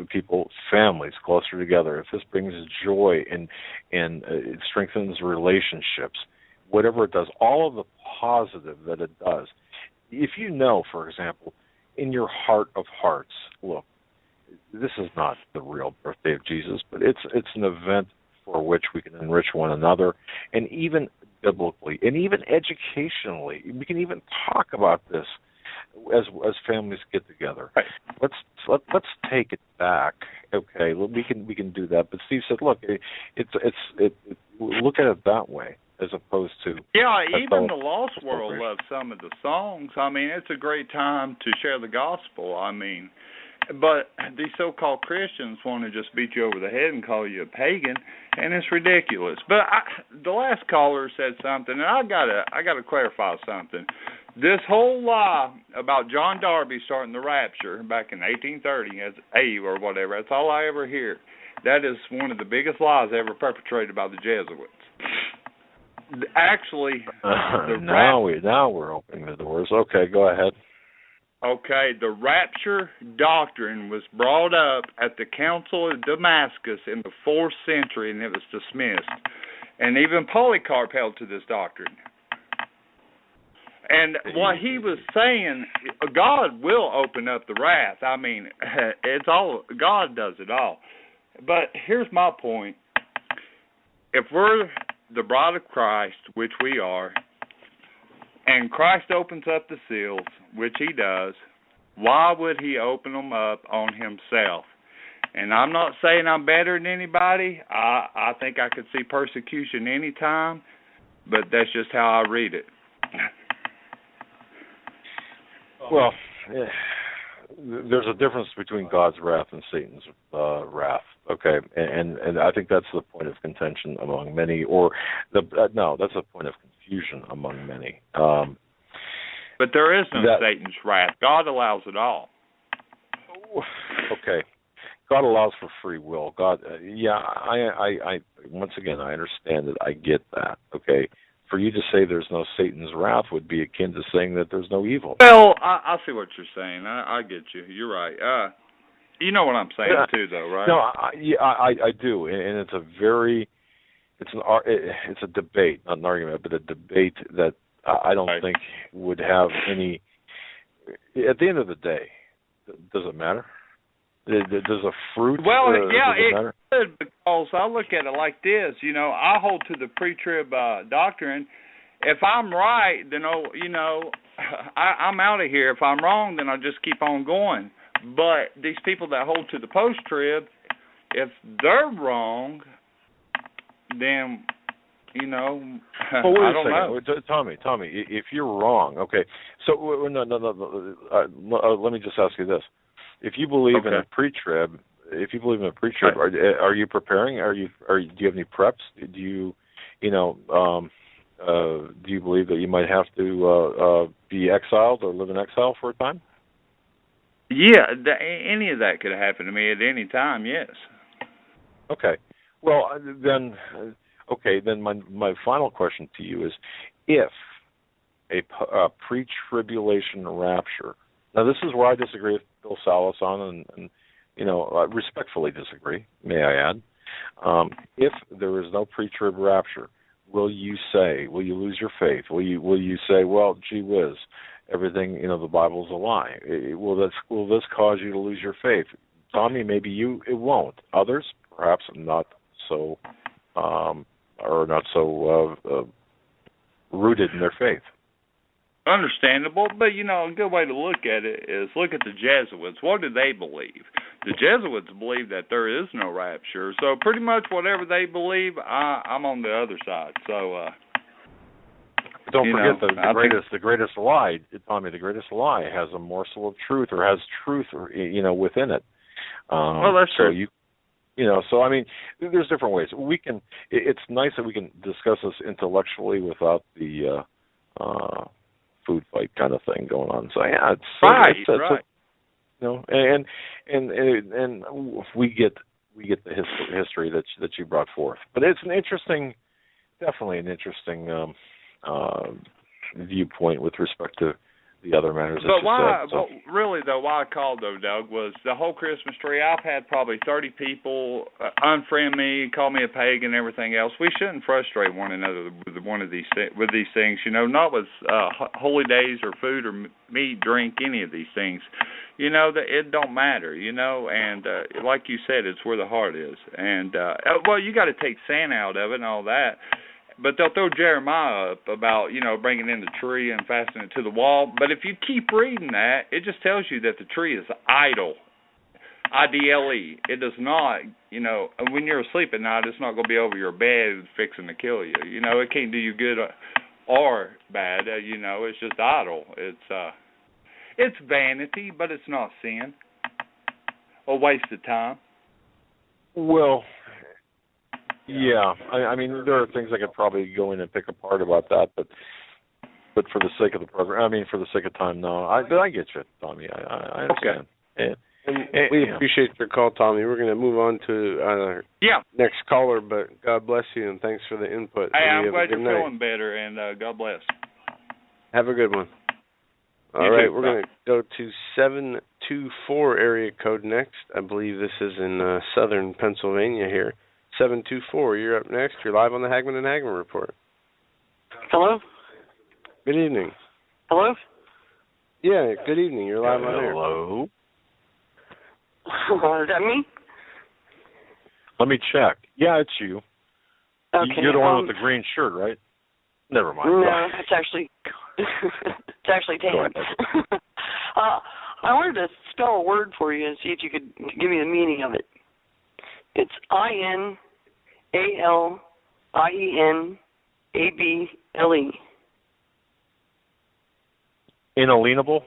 people, families closer together, if this brings joy and it strengthens relationships, whatever it does, all of the positive that it does. If you know, for example, in your heart of hearts, look, this is not the real birthday of Jesus, but it's an event for which we can enrich one another, and even biblically, and even educationally, we can even talk about this as families get together. Right. Let's take it back. Okay, we can do that. But Steve said, look, look at it that way, as opposed to even the lost world loves some of the songs. I mean, it's a great time to share the gospel. I mean. But these so-called Christians want to just beat you over the head and call you a pagan, and it's ridiculous. But the last caller said something, and I gotta clarify something. This whole lie about John Darby starting the rapture back in 1830 as or whatever, that's all I ever hear. That is one of the biggest lies ever perpetrated by the Jesuits. Actually, now we're opening the doors. Okay, go ahead. Okay, the rapture doctrine was brought up at the Council of Damascus in the 4th century, and it was dismissed. And even Polycarp held to this doctrine. And what he was saying, God will open up the wrath. I mean, it's all God does it all. But here's my point. If we're the bride of Christ, which we are, and Christ opens up the seals, which he does, why would he open them up on himself? And I'm not saying I'm better than anybody. I think I could see persecution anytime, but that's just how I read it. Well, there's a difference between God's wrath and Satan's wrath. Okay, and I think that's the point of contention among many, or that's a point of confusion among many. But there is no Satan's wrath. God allows it all. Okay, God allows for free will. God, I once again, I understand it. I get that. Okay. For you to say there's no Satan's wrath would be akin to saying that there's no evil. Well, I see what you're saying. I get you. You're right. You know what I'm saying too, though, right? No, I do, and it's a debate, not an argument, but a debate that I don't think would have any. At the end of the day, does it matter? Does a fruit? Well, it could, because I look at it like this. I hold to the pre-trib doctrine. If I'm right, then I'm out of here. If I'm wrong, then I'll just keep on going. But these people that hold to the post-trib, if they're wrong, then well, wait I don't know. Tommy, if you're wrong, okay. So no. Let me just ask you this. If you believe in a pre-trib, are you preparing? Do you have any preps? Do you believe that you might have to be exiled or live in exile for a time? Yeah, any of that could happen to me at any time. Yes. Okay. Well, then my final question to you is, if a pre-tribulation rapture. Now, this is where I disagree with Bill Salas on, and I respectfully disagree, may I add. If there is no pre-trib rapture, will you lose your faith? Will you say, well, gee whiz, everything, the Bible's a lie? Will this cause you to lose your faith? Tommy, maybe it won't. Others, perhaps not so, or not so rooted in their faith. Understandable, but a good way to look at it is look at the Jesuits. What do they believe? The Jesuits believe that there is no rapture. So pretty much whatever they believe, I'm on the other side. So don't forget the greatest lie, Tommy. The greatest lie has a morsel of truth, or has truth, within it. Well, that's true. So I mean, there's different ways we can. It's nice that we can discuss this intellectually without the food fight kind of thing going on. So yeah, it's right. And we get the history that you brought forth. But it's definitely an interesting viewpoint with respect to the other matters. But why I called though, Doug, was the whole Christmas tree. I've had probably 30 people unfriend me, call me a pagan, and everything else. We shouldn't frustrate one another with these things. Not with holy days or food or meat, drink, any of these things. It don't matter. And like you said, it's where the heart is. And you got to take Santa out of it and all that. But they'll throw Jeremiah up about, bringing in the tree and fastening it to the wall. But if you keep reading that, it just tells you that the tree is idle, I-D-L-E. It does not, when you're asleep at night, it's not going to be over your bed fixing to kill you. It can't do you good or bad. It's just idle. It's vanity, but it's not sin. A waste of time. Well, yeah, I mean, there are things I could probably go in and pick apart about that, but for the sake of the program, for the sake of time, no. I get you, Tommy. I understand. Okay. And we appreciate your call, Tommy. We're going to move on to our next caller, but God bless you, and thanks for the input. Hey, I'm glad you're feeling better, and God bless. Have a good one. All right, we're going to go to 724 area code next. I believe this is in southern Pennsylvania here. 724, you're up next. You're live on the Hagmann and Hagmann report. Hello? Good evening. Hello? Yeah, good evening. You're live on air. Hello? Is that me? Let me check. Yeah, it's you. Okay. You're the one with the green shirt, right? Never mind. No, it's actually Dan. I wanted to spell a word for you and see if you could give me the meaning of it. It's INALIENABLE. Inalienable?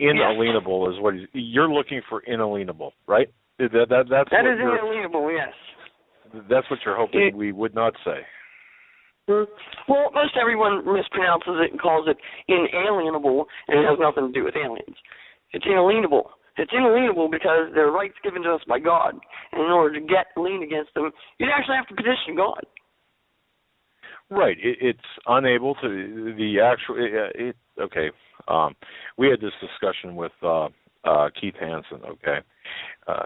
Inalienable is what you're looking for. Inalienable, right? That's that is inalienable. Yes. That's what you're hoping we would not say. Well, most everyone mispronounces it and calls it inalienable, and it has nothing to do with aliens. It's inalienable. It's inalienable because they're rights given to us by God, and in order to get lien against them, you'd actually have to petition God. Right. It's unable to the actual. Okay. We had this discussion with Keith Hansen. Okay.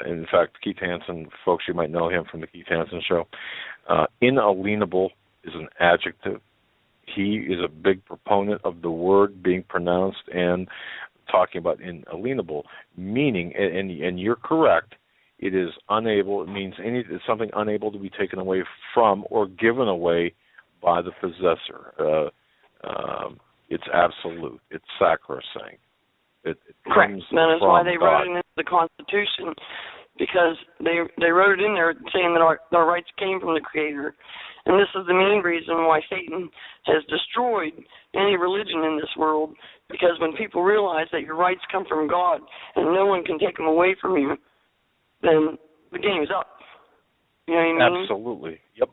In fact, Keith Hansen, folks, you might know him from the Keith Hansen show. Inalienable is an adjective. He is a big proponent of the word being pronounced and talking about inalienable, meaning, and you're correct, it is unable. It means something unable to be taken away from or given away by the possessor. It's absolute. It's sacrosanct. It Correct. That is why they wrote it into the Constitution, because they wrote it in there saying that our rights came from the Creator. And this is the main reason why Satan has destroyed any religion in this world, because when people realize that your rights come from God and no one can take them away from you, then the game's up. You know what I mean? Absolutely. Yep.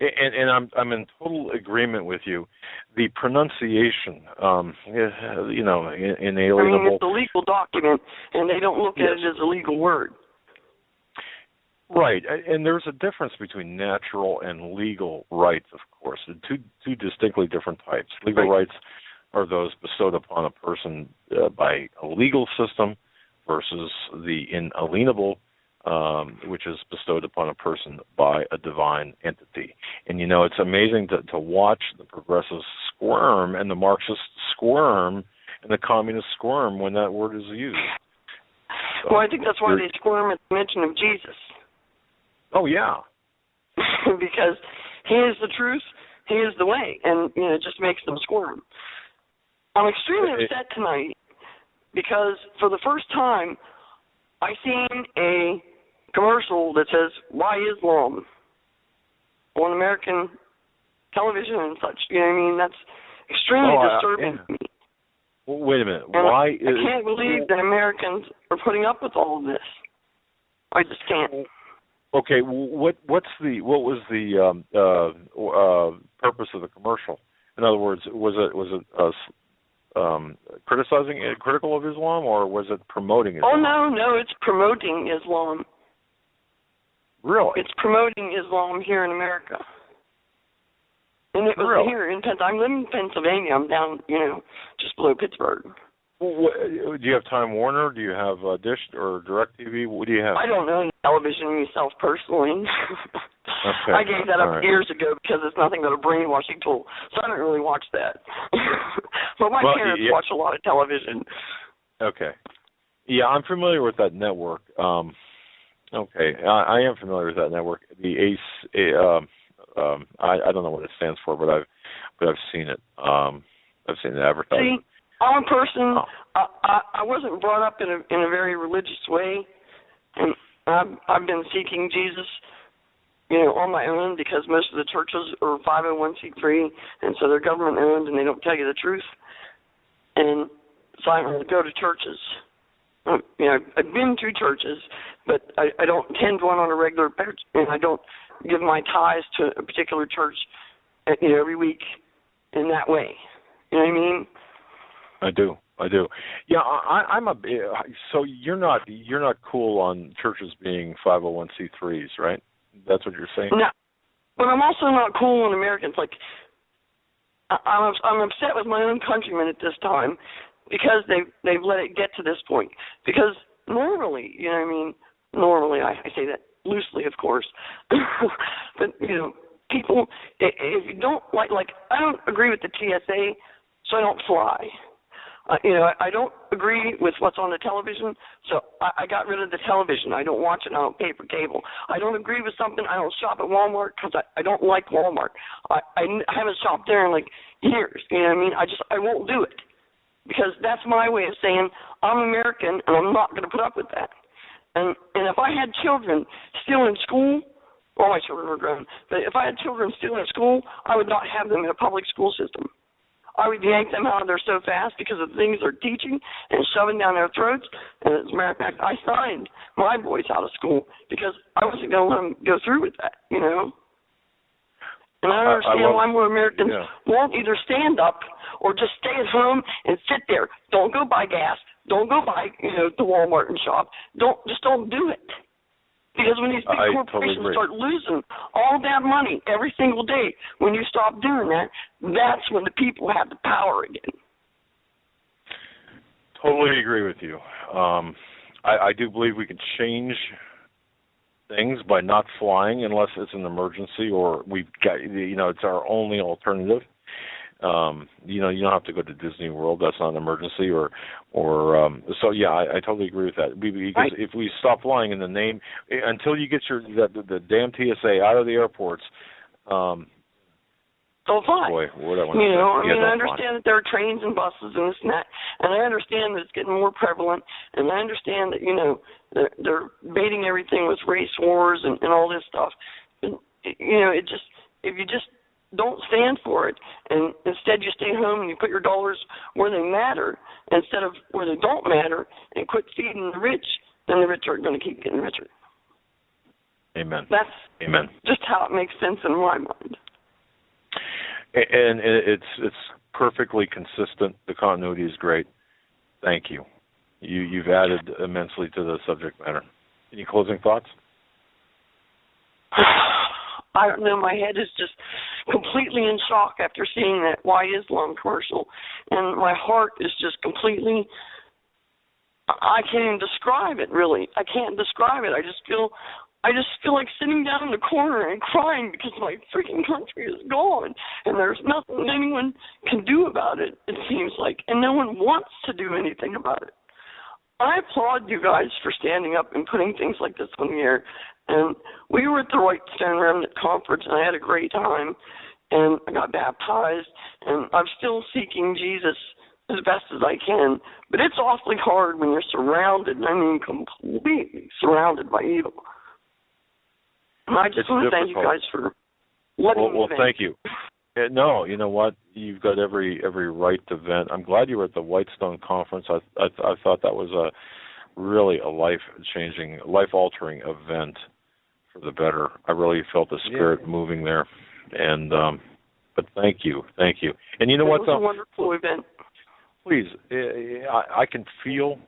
And I'm in total agreement with you. The pronunciation, inalienable. I mean, it's a legal document, and they don't look at it as a legal word. Right, and there's a difference between natural and legal rights, of course. Two distinctly different types. Legal rights are those bestowed upon a person by a legal system versus the inalienable, which is bestowed upon a person by a divine entity. And, it's amazing to watch the progressives squirm and the Marxists squirm and the communists squirm when that word is used. So, well, I think that's why they squirm at the mention of Jesus. Oh, yeah. Because he is the truth, he is the way, and it just makes them squirm. I'm extremely upset tonight because for the first time I seen a commercial that says, "Why Islam?" on American television and such. You know what I mean? That's extremely disturbing to me. Well, wait a minute. And I can't believe that Americans are putting up with all of this. I just can't. Okay, what was the purpose of the commercial? In other words, was it critical of Islam, or was it promoting Islam? Oh no, it's promoting Islam. Really? It's promoting Islam here in America. And it was here in Pennsylvania. I'm living in Pennsylvania. I'm down, just below Pittsburgh. Well, do you have Time Warner? Do you have Dish or DirecTV? What do you have? I don't know television myself personally. Okay. I gave that up years ago because it's nothing but a brainwashing tool. So I don't really watch that. But my parents watch a lot of television. Okay. Yeah, I'm familiar with that network. Okay, I am familiar with that network. The ACE. I don't know what it stands for, but I've seen it. I've seen it advertised. See, I'm a person. I wasn't brought up in a very religious way, and I've been seeking Jesus, on my own, because most of the churches are 501c3, and so they're government owned, and they don't tell you the truth. And so I don't really go to churches. I've been to churches, but I don't attend one on a regular basis, and I don't give my tithes to a particular church, every week in that way. You know what I mean? I do. Yeah, I'm so you're not cool on churches being 501c3s, right? That's what you're saying? No, but I'm also not cool on Americans. Like, I'm upset with my own countrymen at this time because they've let it get to this point. Because normally, normally I say that loosely, of course, but people, if you don't like I don't agree with the TSA, so I don't fly. I don't agree with what's on the television, so I got rid of the television. I don't watch it. I don't pay for cable. I don't agree with something. I don't shop at Walmart because I don't like Walmart. I haven't shopped there in years. You know what I mean? I won't do it because that's my way of saying I'm American and I'm not going to put up with that. And if I had children still in school, all my children were grown, but if I had children still in school, I would not have them in a public school system. I would yank them out of there so fast because of the things they're teaching and shoving down their throats. And as a matter of fact, I signed my boys out of school because I wasn't going to let them go through with that, you know. And I understand why more Americans won't either stand up or just stay at home and sit there. Don't go buy gas. Don't go buy, the Walmart and shop. Don't do it. Because when these big corporations start losing all that money every single day, when you stop doing that, that's when the people have the power again. Totally agree with you. I do believe we can change things by not flying unless it's an emergency or we've got, it's our only alternative. You don't have to go to Disney World. That's not an emergency. So yeah, I totally agree with that. Because if we stop flying in the name, until you get the damn TSA out of the airports, don't fly. Boy, what I want to say. I understand that there are trains and buses and this and that, and I understand that it's getting more prevalent, and I understand that they're baiting everything with race wars and all this stuff. But, if you just don't stand for it, and instead you stay home and you put your dollars where they matter instead of where they don't matter, and quit feeding the rich, then the rich are going to keep getting richer. Amen. That's Amen. Just how it makes sense in my mind. And it's perfectly consistent. The continuity is great. Thank you. You've added immensely to the subject matter. Any closing thoughts? I don't know. My head is just completely in shock after seeing that Why Islam commercial, and my heart is just completely. I can't even describe it. Really, I can't describe it. I just feel like sitting down in the corner and crying because my freaking country is gone, and there's nothing anyone can do about it. It seems like, and no one wants to do anything about it. I applaud you guys for standing up and putting things like this on the air. And we were at the White Stone Remnant Conference, and I had a great time, and I got baptized, and I'm still seeking Jesus as best as I can. But it's awfully hard when you're surrounded, completely surrounded by evil. And I just want to thank you guys for letting me vent. Thank you. No, you know what? You've got every right to vent. I'm glad you were at the Whitestone Conference. I thought that was really a life-changing, life-altering event for the better. I really felt the spirit moving there. And but thank you. And you know what? It was a wonderful event. Please, I can feel,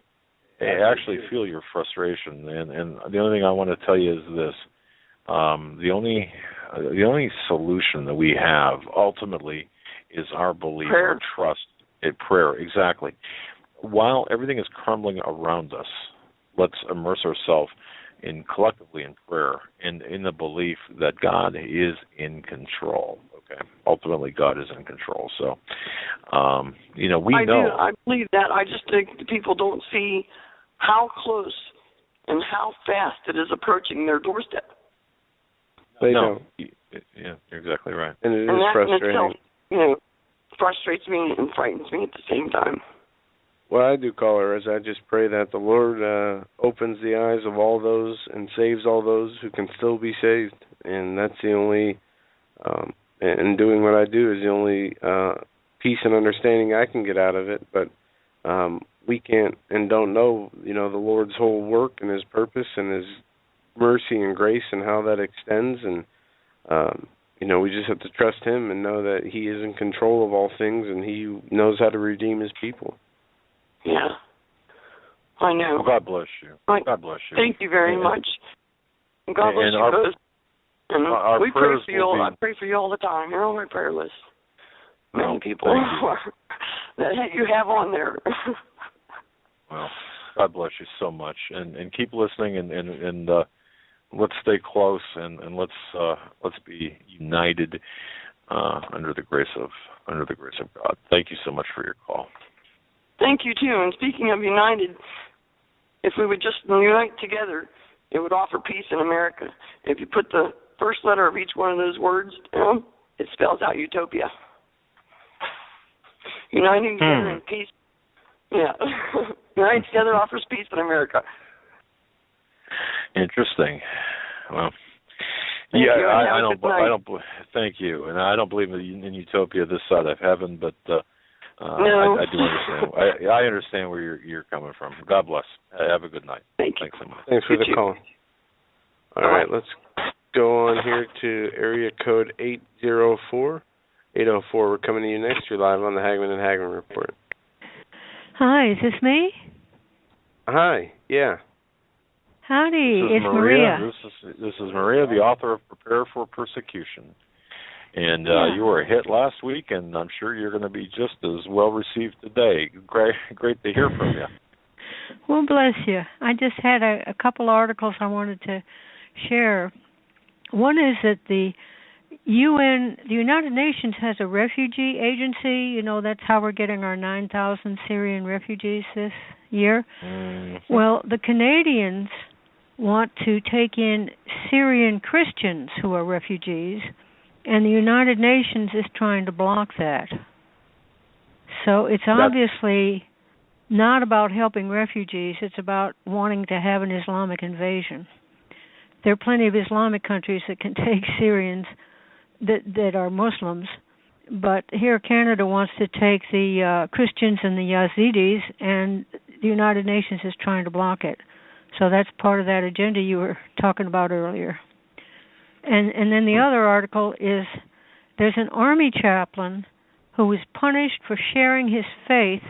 I actually feel your frustration. And the only thing I want to tell you is this. The only solution that we have ultimately is our belief, our trust, prayer. Exactly. While everything is crumbling around us, let's immerse ourselves collectively in prayer and in the belief that God is in control. Okay. Ultimately, God is in control. So, we know. I believe that. I just think people don't see how close and how fast it is approaching their doorstep. They don't. Yeah, you're exactly right. And it is frustrating. Itself, frustrates me and frightens me at the same time. What I do, caller, is I just pray that the Lord opens the eyes of all those and saves all those who can still be saved. And that's the only, and doing what I do is the only peace and understanding I can get out of it. But we can't and don't know, the Lord's whole work and His purpose and His mercy and grace and how that extends. And, we just have to trust Him and know that He is in control of all things and He knows how to redeem His people. Yeah, I know. Well, God bless you. God bless you. Thank you very much. God bless you both. And we pray for you all. I pray for you all the time. You're on my prayer list. Many people that you have on there. Well, God bless you so much, and keep listening, and let's stay close, and let's be united under the grace of God. Thank you so much for your call. Thank you, too. And speaking of united, if we would just unite together, it would offer peace in America. If you put the first letter of each one of those words down, it spells out utopia. Uniting together in peace. Yeah. Uniting together offers peace in America. Interesting. Well, I don't. Thank you. And I don't believe in utopia this side of heaven, but No. I do understand. I understand where you're coming from. God bless. Have a good night. Thanks so much. Thanks for the call. All right, Bye. let's go on here to area code 804. 804, we're coming to you next. You're live on the Hagmann and Hagmann Report. Hi, is this me? Hi, yeah. Howdy, This is it's Maria. This is Maria, the author of Prepare for Persecution. And you were a hit last week, and I'm sure you're going to be just as well received today. Great to hear from you. Well, bless you. I just had a couple articles I wanted to share. One is that the United Nations has a refugee agency. You know, that's how we're getting our 9,000 Syrian refugees this year. Mm-hmm. Well, the Canadians want to take in Syrian Christians who are refugees, and the United Nations is trying to block that. So it's obviously not about helping refugees. It's about wanting to have an Islamic invasion. There are plenty of Islamic countries that can take Syrians that are Muslims, but here Canada wants to take the Christians and the Yazidis, and the United Nations is trying to block it. So that's part of that agenda you were talking about earlier. And then the other article is there's an army chaplain who was punished for sharing his faith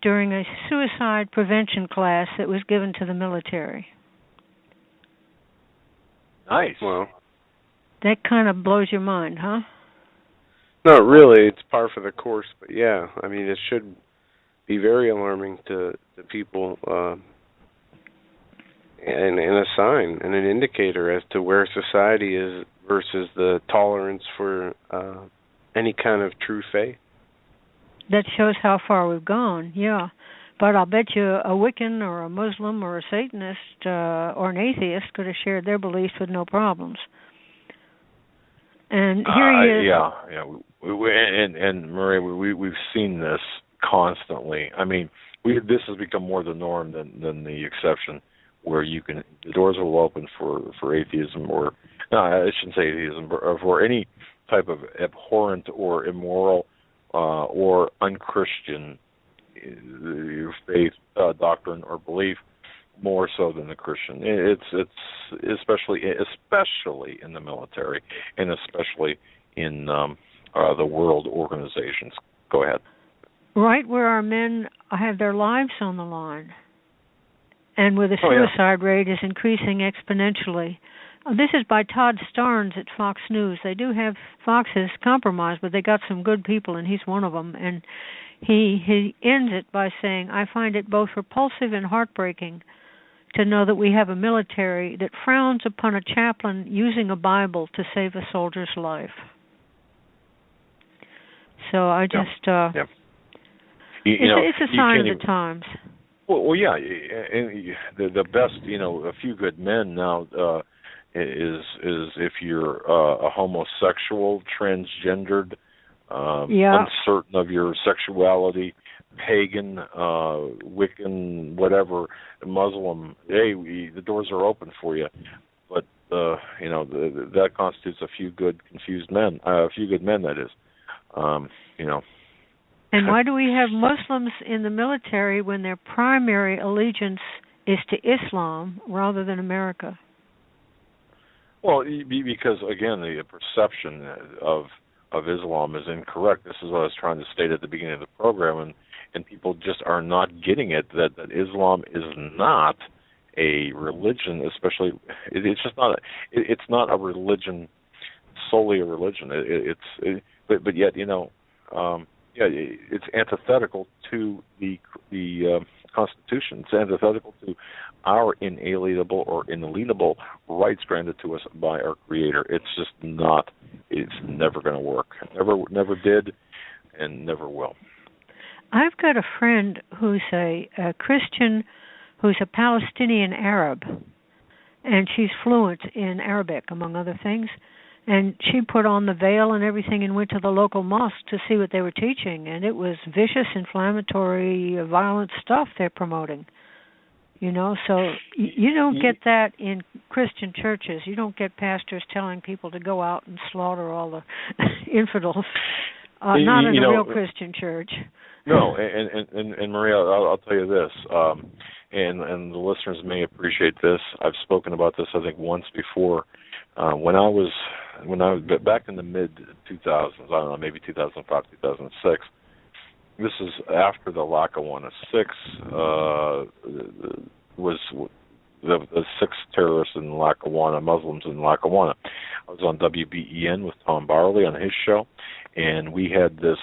during a suicide prevention class that was given to the military. Nice. Well, that kind of blows your mind, huh? Not really. It's par for the course, but yeah, I mean, it should be very alarming to people, and a sign and an indicator as to where society is versus the tolerance for any kind of true faith. That shows how far we've gone, yeah. But I'll bet you a Wiccan or a Muslim or a Satanist or an atheist could have shared their beliefs with no problems. And here he is. Yeah. And Maria, we've seen this constantly. I mean, this has become more the norm than the exception, where the doors will open for atheism, or no, I shouldn't say atheism, but for any type of abhorrent or immoral or unchristian faith, doctrine, or belief, more so than the Christian. It's especially in the military, and especially in the world organizations. Go ahead. Right where our men have their lives on the line, and where the suicide rate is increasing exponentially. This is by Todd Starnes at Fox News. They do have Fox's compromised, but they got some good people, and he's one of them. And he ends it by saying, I find it both repulsive and heartbreaking to know that we have a military that frowns upon a chaplain using a Bible to save a soldier's life. So I just... It's a sign of the times. Well, yeah, and the best, a few good men now is if you're a homosexual, transgendered, uncertain of your sexuality, pagan, Wiccan, whatever, Muslim. Hey, the doors are open for you, but that constitutes a few good confused men, a few good men. That is, And why do we have Muslims in the military when their primary allegiance is to Islam rather than America? Well, because, again, the perception of Islam is incorrect. This is what I was trying to state at the beginning of the program, and people just are not getting it, that Islam is not a religion, especially, it's just not it's not a religion, solely a religion. But yet, it's antithetical to the Constitution. It's antithetical to our inalienable or inalienable rights granted to us by our Creator. It's just not. It's never going to work. Never did, and never will. I've got a friend who's a Christian, who's a Palestinian Arab, and she's fluent in Arabic, among other things. And she put on the veil and everything and went to the local mosque to see what they were teaching. And it was vicious, inflammatory, violent stuff they're promoting. So you don't get that in Christian churches. You don't get pastors telling people to go out and slaughter all the infidels. Not in a real Christian church. No, and Maria, I'll tell you this, and the listeners may appreciate this. I've spoken about this, I think, once before. When I was back in the mid 2000s, I don't know, maybe 2005, 2006. This is after the Lackawanna Six was the 6 terrorists in Lackawanna, Muslims in Lackawanna. I was on WBEN with Tom Barley on his show, and we had this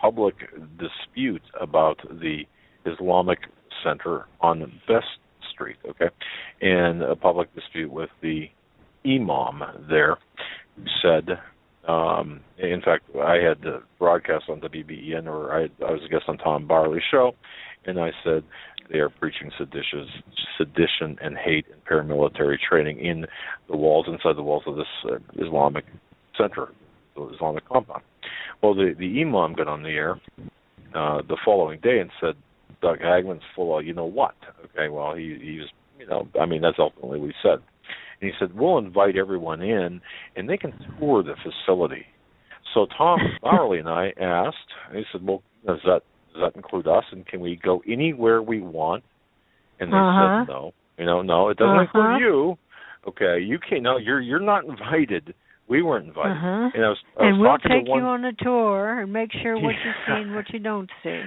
public dispute about the Islamic Center on Best Street, okay, and a public dispute with the imam there, who said, in fact, I had to broadcast on WBEN, or I was a guest on Tom Barley's show, and I said they are preaching sedition and hate and paramilitary training inside the walls of this Islamic center, the Islamic compound. Well, the imam got on the air the following day and said, Doug Hagmann's full of, you know what? Okay, well, he was, that's ultimately what he said. And he said, we'll invite everyone in, and they can tour the facility. So Tom Barley and I asked, and he said, well, does that include us, and can we go anywhere we want? And they said, no. No, it doesn't include you. Okay, you can't. No, you're not invited. We weren't invited. And I was we'll talking take to one, you on a tour and make sure what you see and what you don't see.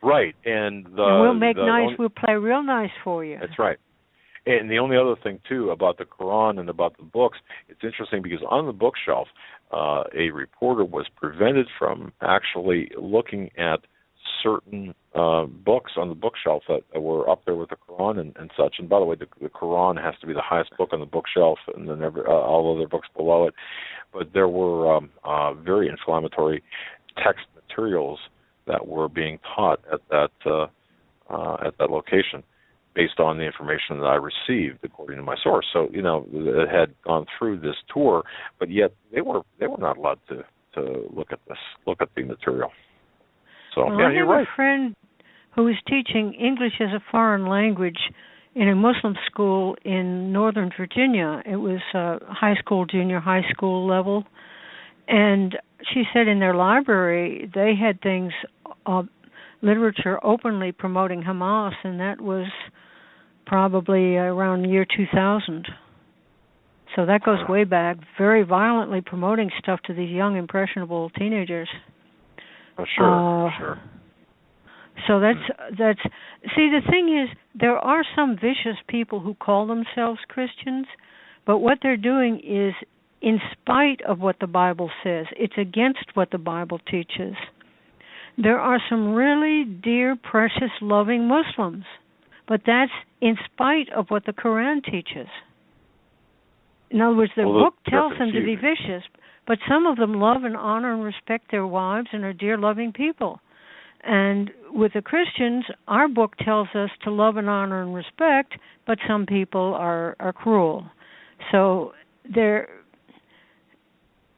Right, and we'll make we'll play real nice for you. That's right. And the only other thing, too, about the Quran and about the books, it's interesting because on the bookshelf, a reporter was prevented from actually looking at certain books on the bookshelf that were up there with the Quran and such. And by the way, the Quran has to be the highest book on the bookshelf, and then all other books below it. But there were very inflammatory text materials that were being taught at that location, based on the information that I received, according to my source. So, it had gone through this tour, but yet they were not allowed to look at the material. So, well, you're right. I have a friend who was teaching English as a foreign language in a Muslim school in Northern Virginia. It was high school, junior high school level. And she said in their library they had things, literature openly promoting Hamas, and that was probably around the year 2000. So that goes way back, very violently promoting stuff to these young, impressionable teenagers. Oh, sure. So that's. See, the thing is, there are some vicious people who call themselves Christians, but what they're doing is, in spite of what the Bible says, it's against what the Bible teaches. There are some really dear, precious, loving Muslims, but that's in spite of what the Quran teaches. In other words, the book tells them to be vicious, but some of them love and honor and respect their wives and are dear, loving people. And with the Christians, our book tells us to love and honor and respect, but some people are cruel. So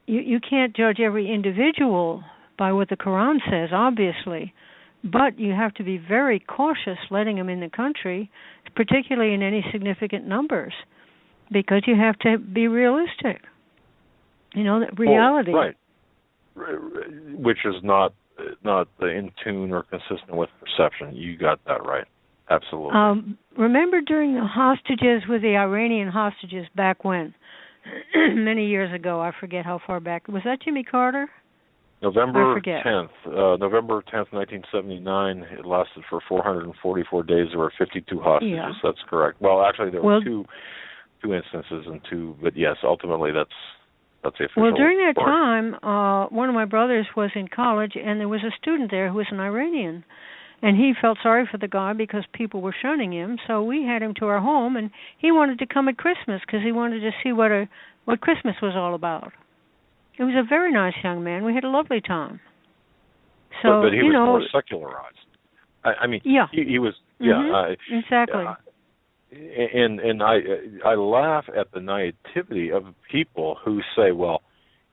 you can't judge every individual by what the Quran says, obviously, but you have to be very cautious letting them in the country, particularly in any significant numbers, because you have to be realistic. Reality. Right. Which is not in tune or consistent with perception. You got that right. Absolutely. Remember during the hostages with the Iranian hostages back when? Many years ago, I forget how far back. Was that Jimmy Carter? November 10th, 1979. It lasted for 444 days. There were 52 hostages. Yeah. That's correct. Well, actually, there were two instances but yes, ultimately that's the official. Well, during that time, one of my brothers was in college, and there was a student there who was an Iranian, and he felt sorry for the guy because people were shunning him. So we had him to our home, and he wanted to come at Christmas because he wanted to see what Christmas was all about. It was a very nice young man. We had a lovely time. So, but he was more secularized. I mean, yeah. He was, exactly. And I laugh at the naivety of people who say, well,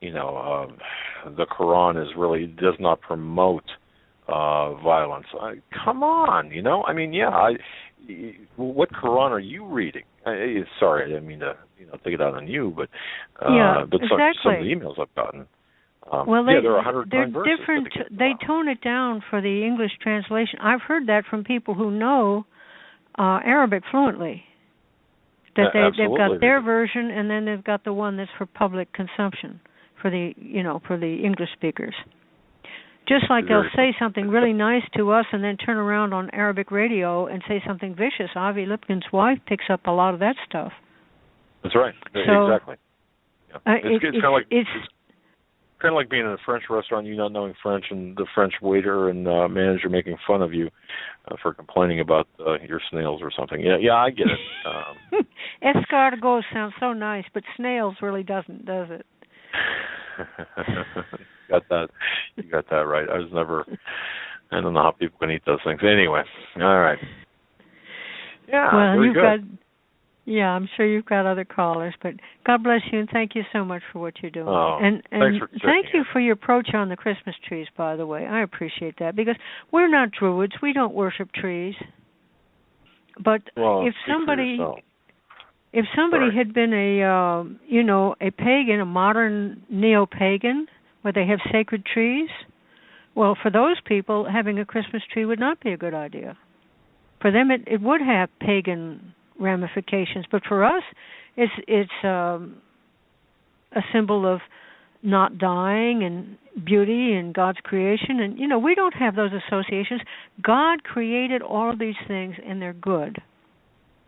the Quran does not promote violence. Come on, I mean, what Quran are you reading? Sorry, I didn't mean to take it out on you, but exactly. Some of the emails I've gotten. Well, there are 109 they're verses. different. They tone it down for the English translation. I've heard that from people who know Arabic fluently. That they've got their version, and then they've got the one that's for public consumption for the English speakers. Just like they'll say something really nice to us and then turn around on Arabic radio and say something vicious. Avi Lipkin's wife picks up a lot of that stuff. That's right. So, exactly. Yeah. It's kind of like being in a French restaurant, you not knowing French, and the French waiter and manager making fun of you for complaining about your snails or something. Yeah, I get it. Escargot sounds so nice, but snails really doesn't, does it? You got that right. I don't know how people can eat those things. Anyway, all right. Yeah, well, very good. I'm sure you've got other callers, but God bless you and thank you so much for what you're doing. And thank you for your approach on the Christmas trees, by the way. I appreciate that because we're not Druids. We don't worship trees. But if somebody had been a pagan, a modern neo-pagan, where they have sacred trees, well, for those people, having a Christmas tree would not be a good idea. For them, it would have pagan ramifications, but for us, it's a symbol of not dying and beauty and God's creation, and we don't have those associations. God created all of these things, and they're good,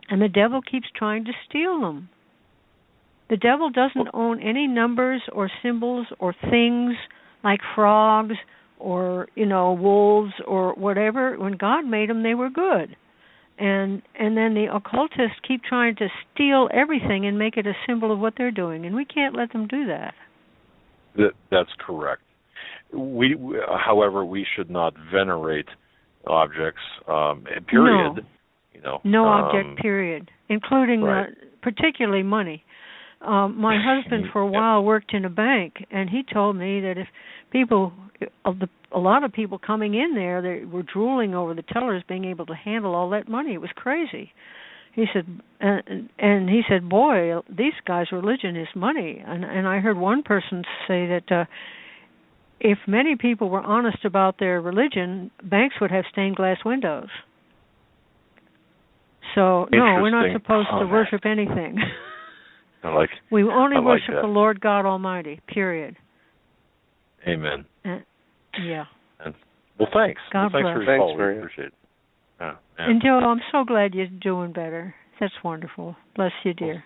and the devil keeps trying to steal them. The devil doesn't own any numbers or symbols or things like frogs or wolves or whatever. When God made them, they were good. And then the occultists keep trying to steal everything and make it a symbol of what they're doing, and we can't let them do that. That's correct. However, we should not venerate objects. Period. No object. Period, including particularly money. My husband for a while worked in a bank, and he told me that if a lot of people coming in there, they were drooling over the tellers being able to handle all that money. It was crazy. He said, and he said, boy, these guys' religion is money. And I heard one person say that if many people were honest about their religion, banks would have stained glass windows. So, no, we're not supposed to worship anything. We only worship the Lord God Almighty, period. Amen. Yeah. Well, thanks. God bless. Thanks for your call. We appreciate it. Yeah. And Joe, I'm so glad you're doing better. That's wonderful. Bless you, dear.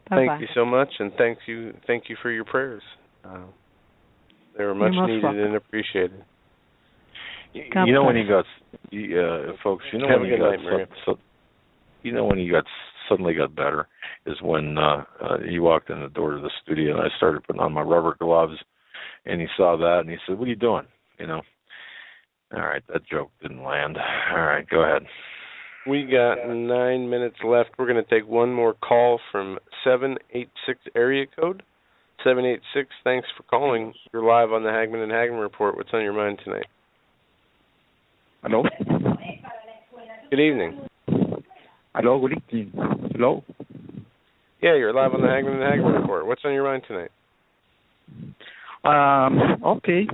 Bye-bye. Thank you so much, and thank you for your prayers. They were much needed and appreciated. God bless. When you got, folks. When you suddenly got better is when he walked in the door to the studio and I started putting on my rubber gloves, and he saw that and he said, "What are you doing?" All right, that joke didn't land. All right, go ahead. We got 9 minutes left. We're going to take one more call from 786 area code. 786, thanks for calling. You're live on the Hagmann and Hagmann Report. What's on your mind tonight? Hello? Good evening. Hello, good evening. Hello? Yeah, you're live on the Hagmann and Hagmann Report. What's on your mind tonight? Okay.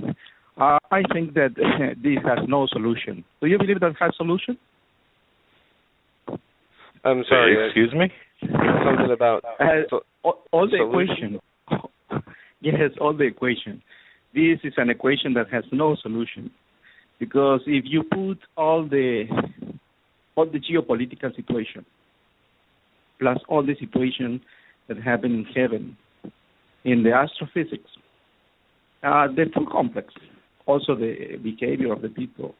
I think that this has no solution. Do you believe that has solution? I'm sorry. Excuse me? Something about all the equation. Yes, all the equation. This is an equation that has no solution, because if you put all the geopolitical situation plus all the situation that happen in heaven, in the astrophysics, they're too complex. Also, the behavior of the people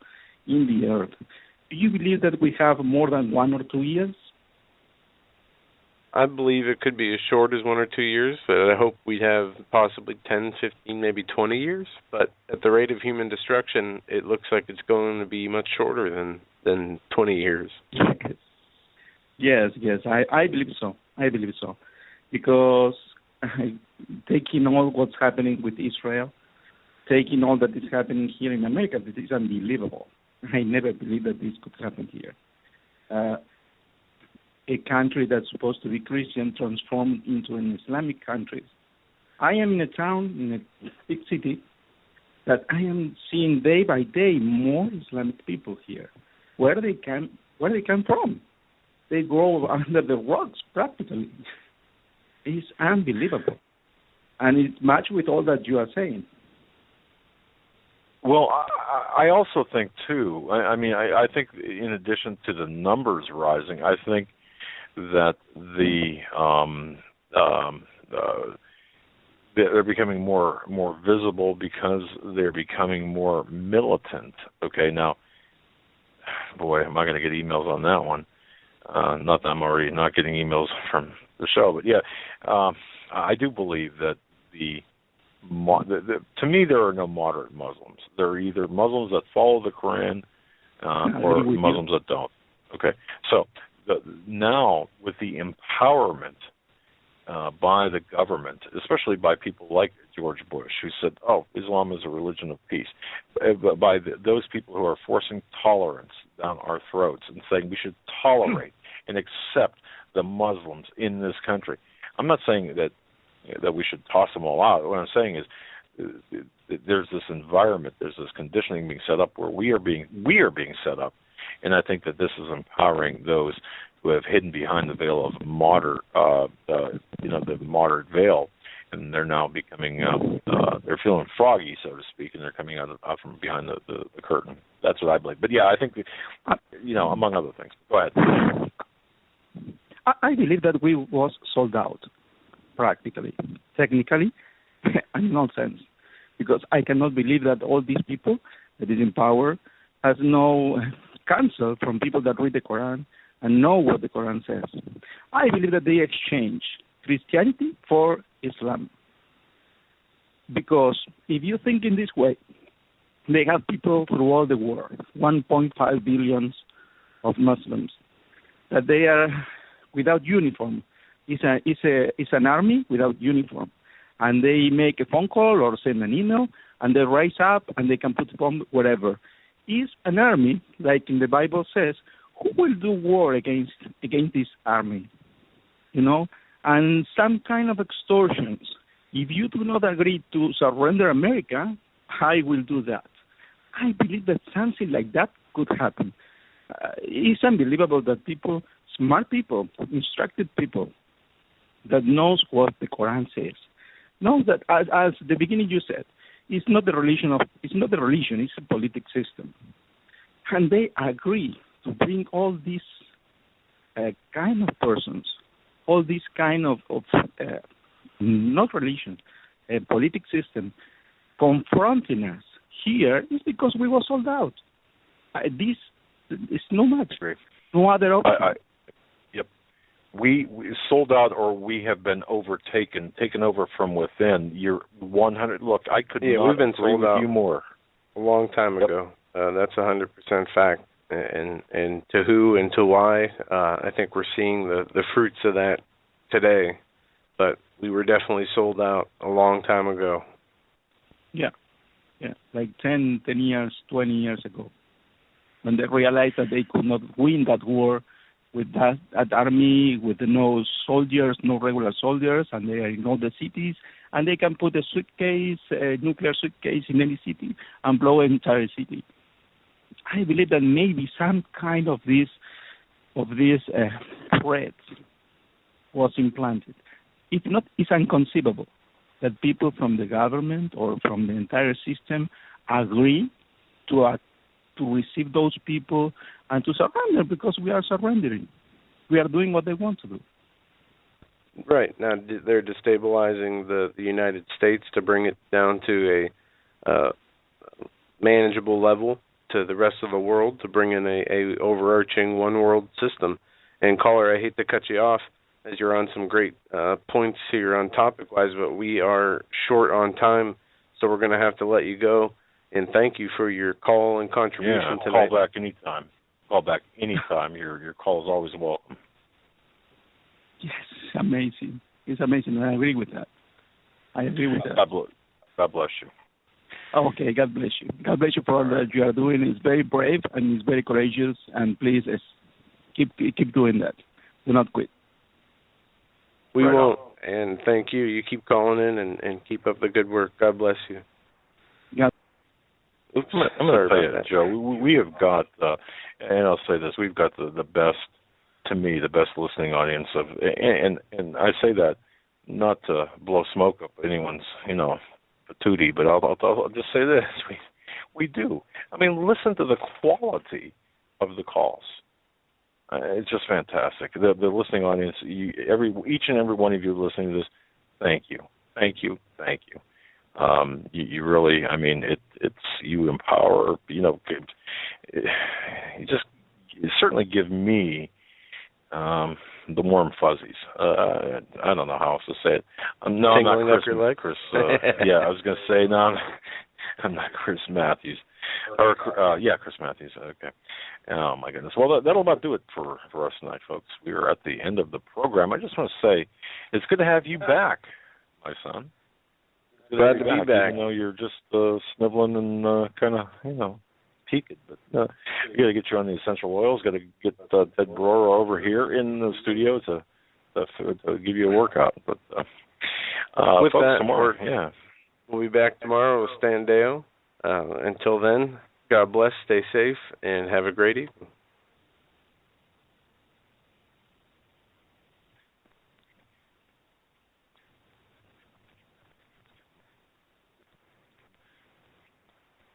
in the earth. Do you believe that we have more than 1 or 2 years? I believe it could be as short as 1 or 2 years, but I hope we have possibly 10, 15, maybe 20 years. But at the rate of human destruction, it looks like it's going to be much shorter than 20 years. Yes, I believe so. Because taking all what's happening with Israel, taking all that is happening here in America, this is unbelievable. I never believed that this could happen here. A country that's supposed to be Christian transformed into an Islamic country. I am in a town, in a big city, that I am seeing day by day more Islamic people here. Where they come from? They grow under the rocks practically. It's unbelievable, and it's matched with all that you are saying. Well, I also think too. I think in addition to the numbers rising, I think that they're becoming more visible because they're becoming more militant. Okay, now, boy, am I going to get emails on that one? Not that I'm already not getting emails from the show, but yeah, I do believe that to me there are no moderate Muslims. There are either Muslims that follow the Quran or Muslims that don't. Okay, so now with the empowerment by the government, especially by people like George Bush, who said, "Oh, Islam is a religion of peace," by those people who are forcing tolerance down our throats and saying we should tolerate and accept the Muslims in this country. I'm not saying that we should toss them all out. What I'm saying is there's this environment, there's this conditioning being set up where we are being set up, and I think that this is empowering those who have hidden behind the veil of the moderate veil, and they're now becoming they're feeling froggy, so to speak, and they're coming out from behind the curtain. That's what I believe. But yeah, I think among other things. Go ahead. I believe that we was sold out, practically, technically, and in all sense, because I cannot believe that all these people that is in power has no counsel from people that read the Quran and know what the Quran says. I believe that they exchange Christianity for Islam. Because if you think in this way, they have people through all the world, 1.5 billion of Muslims, that they are without uniform. It's an army without uniform. And they make a phone call or send an email, and they rise up and they can put a bomb wherever. It's an army, like in the Bible says, who will do war against this army? And some kind of extortions. If you do not agree to surrender America, I will do that. I believe that something like that could happen. It's unbelievable that people, smart people, instructed people, that knows what the Quran says, knows that as the beginning you said, it's not the religion, it's a political system. And they agree to bring all these kind of persons, all these kind of not religion, a political system, confronting us here is because we were sold out. This is no match, no other option. Yep. We sold out, or we have been taken over from within. You're 100. Look, I could not we've been agree sold with out you more. A long time ago. That's 100% fact. And to who and to why, I think we're seeing the fruits of that today. But we were definitely sold out a long time ago. Yeah, like 10 years, 20 years ago, when they realized that they could not win that war with that army, with no soldiers, no regular soldiers, and they are in all the cities, and they can put a nuclear suitcase in any city and blow an entire city. I believe that maybe some kind of this threat was implanted. If not, it's inconceivable that people from the government or from the entire system agree to receive those people and to surrender, because we are surrendering. We are doing what they want to do. Right. Now they're destabilizing the United States to bring it down to a manageable level to the rest of the world, to bring in a overarching one world system. And caller, I hate to cut you off as you're on some great points here on topic-wise, but we are short on time, so we're going to have to let you go. And thank you for your call and contribution today. Call back anytime. Call back anytime. Your call is always welcome. Yes, amazing. It's amazing. I agree with that. God bless you. Okay, God bless you. God bless you for all that you are doing. It's very brave and it's very courageous. And please keep doing that. Do not quit. We won't. And thank you. You keep calling in and keep up the good work. God bless you. God Oops. I'm going to tell you, Joe, we have got, and I'll say this, we've got the best, to me, the best listening audience of, and I say that not to blow smoke up anyone's, patootie, but I'll just say this, we do. I mean, listen to the quality of the calls. It's just fantastic. The listening audience, each and every one of you listening to this, thank you. You really, I mean, it's you empower. You certainly give me the warm fuzzies. I don't know how else to say it. I'm not Chris. Yeah, I was going to say no. I'm not Chris Matthews. Chris Matthews. Okay. Oh my goodness. Well, that'll about do it for us tonight, folks. We are at the end of the program. I just want to say, it's good to have you back, my son. Glad to be back. Even though you're just sniveling and kind of, peaked. But we got to get you on the essential oils. Got to get Ted Brewer over here in the studio to give you a workout. But with folks, that, tomorrow, we'll be back tomorrow with Stan Deo. Until then, God bless, stay safe, and have a great evening.